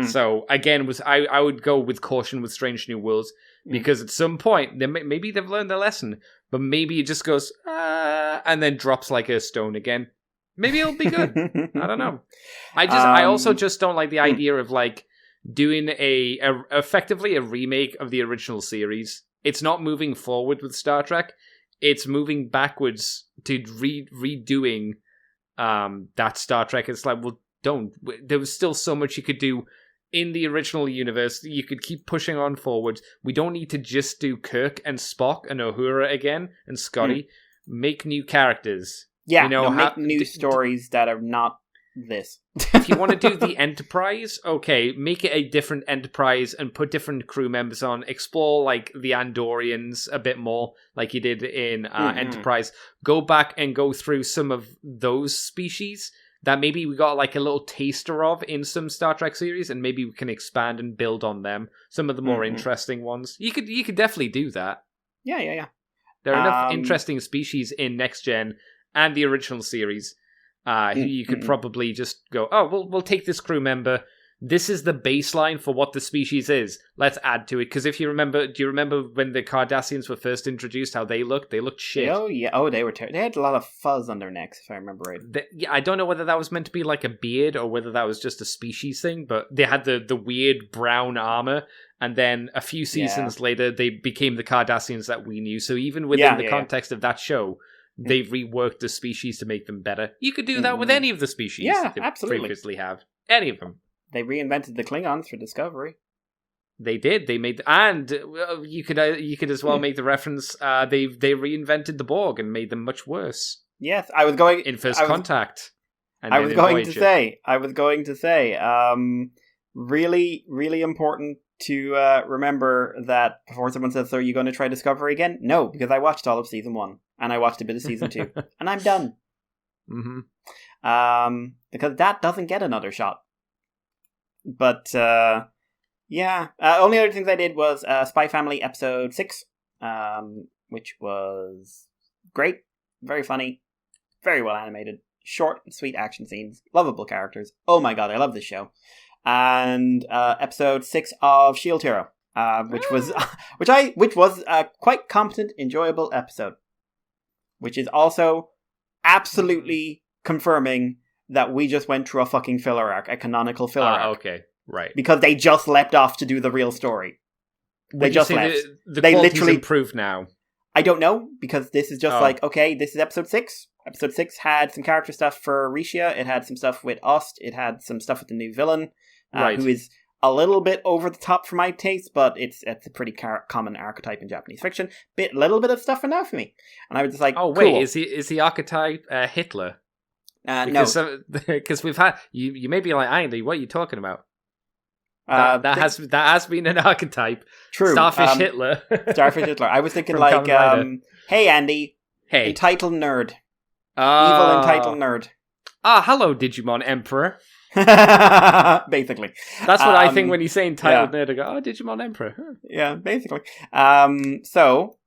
So again, I would go with caution with Strange New Worlds because at some point maybe they've learned their lesson, but maybe it just goes and then drops like a stone again. Maybe it'll be good. I don't know. I also just don't like the idea of like doing effectively a remake of the original series. It's not moving forward with Star Trek. It's moving backwards to redoing that Star Trek. It's like, well, don't. There was still so much you could do in the original universe. You could keep pushing on forward. We don't need to just do Kirk and Spock and Uhura again and Scotty. Make new characters. Yeah, make new stories that are not this. If you want to do the Enterprise, okay, make it a different Enterprise and put different crew members on. Explore like the Andorians a bit more, like you did in Enterprise. Go back and go through some of those species that maybe we got like a little taster of in some Star Trek series, and maybe we can expand and build on them. Some of the more interesting ones. You could definitely do that. Yeah. There are enough interesting species in Next Gen and the original series. You could probably just go, we'll take this crew member. This is the baseline for what the species is. Let's add to it. Because do you remember when the Cardassians were first introduced, how they looked? They looked shit. Oh, yeah. Oh, they were terrible. They had a lot of fuzz on their necks, if I remember right. I don't know whether that was meant to be like a beard or whether that was just a species thing, but they had the weird brown armor. And then a few seasons later, they became the Cardassians that we knew. So even within the context of that show, they've reworked the species to make them better. You could do that with any of the species absolutely. Previously have. Any of them. They reinvented the Klingons for Discovery. They did. They made... And you could as well make the reference, they reinvented the Borg and made them much worse. Yes, I was going... In First Contact. I was going to say, really, really important to remember that before someone says, so are you going to try Discovery again? No, because I watched all of Season 1. And I watched a bit of Season 2. And I'm done. Because that doesn't get another shot. But, only other things I did was Spy Family Episode 6, which was great, very funny, very well animated, short and sweet action scenes, lovable characters. Oh my god, I love this show. And Episode 6 of Shield Hero, which was a quite competent, enjoyable episode. Which is also absolutely confirming that we just went through a fucking filler arc, a canonical filler arc. Okay, right. Because they just leapt off to do the real story. They just left. The quality's improved now. I don't know, because this is just like, okay, this is Episode 6. Episode 6 had some character stuff for Risha. It had some stuff with Ost. It had some stuff with the new villain, who is a little bit over the top for my taste, but it's a pretty common archetype in Japanese fiction. Little bit of stuff for now for me, and I was just like, "Oh wait, cool. Is the archetype Hitler?" No, because we've had you may be like, Andy, what are you talking about? That has been an archetype. True, Starfish Hitler. Starfish Hitler. I was thinking like, hey Andy, entitled nerd, evil entitled nerd. Hello, Digimon Emperor. Basically, that's what I think when you say entitled nerd. I go, Digimon Emperor. Yeah, basically. So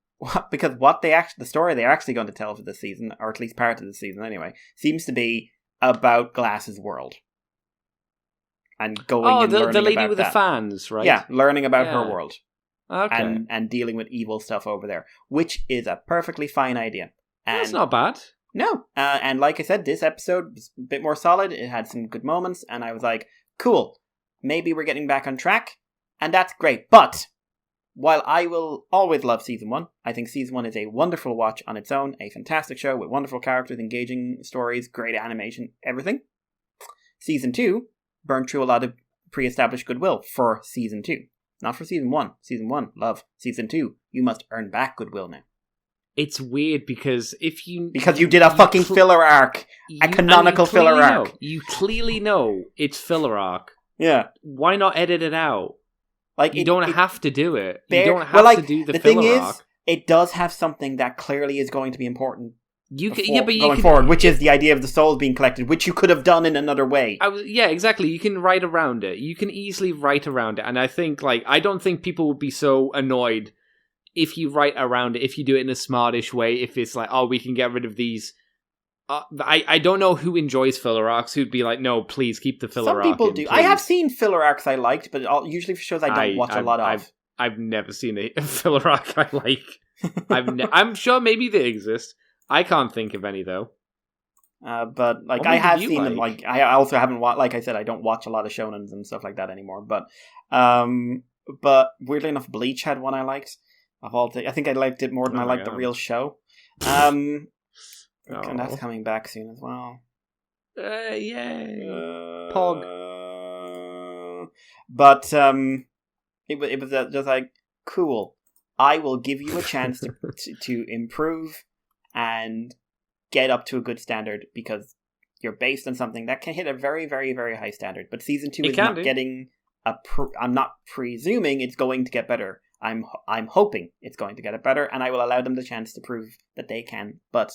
because the story they're actually going to tell for this season, or at least part of the season anyway, seems to be about Glass's world. And going and learning the lady about with that. The fans, right? Yeah, learning about her world. Okay. And dealing with evil stuff over there, which is a perfectly fine idea. And that's not bad. No. And like I said, this episode was a bit more solid. It had some good moments, and I was like, cool, maybe we're getting back on track, and that's great. But while I will always love Season 1, I think Season 1 is a wonderful watch on its own, a fantastic show with wonderful characters, engaging stories, great animation, everything. Season 2 burned through a lot of pre-established goodwill for Season 2. Not for Season 1. Season 1, love. Season 2, you must earn back goodwill now. It's weird because you did a fucking filler arc. A canonical filler arc. You clearly know it's filler arc. Yeah. Why not edit it out? Like you don't have to do it. You don't have to do the filler thing arc. Is, it does have something that clearly is going to be important going forward, which is the idea of the souls being collected, which you could have done in another way. Yeah, exactly. You can write around it. You can easily write around it. And I think, I don't think people would be so annoyed if you write around it, if you do it in a smartish way, if it's like, oh, we can get rid of these. I don't know who enjoys filler arcs, who'd be like, no, please keep the filler arc. Some people do. Please. I have seen filler arcs I liked, but usually for shows I don't watch a lot of. I've never seen a filler arc I like. I'm sure maybe they exist. I can't think of any, though. But I have seen them. I also haven't watched. Like I said, I don't watch a lot of shonens and stuff like that anymore. But weirdly enough, Bleach had one I liked. I think I liked it more than I liked the real show. And that's coming back soon as well. Yay! Pog. But it was just like, cool. I will give you a chance to improve and get up to a good standard because you're based on something that can hit a very, very, very high standard. But Season 2 is not getting I'm not presuming it's going to get better. I'm hoping it's going to get it better, and I will allow them the chance to prove that they can. But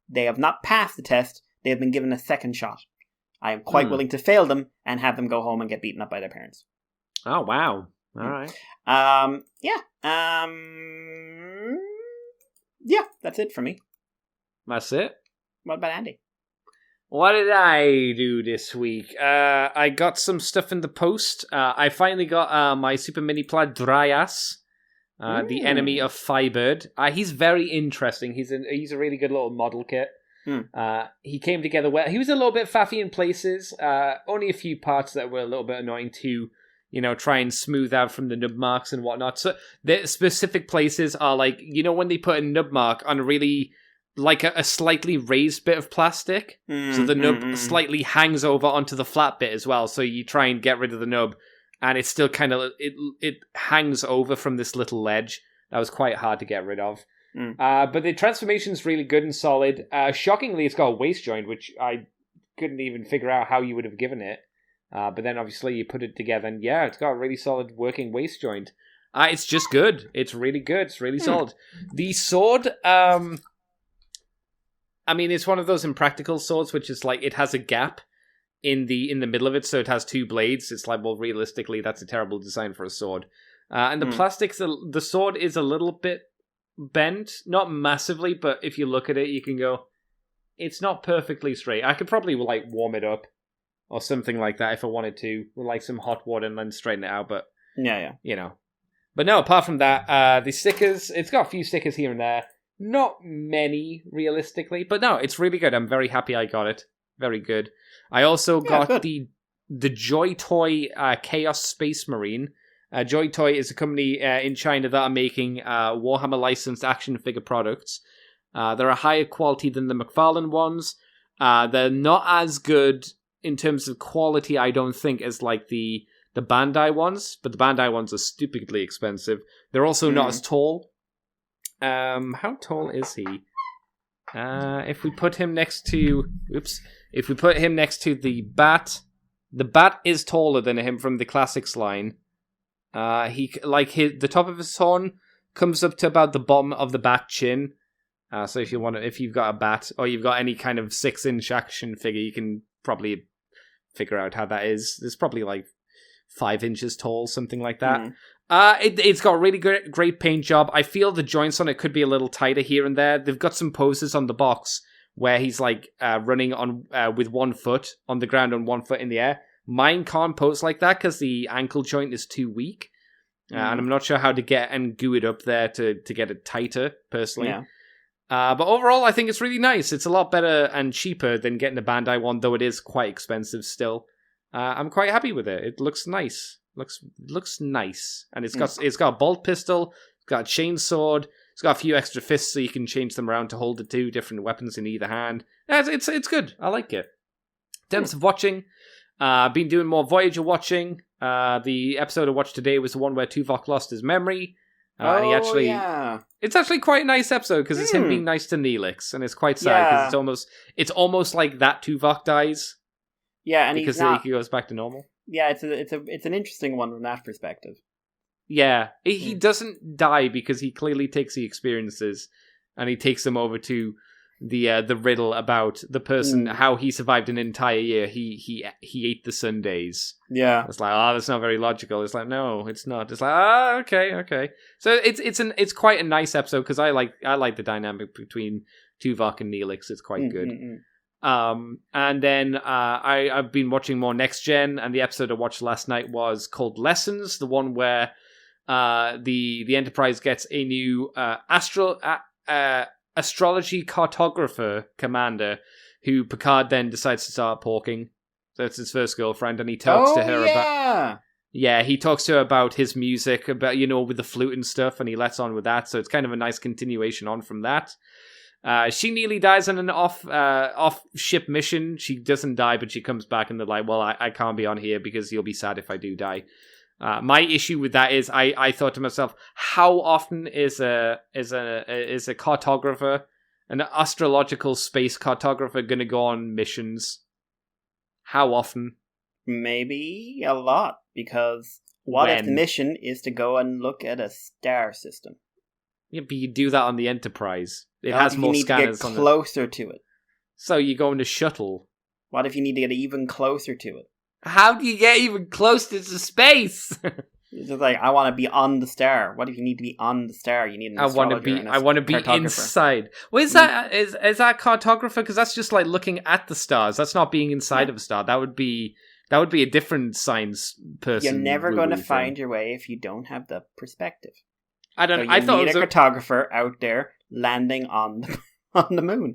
they have not passed the test. They have been given a second shot. I am quite willing to fail them and have them go home and get beaten up by their parents. Oh, wow. All right. Yeah, that's it for me. That's it? What about Andy? What did I do this week? I got some stuff in the post. I finally got my Super Mini Plaid Dryas, the enemy of Firebird. He's very interesting. He's a really good little model kit. He came together well. He was a little bit faffy in places. Only a few parts that were a little bit annoying to, try and smooth out from the nub marks and whatnot. So the specific places are like, when they put a nub mark on a really, like a slightly raised bit of plastic. So the nub slightly hangs over onto the flat bit as well. So you try and get rid of the nub and it's still kind of, it hangs over from this little ledge. That was quite hard to get rid of. But the transformation is really good and solid. Shockingly, it's got a waist joint, which I couldn't even figure out how you would have given it. But then obviously you put it together and it's got a really solid working waist joint. It's just good. It's really good. It's really solid. The sword, it's one of those impractical swords, which is like, it has a gap in the middle of it, so it has two blades. It's like, well, realistically, that's a terrible design for a sword. And the plastics, the sword is a little bit bent, not massively, but if you look at it, you can go, it's not perfectly straight. I could probably warm it up or something like that if I wanted to, with some hot water and then straighten it out. But But no, apart from that, the stickers, it's got a few stickers here and there. Not many, realistically, but no, it's really good. I'm very happy I got it. Very good. I also got the Joy Toy Chaos Space Marine. Joy Toy is a company in China that are making Warhammer licensed action figure products. They're a higher quality than the McFarlane ones. They're not as good in terms of quality, I don't think, as the Bandai ones, but the Bandai ones are stupidly expensive. They're also not as tall. How tall is he? If we put him next to the Bat is taller than him from the Classics line. The top of his horn comes up to about the bottom of the Bat chin. So if you've got a Bat or you've got any kind of 6-inch action figure, you can probably figure out how that is. It's probably 5 inches tall, something like that. It's got a really great paint job. I feel the joints on it could be a little tighter here and there. They've got some poses on the box where he's like running on with 1 foot on the ground and 1 foot in the air. Mine can't pose like that because the ankle joint is too weak. And I'm not sure how to get and glue it up there to get it tighter, personally. Yeah. But overall, I think it's really nice. It's a lot better and cheaper than getting the Bandai one, though it is quite expensive still. I'm quite happy with it. It looks nice. Looks nice. And it's got a bolt pistol, it's got a chainsaw, it's got a few extra fists so you can change them around to hold the 2 different weapons in either hand. It's good. I like it. In terms of watching, been doing more Voyager watching. The episode I watched today was the one where Tuvok lost his memory. And it's actually quite a nice episode because it's him being nice to Neelix, and it's quite sad because it's almost like that Tuvok dies. Yeah, and because he goes back to normal. Yeah, it's an interesting one from that perspective. Yeah, he doesn't die because he clearly takes the experiences and he takes them over to the riddle about the person, how he survived an entire year. He ate the Sundays. Yeah, it's like, that's not very logical. It's like, no, it's not. It's like, okay. So it's quite a nice episode because I like the dynamic between Tuvok and Neelix. It's quite good. And then I've been watching more Next Gen, and the episode I watched last night was called Lessons, the one where the Enterprise gets a new astrology cartographer commander who Picard then decides to start porking. So that's his first girlfriend, and he talks to her about... Yeah, he talks to her about his music, about, with the flute and stuff, and he lets on with that, so it's kind of a nice continuation on from that. She nearly dies on an off-ship mission. She doesn't die, but she comes back and they're like, well, I can't be on here because you'll be sad if I do die. My issue with that is I thought to myself, how often is a cartographer, an astrological space cartographer, going to go on missions? How often? Maybe a lot, because what if the mission is to go and look at a star system? Yeah, but you do that on the Enterprise. It has more scanners on it. You need to get closer to it. So you go in a shuttle. What if you need to get even closer to it? How do you get even closer to space? It's just like, I want to be on the star. What if you need to be on the star? You need an astrologer. I want to be inside. Well, is that cartographer? Because that's just like looking at the stars. That's not being inside of a star. That would be a different science person. You're never going to find your way if you don't have the perspective. I don't. So I thought it was a cartographer out there landing on the moon.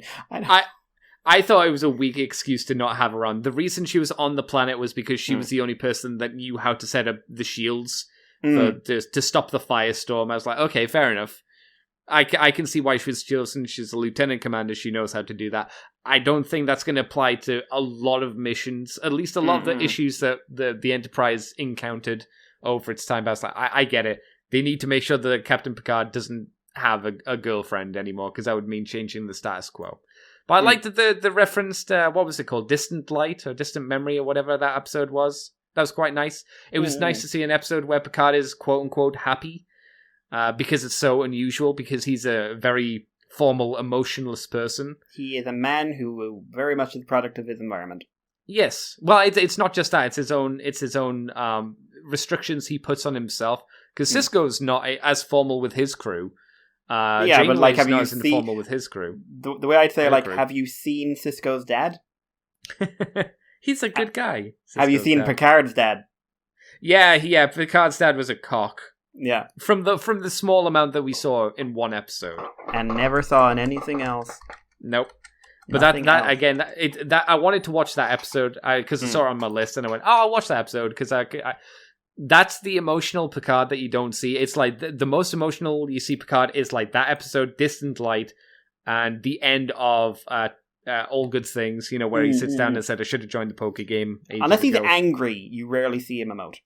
I thought it was a weak excuse to not have her on. The reason she was on the planet was because she was the only person that knew how to set up the shields to stop the firestorm. I was like, okay, fair enough. I can see why she's chosen. She's a lieutenant commander. She knows how to do that. I don't think that's going to apply to a lot of missions. At least a lot of the issues that the Enterprise encountered over its time. But I was like, I get it. They need to make sure that Captain Picard doesn't have a girlfriend anymore, because that would mean changing the status quo. But I liked that the referenced, what was it called? Distant Light or Distant Memory or whatever that episode was. That was quite nice. It was nice to see an episode where Picard is quote-unquote happy, because it's so unusual, because he's a very formal, emotionless person. He is a man who very much is the product of his environment. Yes. Well, it's not just that. It's his own restrictions he puts on himself. Because Cisco's not as formal with his crew. Yeah, but like, have you seen informal with his crew? The way I'd say, have you seen Cisco's dad? He's a good guy. Have you seen Picard's dad? Yeah. Picard's dad was a cock. Yeah, from the small amount that we saw in one episode, and never saw in anything else. Nope. But that I wanted to watch that episode because I saw it on my list, and I went, I'll watch that episode because that's the emotional Picard that you don't see. It's like the most emotional you see Picard is like that episode, Distant Light, and the end of All Good Things, where he sits down and said, I should have joined the poker game. Unless he's angry, you rarely see him emote.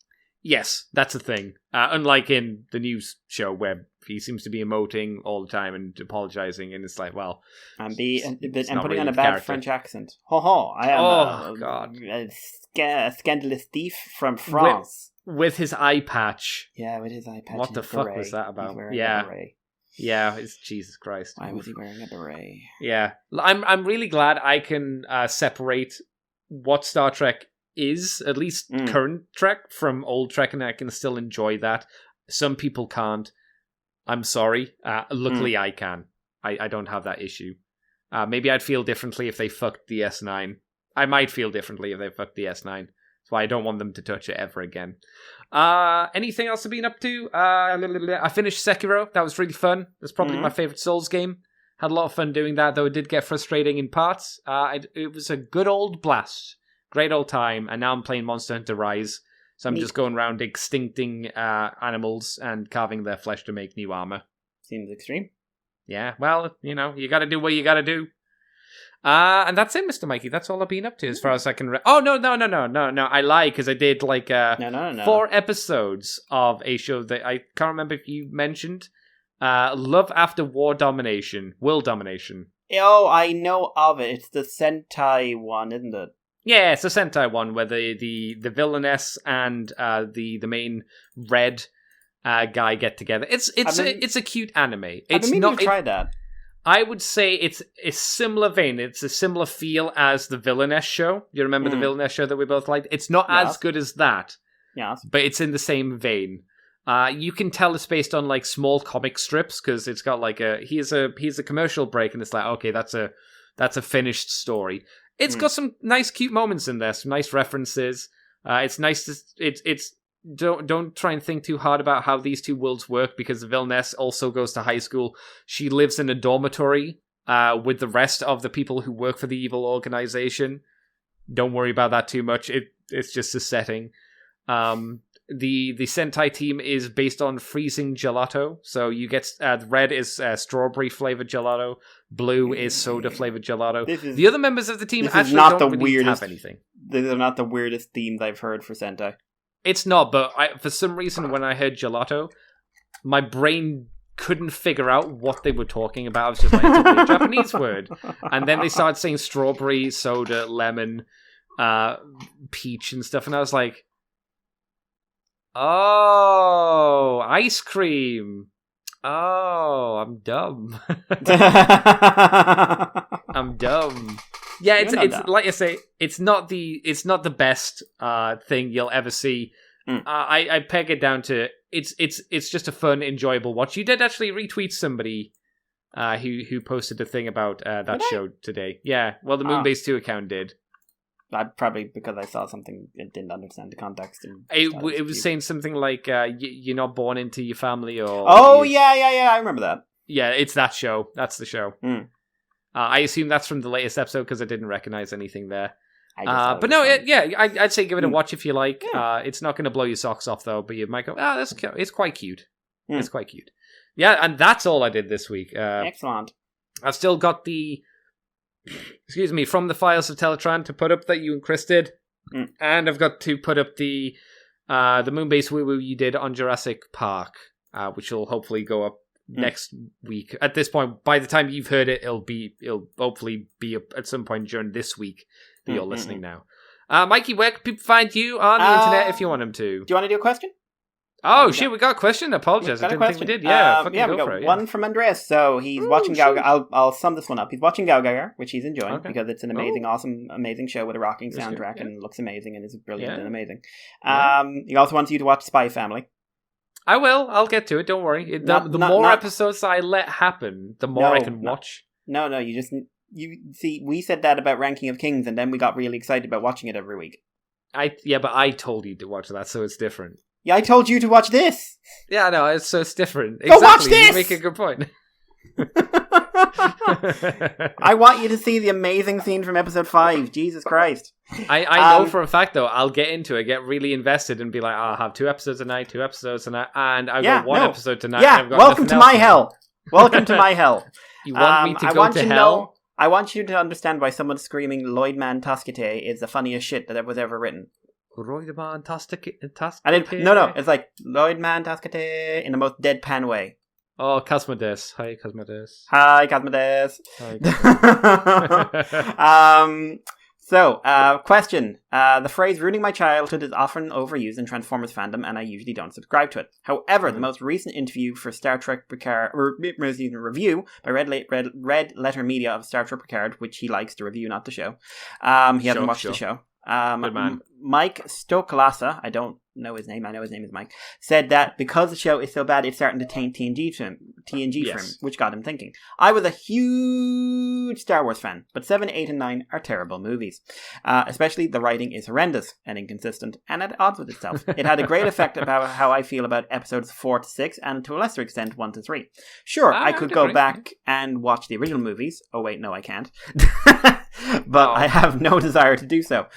Yes, that's a thing. Unlike in the news show where he seems to be emoting all the time and apologizing, and it's like, well... And putting on a bad French accent. I am God. A scandalous thief from France. With his eye patch. Yeah, with his eye patch. What the fuck was that about? He's wearing a beret. Yeah, it's Jesus Christ. Why was he wearing a beret? Yeah. I'm really glad I can separate what Star Trek is, at least current Trek, from old Trek, and I can still enjoy that. Some people can't. I'm sorry. Luckily, I can. I don't have that issue. Maybe I'd feel differently if they fucked the S9. I might feel differently if they fucked the S9. That's why I don't want them to touch it ever again. Anything else I've been up to? I finished Sekiro. That was really fun. That's probably my favorite Souls game. Had a lot of fun doing that, though it did get frustrating in parts. It was a good old blast. Great old time. And now I'm playing Monster Hunter Rise. So I'm just going around extincting animals and carving their flesh to make new armor. Seems extreme. Yeah, well, you gotta do what you gotta do. And that's it, Mr. Mikey. That's all I've been up to as far as I can... Oh, no. I lied, because I did, 4 episodes of a show that I can't remember if you mentioned. Love After World Domination. Oh, I know of it. It's the Sentai one, isn't it? Yeah, it's a Sentai one where the villainess and the main red guy get together. It's a cute anime. It's to try that. I would say it's a similar vein. It's a similar feel as the Villainess show. You remember the Villainess show that we both liked? It's not as good as that. Yes. But it's in the same vein. You can tell it's based on small comic strips because it's got here's a commercial break and it's okay, that's a finished story. It's got some nice cute moments in there, some nice references. It's nice to Don't try and think too hard about how these two worlds work because the villainess also goes to high school. She lives in a dormitory with the rest of the people who work for the evil organization. Don't worry about that too much. It's just a setting. The Sentai team is based on freezing gelato. So you get red is strawberry flavored gelato, blue is soda flavored gelato. The other members of the team actually don't really have anything. These are not the weirdest themes I've heard for Sentai. It's not, but for some reason when I heard gelato, my brain couldn't figure out what they were talking about. I was just it's a weird Japanese word. And then they started saying strawberry, soda, lemon, peach and stuff, and I was like, oh, ice cream. Oh, I'm dumb. I'm dumb. Yeah, it's like I say, it's not the best thing you'll ever see. I peg it down to it's just a fun, enjoyable watch. You did actually retweet somebody who posted a thing about that show today. Yeah, well, the Moonbase 2 account did. Probably because I saw something and didn't understand the context. And it was saying something like you're not born into your family or... Oh, yeah, I remember that. Yeah, it's that show. That's the show. I assume that's from the latest episode because I didn't recognize anything there. But no, I'd say give it a watch if you like. Yeah. It's not going to blow your socks off, though, but you might go, it's quite cute. It's quite cute. Yeah, and that's all I did this week. Excellent. I've still got the... Excuse me, From the Files of Teletran to put up that you and Chris did. And I've got to put up the Moonbase woo-woo you did on Jurassic Park, which will hopefully go up next week. At this point, by the time you've heard it, it'll hopefully be up at some point during this week that you're listening now. Mikey, where can people find you on the internet if you want them to? Do you want to do a question? Oh, shit, we got a question. I apologize. I didn't think we did. Yeah, we got one from Andreas. So he's watching Gao. I'll sum this one up. He's watching Gao, which he's enjoying because it's an amazing, awesome, amazing show with a rocking soundtrack and looks amazing and is brilliant and amazing. He also wants you to watch Spy Family. I will. I'll get to it. Don't worry. The more episodes I let happen, the more I can watch. No. You see, we said that about Ranking of Kings, and then we got really excited about watching it every week. But I told you to watch that, so it's different. Yeah, I told you to watch this. Yeah, no, it's different. Go watch this! You make a good point. I want you to see the amazing scene from episode 5. Jesus Christ. I know for a fact, though, I'll get into it, get really invested, and be like, I'll have 2 episodes tonight, and I've got 1 episode tonight. Yeah, and I've got welcome to my hell. Welcome to my hell. You want me to go to hell? I want you to understand why someone screaming Lloydman Toskite is the funniest shit that was ever written. Lloydman Toskite? No, it's like Lloydman Toskite in the most deadpan way. Oh, Cosmodes. Hi, Cosmodes. Hi, Cosmodes. Question. The phrase ruining my childhood is often overused in Transformers fandom, and I usually don't subscribe to it. However, the most recent interview for Star Trek Picard, or review by Red Letter Media of Star Trek Picard, which he likes to review, not the show. He hasn't watched the show. Good man. Mike Stoklasa, I don't know his name, I know his name is Mike, said that because the show is so bad, it's starting to taint TNG for him, which got him thinking. I was a huge Star Wars fan, but 7, 8, and 9 are terrible movies. Especially the writing is horrendous and inconsistent and at odds with itself. It had a great effect about how I feel about episodes 4 to 6 and to a lesser extent 1 to 3. Sure, I could go back and watch the original movies. Oh wait, no I can't. But I have no desire to do so.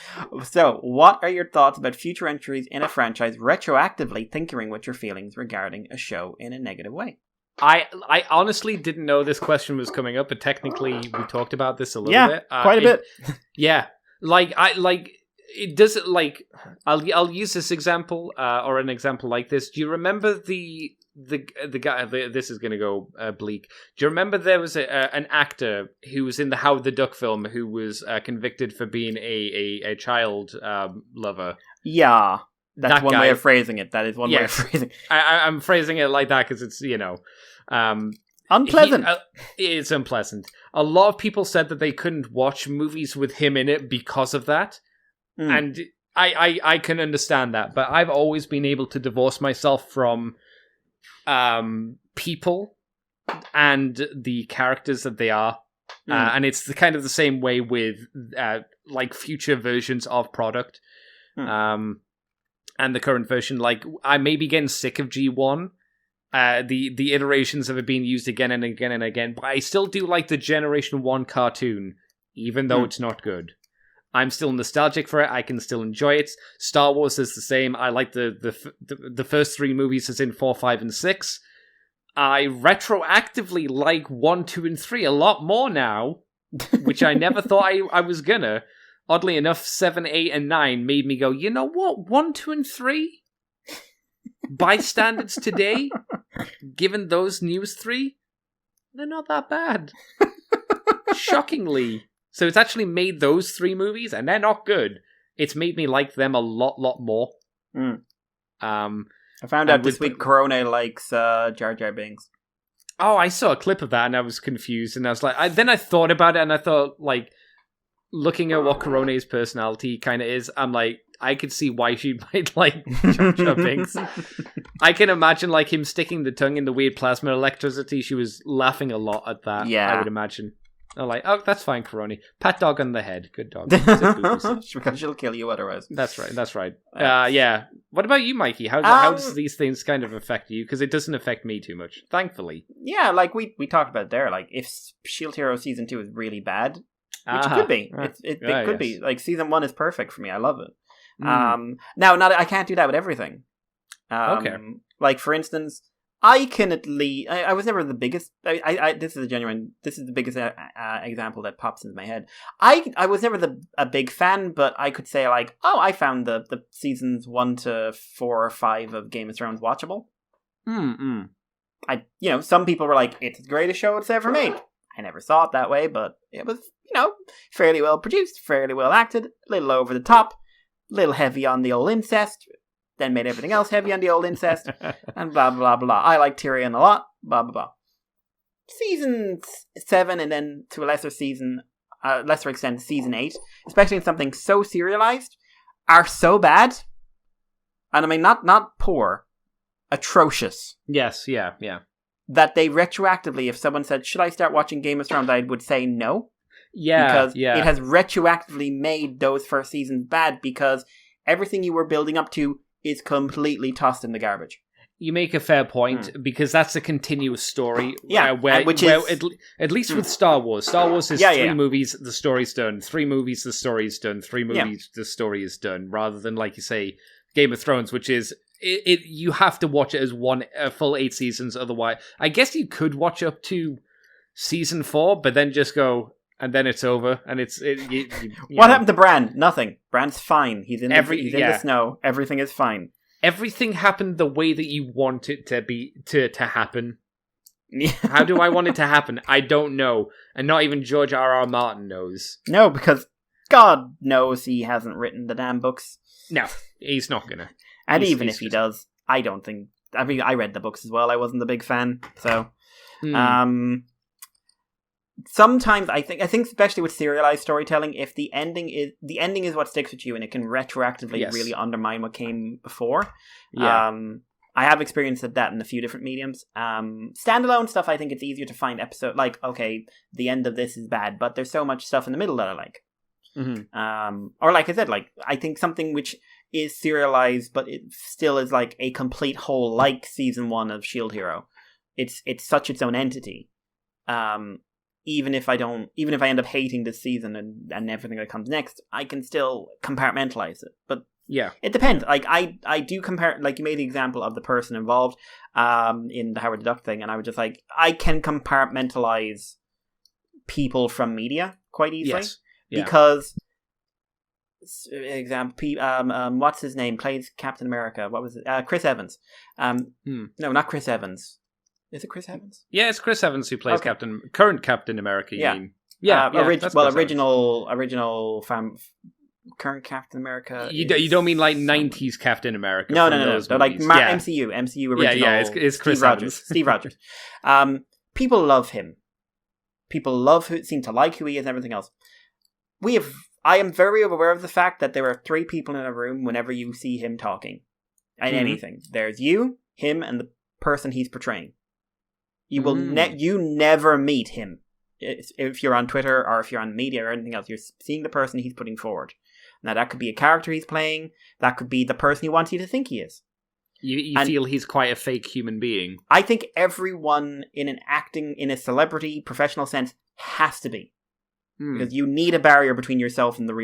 So, what are your thoughts about future entries in a franchise retroactively tinkering with your feelings regarding a show in a negative way? I honestly didn't know this question was coming up, but technically we talked about this a little bit. Quite a bit. Yeah, it does. I'll use this example or an example like this. Do you remember the guy? This is going to go bleak. Do you remember there was an actor who was in the Howard the Duck film who was convicted for being a child lover? Yeah. That's one way of phrasing it. That is one way of phrasing it. I'm phrasing it like that because it's, unpleasant. It's unpleasant. A lot of people said that they couldn't watch movies with him in it because of that. And I can understand that. But I've always been able to divorce myself from people and the characters that they are. And it's kind of the same way with future versions of product. And the current version, I may be getting sick of G1, the iterations of it being used again and again and again, but I still do like the Generation 1 cartoon, even though it's not good. I'm still nostalgic for it, I can still enjoy it. Star Wars is the same, I like the first 3 movies as in 4, 5, and 6. I retroactively like 1, 2, and 3 a lot more now, which I never thought I was gonna. Oddly enough, 7, 8, and 9 made me go, you know what? 1, 2, and 3? By standards today, given those news 3, they're not that bad. Shockingly. So it's actually made those 3 movies, and they're not good. It's made me like them a lot more. I found out this week Corona likes Jar Jar Binks. Oh, I saw a clip of that, and I was confused, and I was like... Then I thought about it, and I thought, looking at what Corone's personality kind of is, I'm like, I could see why she might like Jar Jar Binks. I can imagine him sticking the tongue in the weird plasma electricity. She was laughing a lot at that. Yeah, I would imagine. I'm like, oh, that's fine, Corona. Pat dog on the head. Good dog. Because she'll kill you otherwise. That's right. Yeah. What about you, Mikey? How does these things kind of affect you? Because it doesn't affect me too much, thankfully. Yeah, we talked about it there. If Shield Hero Season 2 is really bad... Which it could be. It could be. Season 1 is perfect for me. I love it. Now, I can't do that with everything. Okay. For instance, I can at least... I was never the biggest... this is the biggest example that pops into my head. I was never a big fan, but I could say, I found the seasons 1 to 4 or 5 of Game of Thrones watchable. Some people were like, it's the greatest show it's ever made. I never saw it that way, but it was, fairly well produced, fairly well acted, a little over the top, a little heavy on the old incest, then made everything else heavy on the old incest, and blah, blah, blah. I like Tyrion a lot, blah, blah, blah. Season 7, and then to a lesser extent, Season 8, especially in something so serialized, are so bad, and I mean, not poor, atrocious. Yes, yeah. That they retroactively, if someone said, should I start watching Game of Thrones, I would say no. Yeah, because it has retroactively made those first seasons bad because everything you were building up to is completely tossed in the garbage. You make a fair point because that's a continuous story. Yeah, at least with Star Wars. Star Wars is 3 movies, the story's done. 3 movies, the story's done. 3 movies, the story is done. Rather than, like you say, Game of Thrones, which is... you have to watch it as a full 8 seasons, otherwise... I guess you could watch up to season 4, but then just go... And then it's over, and it's... What happened to Bran? Nothing. Bran's fine. He's in the snow. Everything is fine. Everything happened the way that you want it to be to happen. How do I want it to happen? I don't know. And not even George R.R. Martin knows. No, because God knows he hasn't written the damn books. No, he's not gonna. And even if he does, I don't think... I mean, I read the books as well. I wasn't a big fan, so... sometimes I think especially with serialized storytelling, if the ending is what sticks with you, and it can retroactively really undermine what came before. Yeah. I have experienced that in a few different mediums. Standalone stuff, I think it's easier to find episode like, okay, the end of this is bad, but there's so much stuff in the middle that I like. Mm-hmm. Or like I said, like I think something which is serialized, but it still is like a complete whole, like season 1 of Shield Hero. It's such its own entity. Even if I end up hating this season and everything that comes next, I can still compartmentalize it. But yeah, it depends. Like I do compare. Like you made the example of the person involved in the Howard the Duck thing, and I was just like, I can compartmentalize people from media quite easily because. Example, what's his name? Plays Captain America. What was it? Chris Evans. No, not Chris Evans. Is it Chris Evans? Yeah, it's Chris Evans who plays current Captain America. You mean? Original current Captain America. You don't mean like 90s Captain America? No. Like MCU original. Yeah, it's Chris Evans. Steve Rogers. People love him. People seem to like who he is and everything else. I am very aware of the fact that there are 3 people in a room whenever you see him talking. And anything. There's you, him, and the person he's portraying. You will you never meet him if you're on Twitter or if you're on media or anything else. You're seeing the person he's putting forward. Now that could be a character he's playing. That could be the person he wants you to think he is. You feel he's quite a fake human being. I think everyone in a celebrity professional sense has to be. Because you need a barrier between yourself and the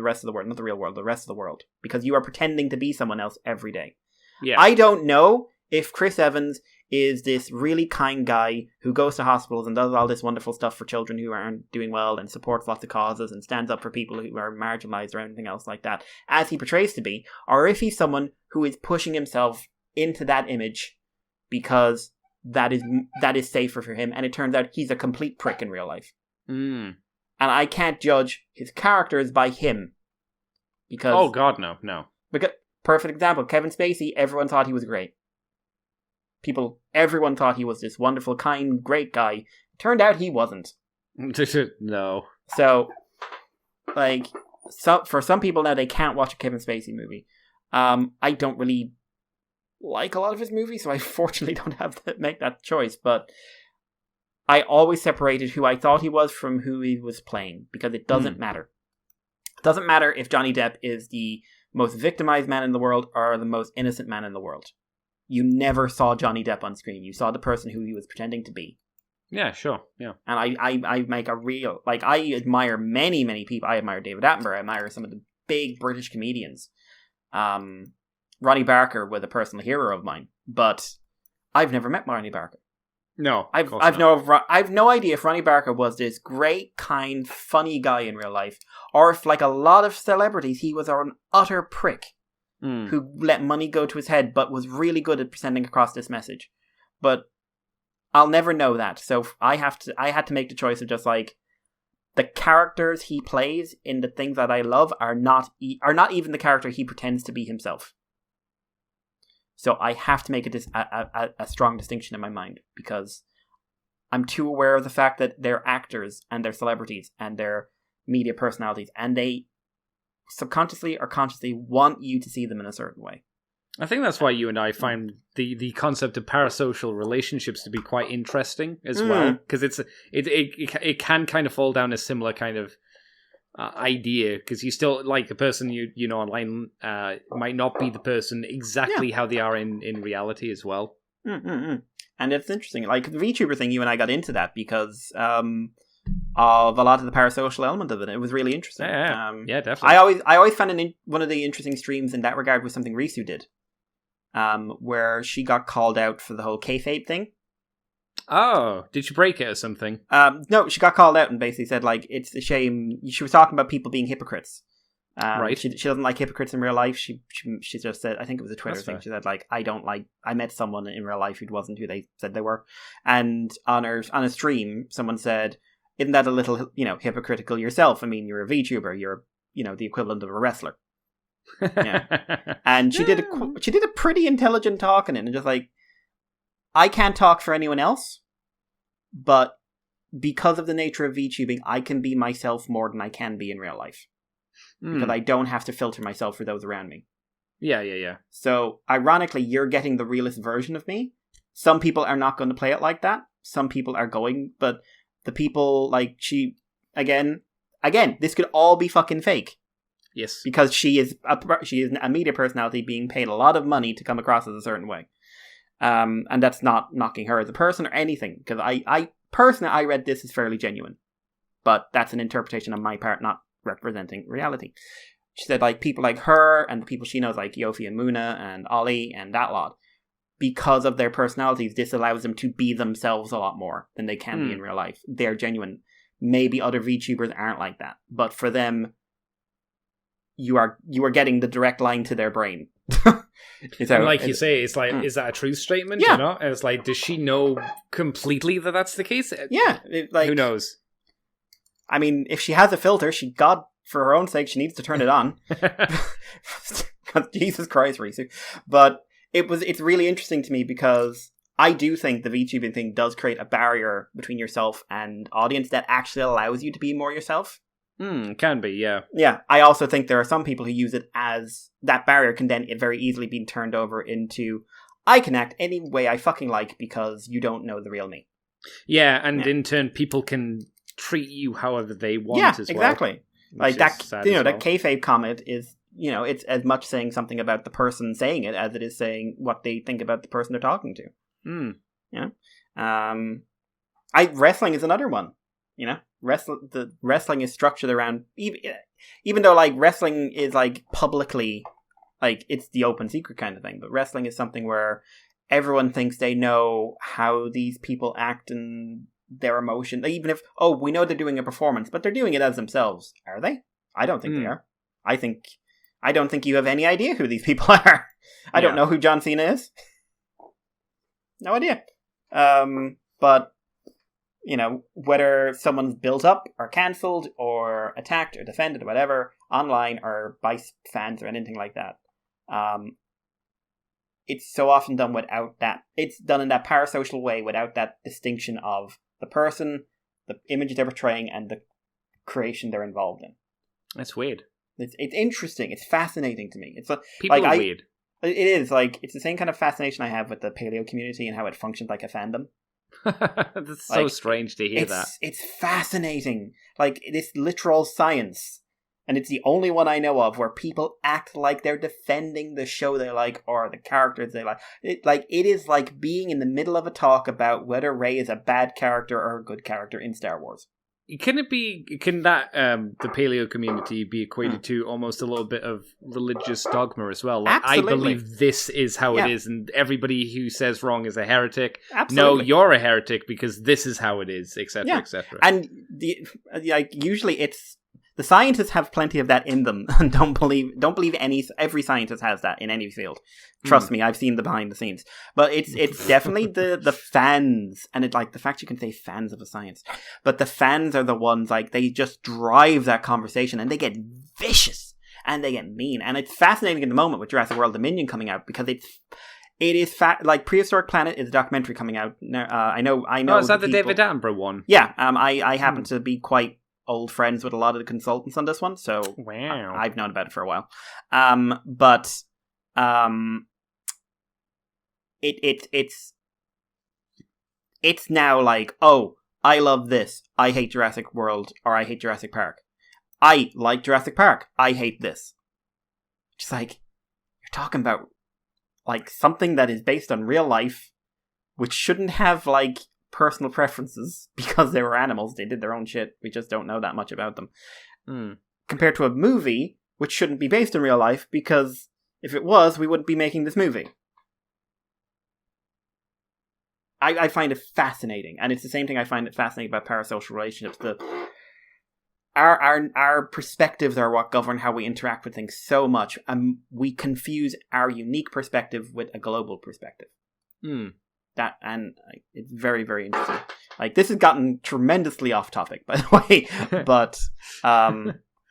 rest of the world. Not the real world, the rest of the world. Because you are pretending to be someone else every day. Yeah. I don't know if Chris Evans is this really kind guy who goes to hospitals and does all this wonderful stuff for children who aren't doing well and supports lots of causes and stands up for people who are marginalized or anything else like that, as he portrays to be, or if he's someone who is pushing himself into that image because that is safer for him, and it turns out he's a complete prick in real life. And I can't judge his characters by him. Because... Oh god, no. Because, perfect example, Kevin Spacey, everyone thought he was great. Everyone thought he was this wonderful, kind, great guy. Turned out he wasn't. No. So, like, for some people now, they can't watch a Kevin Spacey movie. I don't really like a lot of his movies, so I fortunately don't have to make that choice, but I always separated who I thought he was from who he was playing, because it doesn't matter. It doesn't matter if Johnny Depp is the most victimized man in the world or the most innocent man in the world. You never saw Johnny Depp on screen. You saw the person who he was pretending to be. Yeah, sure. Yeah. And I make a real... Like, I admire many, many people. I admire David Attenborough. I admire some of the big British comedians. Ronnie Barker was a personal hero of mine. But I've never met Ronnie Barker. No, I've no idea if Ronnie Barker was this great, kind, funny guy in real life, or if, like a lot of celebrities, he was an utter prick who let money go to his head, but was really good at presenting across this message. But I'll never know that, so I had to make the choice of just like the characters he plays in the things that I love are not even the character he pretends to be himself. So I have to make a strong distinction in my mind, because I'm too aware of the fact that they're actors and they're celebrities and they're media personalities, and they subconsciously or consciously want you to see them in a certain way. I think that's why you and I find the concept of parasocial relationships to be quite interesting as well, because it can kind of fall down a similar kind of idea, because you still, like, the person you know online might not be the person exactly how they are in reality as well. And it's interesting, like the VTuber thing, you and I got into that because of a lot of the parasocial element of it. It was really interesting. Yeah, definitely. I always found one of the interesting streams in that regard was something Risu did, where she got called out for the whole kayfabe thing. Oh, did she break it or something? No, she got called out and basically said, like, it's a shame. She was talking about people being hypocrites. Right. She doesn't like hypocrites in real life. She just said, I think it was a Twitter thing. She said, like, I met someone in real life who wasn't who they said they were. And on a stream, someone said, isn't that a little, hypocritical yourself? I mean, you're a VTuber. You're, the equivalent of a wrestler. Yeah. And she did a pretty intelligent talk in it, and just like, I can't talk for anyone else, but because of the nature of VTubing, I can be myself more than I can be in real life. Because I don't have to filter myself for those around me. Yeah. So, ironically, you're getting the realist version of me. Some people are not going to play it like that. Some people are going, but the people, like, again, this could all be fucking fake. Yes. Because she is a media personality being paid a lot of money to come across as a certain way. And that's not knocking her as a person or anything. Because I personally, I read this as fairly genuine. But that's an interpretation on my part, not representing reality. She said, like, people like her and the people she knows, like Yofi and Muna and Ollie and that lot, because of their personalities, this allows them to be themselves a lot more than they can be in real life. They're genuine. Maybe other VTubers aren't like that. But for them, you are getting the direct line to their brain. And like you say, it's like, is that a truth statement or not? And it's like, does she know completely that that's the case? Yeah. Who knows? I mean, if she has a filter, for her own sake, she needs to turn it on. Jesus Christ, Risu. But it's really interesting to me because I do think the VTubing thing does create a barrier between yourself and audience that actually allows you to be more yourself. Can be, yeah. Yeah, I also think there are some people who use it as that barrier can then very easily be turned over into, I can act any way I fucking like because you don't know the real me. Yeah, and in turn, people can treat you however they want as well. Yeah, exactly. Like that, that kayfabe comment is, it's as much saying something about the person saying it as it is saying what they think about the person they're talking to. Wrestling is another one. Wrestling is structured around, even though like wrestling is like publicly, like it's the open secret kind of thing, but wrestling is something where everyone thinks they know how these people act and their emotion, even if, we know they're doing a performance, but they're doing it as themselves. Are they? I don't think they are. I don't think you have any idea who these people are. I don't know who John Cena is. No idea. But, whether someone's built up or cancelled or attacked or defended or whatever, online or by fans or anything like that, it's so often done without that. It's done in that parasocial way without that distinction of the person, the image they're portraying, and the creation they're involved in. That's weird. It's interesting. It's fascinating to me. It's people are weird. It is like it's the same kind of fascination I have with the paleo community and how it functions like a fandom. That's so strange to hear that. It's fascinating. Like this literal science. And it's the only one I know of where people act like they're defending the show they like or the characters they like. It is like being in the middle of a talk about whether Rey is a bad character or a good character in Star Wars. Can that the paleo community be equated to almost a little bit of religious dogma as well? Like, I believe this is how it is, and everybody who says wrong is a heretic. Absolutely. No, you're a heretic because this is how it is, etc., etc. And usually it's the scientists have plenty of that in them, and don't believe every scientist has that in any field. Trust me, I've seen the behind the scenes. But it's definitely the fans, and it's like the fact you can say fans of a science, but the fans are the ones like they just drive that conversation, and they get vicious and they get mean, and it's fascinating in the moment with Jurassic World Dominion coming out because it is like Prehistoric Planet is a documentary coming out. I know. Oh, is that the David Attenborough one? Yeah. I happen to be quite old friends with a lot of the consultants on this one, so wow. I've known about it for a while. It's now like, I love this, I hate Jurassic World, or I hate Jurassic Park. I like Jurassic Park, I hate this. Just like, you're talking about like something that is based on real life, which shouldn't have like personal preferences because they were animals. They did their own shit. We just don't know that much about them. Compared to a movie, which shouldn't be based in real life because if it was, we wouldn't be making this movie. I find it fascinating, and it's the same thing I find it fascinating about parasocial relationships. Our perspectives are what govern how we interact with things so much, and we confuse our unique perspective with a global perspective. It's very, very interesting. Like, this has gotten tremendously off topic, by the way, but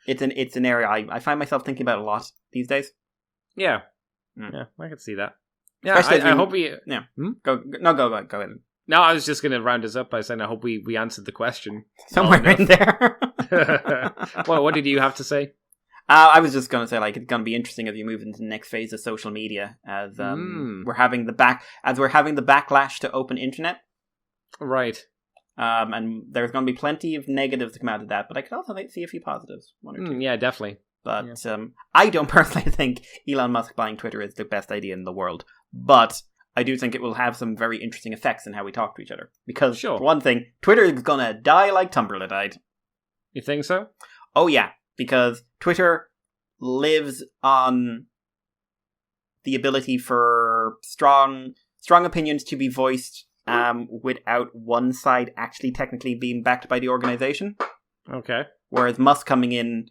it's an area I find myself thinking about a lot these days. Yeah, I can see that. Yeah, I hope you. Yeah, go ahead. No, I was just going to round us up by saying I hope we answered the question. Somewhere in there. Well, what did you have to say? I was just going to say, like, it's going to be interesting as you move into the next phase of social media, as we're having the backlash to open internet. Right. And there's going to be plenty of negatives to come out of that, but I could also see a few positives. One or two. Yeah, definitely. But I don't personally think Elon Musk buying Twitter is the best idea in the world. But I do think it will have some very interesting effects in how we talk to each other. Because, for one thing, Twitter is going to die like Tumblr died. You think so? Oh, yeah. Because Twitter lives on the ability for strong opinions to be voiced without one side actually technically being backed by the organization. Okay. Whereas Musk coming in,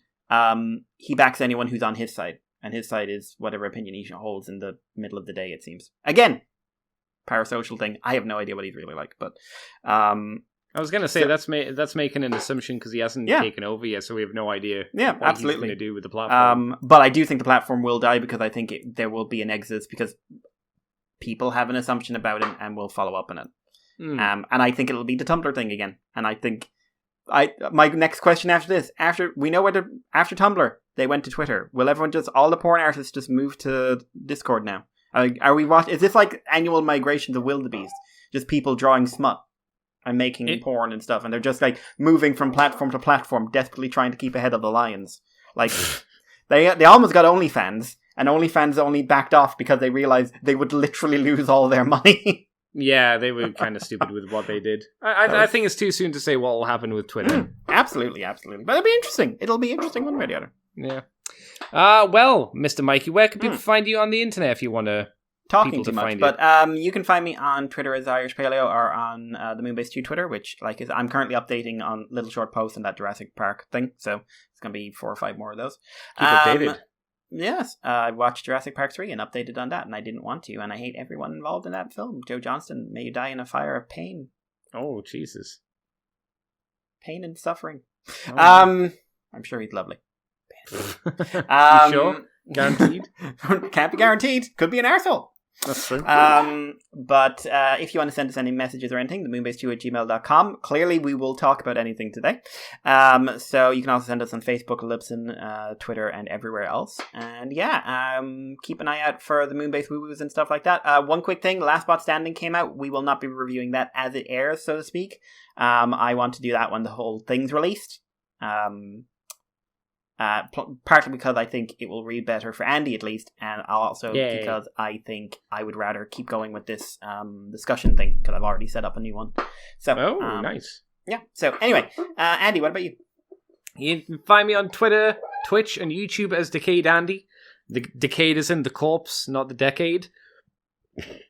he backs anyone who's on his side. And his side is whatever opinion he holds in the middle of the day, it seems. Again, parasocial thing. I have no idea what he's really like, but... I was going to say, that's making an assumption because he hasn't taken over yet, so we have no idea what absolutely. He's going to do with the platform. But I do think the platform will die because I think there will be an exodus because people have an assumption about it and will follow up on it. And I think it'll be the Tumblr thing again. And I think my next question after this, after Tumblr, they went to Twitter. Will everyone all the porn artists just move to Discord now? Is this like annual migration to wildebeest? Just people drawing smut and making porn and stuff, and they're just like moving from platform to platform, desperately trying to keep ahead of the lions. Like they almost got OnlyFans, and OnlyFans only backed off because they realized they would literally lose all their money. Yeah, they were kind of stupid with what they did. I think it's too soon to say what will happen with Twitter. Absolutely. But it'll be interesting. It'll be interesting one way or the other. Yeah. Well, Mr. Mikey, where can people find you on the internet if you want to? Talking too much, but you can find me on Twitter as Irish Paleo or on the Moonbase 2 Twitter, which I'm currently updating on little short posts on that Jurassic Park thing, so it's going to be 4 or 5 more of those. Keep updated. Yes, I watched Jurassic Park 3 and updated on that, and I didn't want to, and I hate everyone involved in that film. Joe Johnston, may you die in a fire of pain. Oh, Jesus. Pain and suffering. Oh. I'm sure he's lovely. You sure? Guaranteed? Can't be guaranteed. Could be an arsehole. That's true. But if you want to send us any messages or anything, themoonbase2@gmail.com. Clearly, we will talk about anything today. So you can also send us on Facebook, Libsyn, Twitter, and everywhere else. And keep an eye out for the Moonbase woo-woos and stuff like that. One quick thing, Last Bot Standing came out. We will not be reviewing that as it airs, so to speak. I want to do that when the whole thing's released. Partly because I think it will read better for Andy at least, and also because I think I would rather keep going with this discussion thing because I've already set up a new one. So, nice. Yeah. So anyway, Andy, what about you? You can find me on Twitter, Twitch, and YouTube as Decade Andy. The decade is in the corpse, not the decade.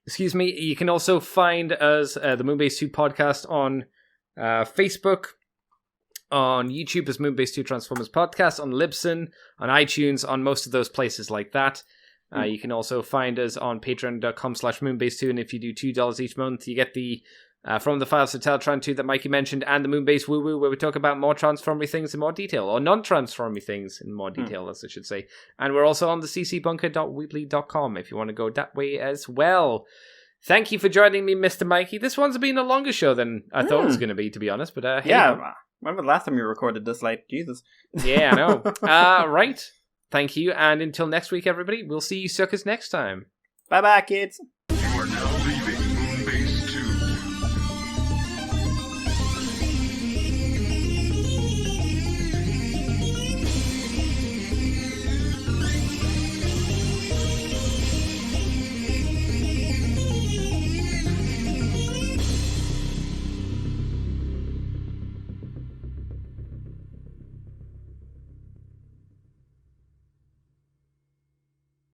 Excuse me. You can also find us the Moonbase 2 podcast on Facebook. On YouTube as Moonbase 2 Transformers Podcast, on Libsyn, on iTunes, on most of those places like that. You can also find us on patreon.com/Moonbase2, and if you do $2 each month, you get the From the Files of Teltron 2 that Mikey mentioned, and the Moonbase Woo Woo, where we talk about more transformy things in more detail, or non-transformy things in more detail, as I should say. And we're also on the ccbunker.weebly.com if you want to go that way as well. Thank you for joining me, Mr. Mikey. This one's been a longer show than I thought it was going to be, to be honest. But Remember the last time you recorded this late? Jesus. Yeah, I know. Right. Thank you. And until next week, everybody, we'll see you suckers next time. Bye-bye, kids.